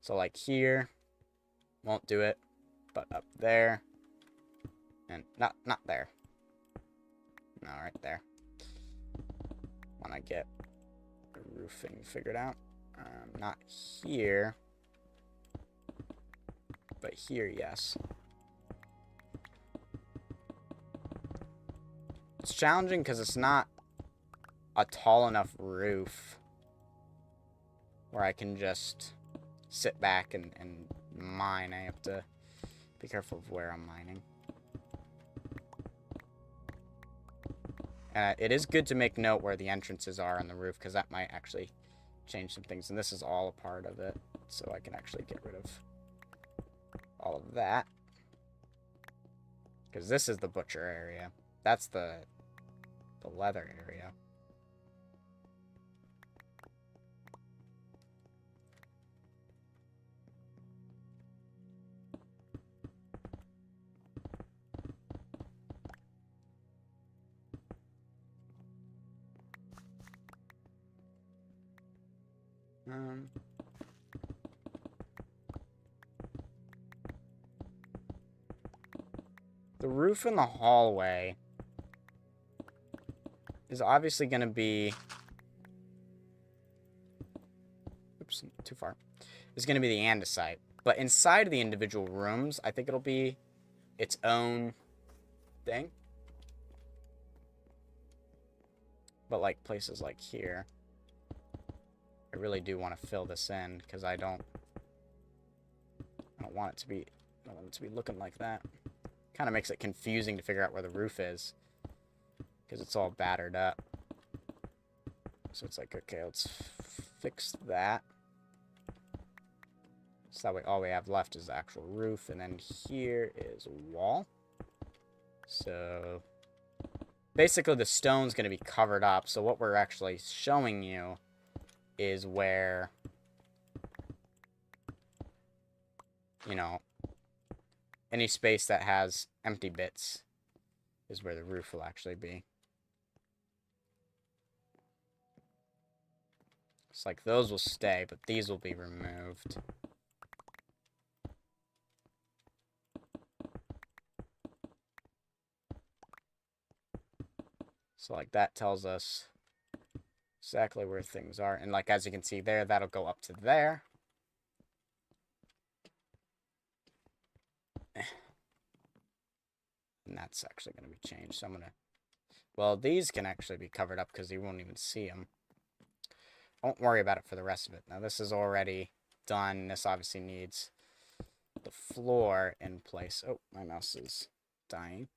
So, like here, won't do it, but up there, and not there. No, right there. When I get the roofing figured out. Not here, but here, yes. It's challenging because it's not a tall enough roof where I can just sit back and mine. I have to be careful of where I'm mining. It is good to make note where the entrances are on the roof, because that might actually change some things. And this is all a part of it, so I can actually get rid of all of that. Because this is the butcher area. That's the leather area. The roof in the hallway is obviously going to be... Oops, too far. It's going to be the andesite. But inside of the individual rooms, I think it'll be its own thing. But like places like here, I really do want to fill this in, because I don't want it to be looking like that. Kind of makes it confusing to figure out where the roof is, because it's all battered up. So it's like, okay, let's fix that. So that way all we have left is the actual roof, and then here is a wall. So basically the stone's going to be covered up. So what we're actually showing you is where, you know, any space that has empty bits is where the roof will actually be. It's like those will stay, but these will be removed. So like that tells us exactly where things are. And like as you can see there, that'll go up to there. And that's actually going to be changed. So I'm going to... Well, these can actually be covered up because you won't even see them. Don't worry about it for the rest of it. Now this is already done. This obviously needs the floor in place. Oh, my mouse is dying.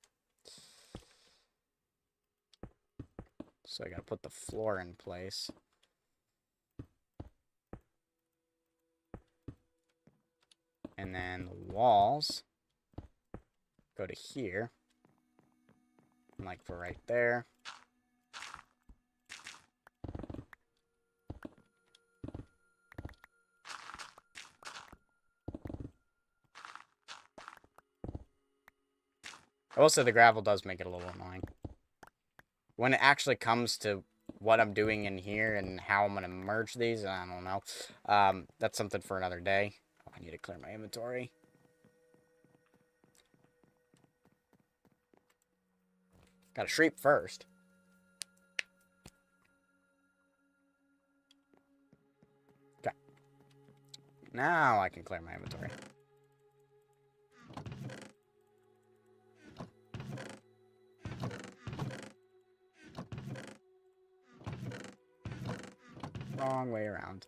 So I gotta put the floor in place. And then the walls go to here. And like for right there. Also, the gravel does make it a little annoying. When it actually comes to what I'm doing in here and how I'm going to merge these, I don't know. That's something for another day. Oh, I need to clear my inventory. Gotta shriek first. Okay. Now I can clear my inventory. Wrong way around.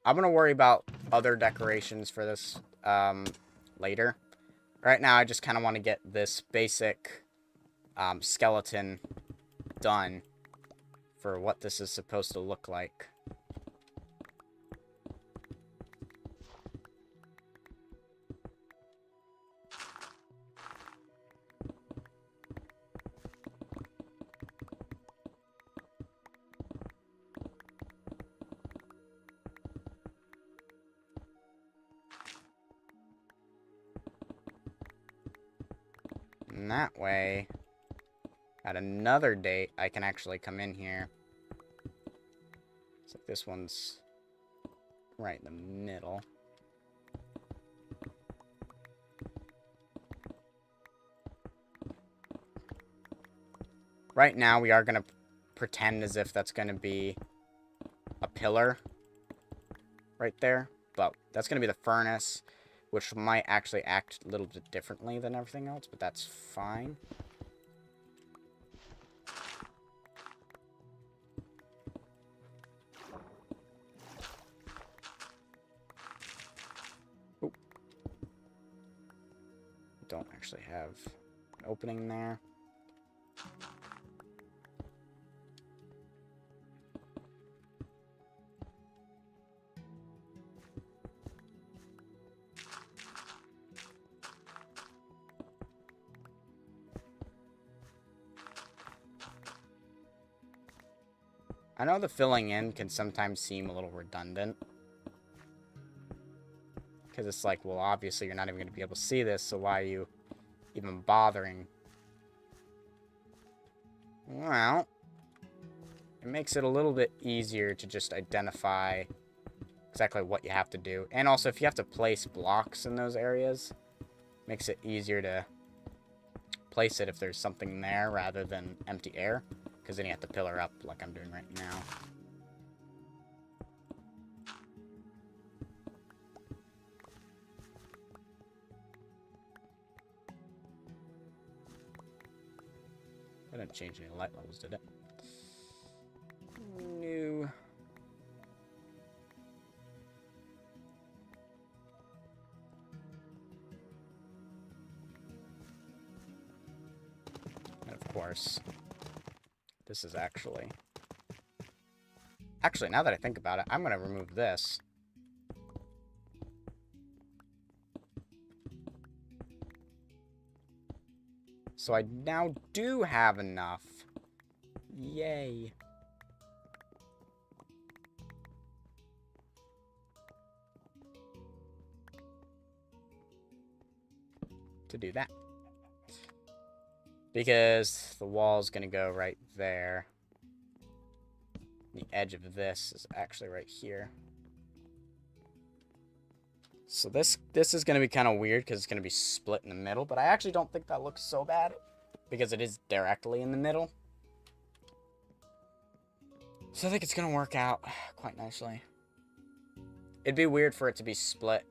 I'm gonna worry about other decorations for this later. Right now, I just kind of want to get this basic skeleton done for what this is supposed to look like. And that way, at another date, I can actually come in here. It's like this one's right in the middle. Right now, we are going to pretend as if that's going to be a pillar right there. But that's going to be the furnace, which might actually act a little bit differently than everything else, but that's fine. Oop. Don't actually have an opening there. I know the filling in can sometimes seem a little redundant. Because it's like, well, obviously you're not even going to be able to see this, so why are you even bothering? Well, it makes it a little bit easier to just identify exactly what you have to do. And also, if you have to place blocks in those areas, it makes it easier to place it if there's something there rather than empty air. Because then you have to pillar up like I'm doing right now. That didn't change any light levels, did it? No. And of course, this is actually... Actually, now that I think about it, I'm going to remove this. So I now do have enough. Yay. To do that. Because the wall's going to go right there. The edge of this is actually right here. So this is going to be kind of weird because it's going to be split in the middle. But I actually don't think that looks so bad because it is directly in the middle. So I think it's going to work out quite nicely. It'd be weird for it to be split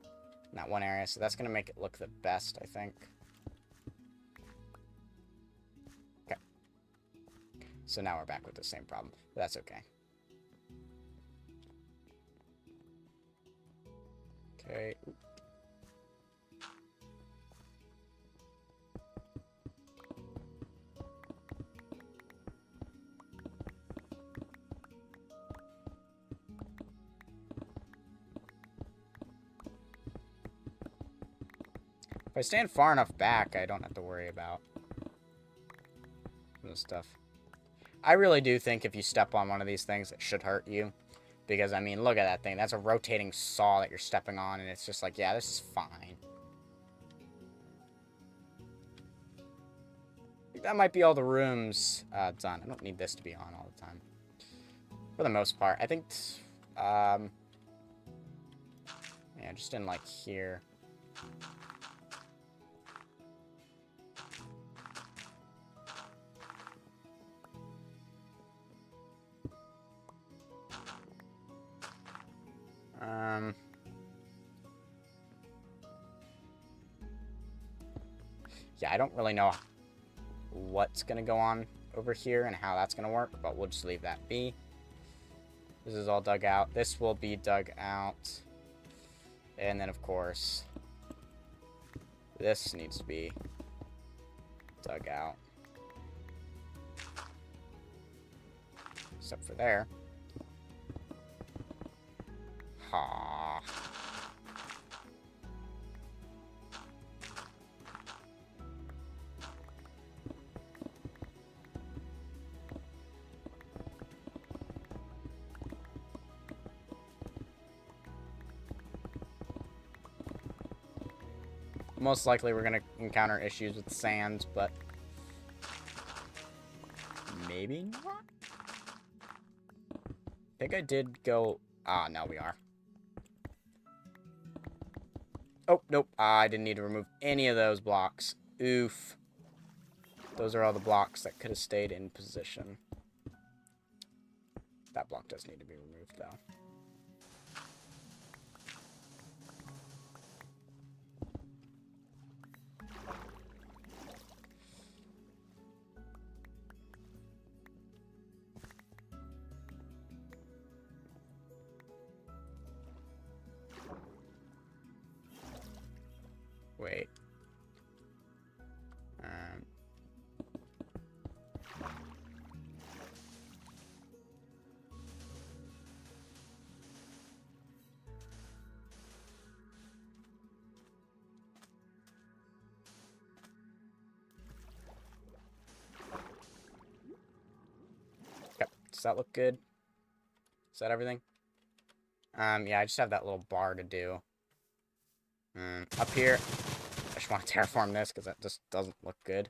in that one area. So that's going to make it look the best, I think. Okay. So now we're back with the same problem. But that's okay. Okay. If I stand far enough back, I don't have to worry about this stuff. I really do think if you step on one of these things, it should hurt you. Because, I mean, look at that thing. That's a rotating saw that you're stepping on, and it's just like, yeah, this is fine. I think that might be all the rooms done. I don't need this to be on all the time. For the most part. I think, yeah, just in, like, here. Yeah, I don't really know what's going to go on over here and how that's going to work, but we'll just leave that be. This is all dug out. This will be dug out. And then, of course, this needs to be dug out. Except for there. Ha. Most likely we're going to encounter issues with sand, but maybe not? I think I did go... Ah, no, we are. Oh, nope. I didn't need to remove any of those blocks. Oof. Those are all the blocks that could have stayed in position. That block does need to be removed, though. Wait. Okay. Does that look good? Is that everything? Yeah, I just have that little bar to do. Up here, I just want to terraform this because that just doesn't look good.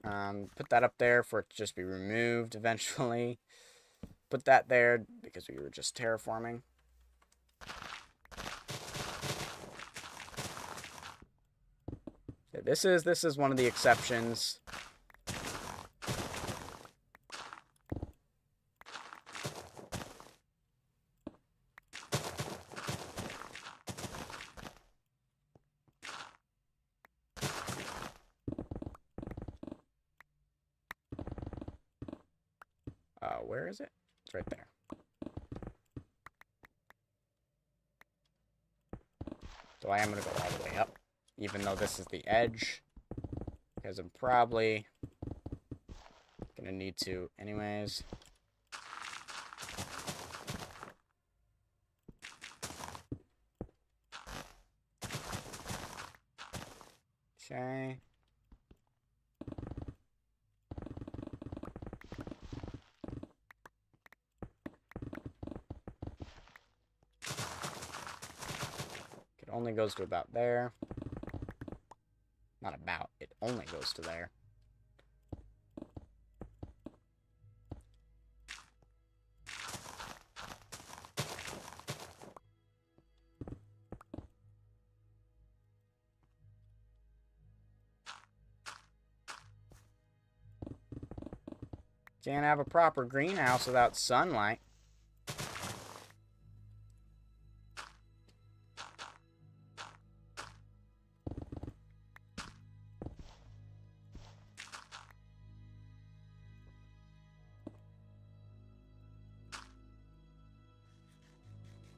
Put that up there for it to just be removed eventually. Put that there because we were just terraforming. Okay, this is one of the exceptions. Where is it? It's right there. So I am going to go all the way up, even though this is the edge, because I'm probably going to need to anyways. Okay. only goes to about there. Not about, it only goes to there. Can't have a proper greenhouse without sunlight.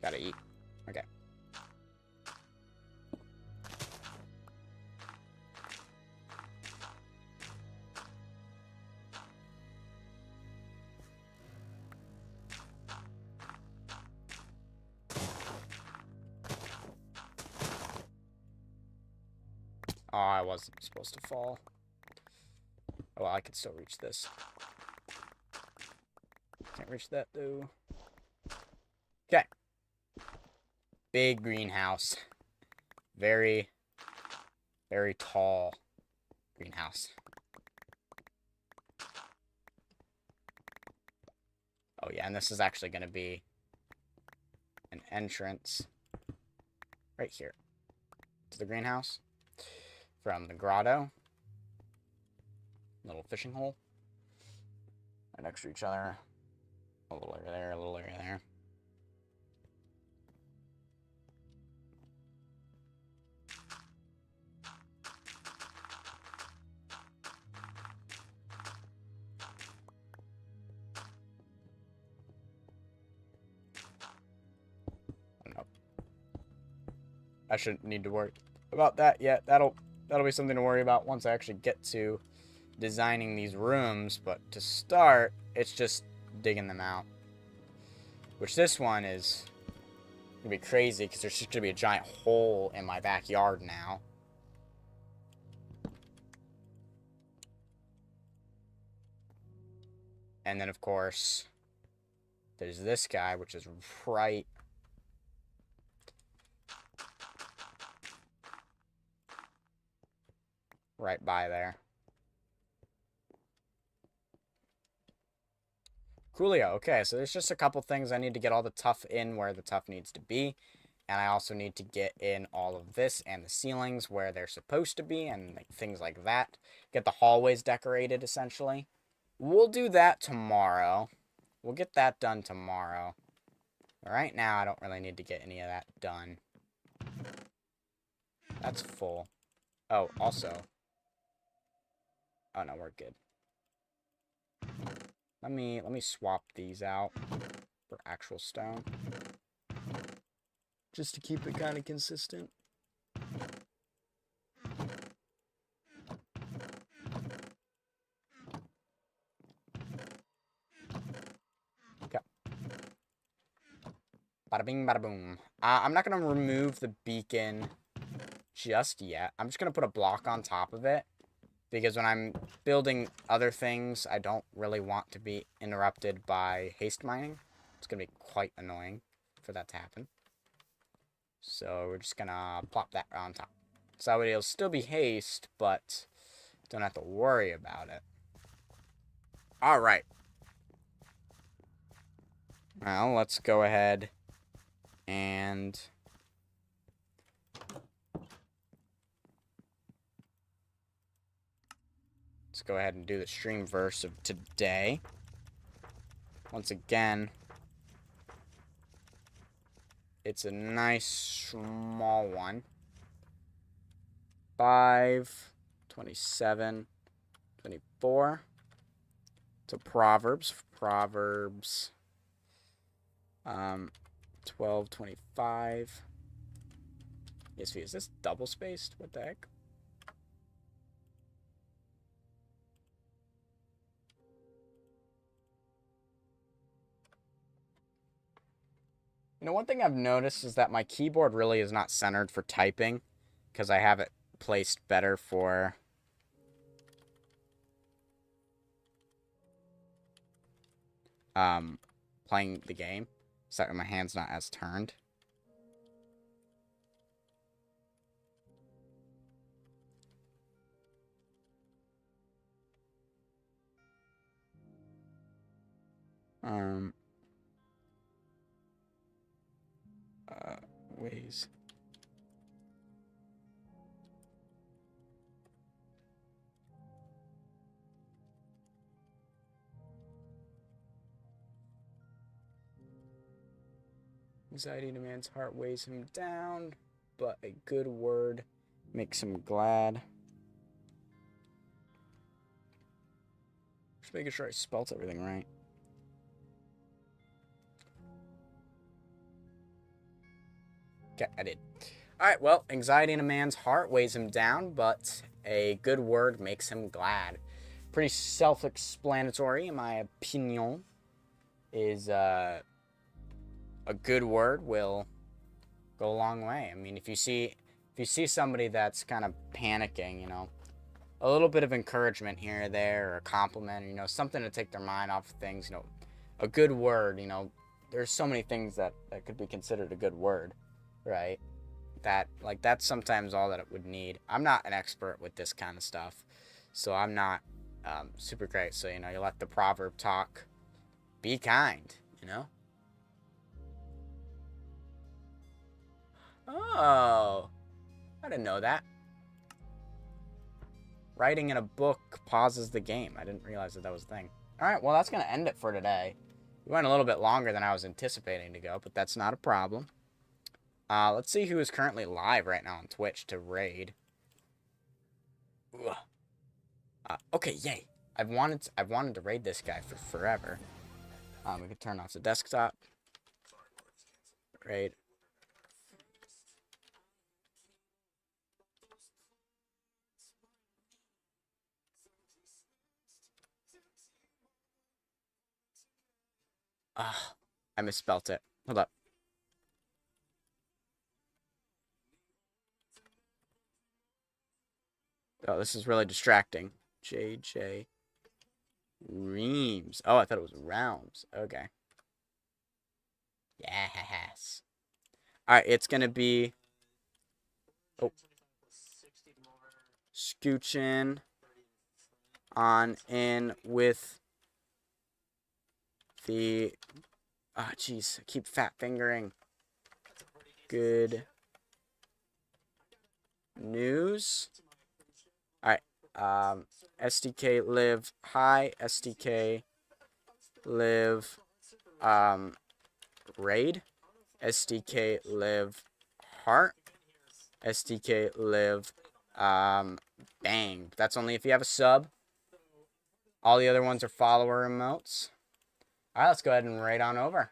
Gotta eat. Okay. Oh, I wasn't supposed to fall. Oh, well, I can still reach this. Can't reach that, though. Okay. Big greenhouse. Very, very tall greenhouse. Oh, yeah, and this is actually going to be an entrance right here to the greenhouse from the grotto. Little fishing hole. Right next to each other. A little area there, a little area there. Nope. I shouldn't need to worry about that yet. That'll be something to worry about once I actually get to designing these rooms, but to start, it's just digging them out. Which this one is gonna be crazy because there's just gonna be a giant hole in my backyard now. And then, of course, there's this guy, which is right by there. Coolio. Okay, so there's just a couple things. I need to get all the tuff in where the tuff needs to be. And I also need to get in all of this and the ceilings where they're supposed to be and like, things like that. Get the hallways decorated, essentially. We'll do that tomorrow. We'll get that done tomorrow. Right now, I don't really need to get any of that done. That's full. Oh, also. Oh, no, we're good. Let me swap these out for actual stone. Just to keep it kind of consistent. Okay. Bada bing, bada boom. I'm not going to remove the beacon just yet. I'm just going to put a block on top of it. Because when I'm building other things, I don't really want to be interrupted by haste mining. It's going to be quite annoying for that to happen. So we're just going to plop that on top. So it'll still be haste, but don't have to worry about it. Alright. Well, let's go ahead and... let's go ahead and do the stream verse of today. Once again, it's a nice small one. 5, 27, 24. So Proverbs. 12, 25. ESV, is this double spaced? What the heck? You know, one thing I've noticed is that my keyboard really is not centered for typing because I have it placed better for playing the game, so that my hand's not as turned. Um. Ways. Anxiety in a man's heart weighs him down, but a good word makes him glad. Just making sure I spelt everything right. Okay, I did. Alright, well, anxiety in a man's heart weighs him down, but a good word makes him glad. Pretty self-explanatory, in my opinion, is a good word will go a long way. I mean, if you see somebody that's kind of panicking, you know, a little bit of encouragement here or there, or a compliment, you know, something to take their mind off of things, you know, a good word, you know, there's so many things that could be considered a good word, right? That's sometimes all that it would need. I'm not an expert with this kind of stuff, so I'm not super great. So, you know, you let the proverb talk. Be kind, you know? Oh, I didn't know that. Writing in a book pauses the game. I didn't realize that was a thing. All right, well, that's going to end it for today. We went a little bit longer than I was anticipating to go, but that's not a problem. Let's see who is currently live right now on Twitch to raid. Okay, yay. I've wanted to raid this guy for forever. We could turn off the desktop. Raid. I misspelt it. Hold up. Oh, this is really distracting. JJ Reams. Oh, I thought it was Rounds. Okay. Yes. Alright, it's gonna be... Oh. Scooching on in with the... Ah, oh, jeez. I keep fat fingering. Good news. Alright. SDK live high. SDK live raid. SDK live heart. SDK live bang. That's only if you have a sub. All the other ones are follower emotes. Alright, let's go ahead and raid on over.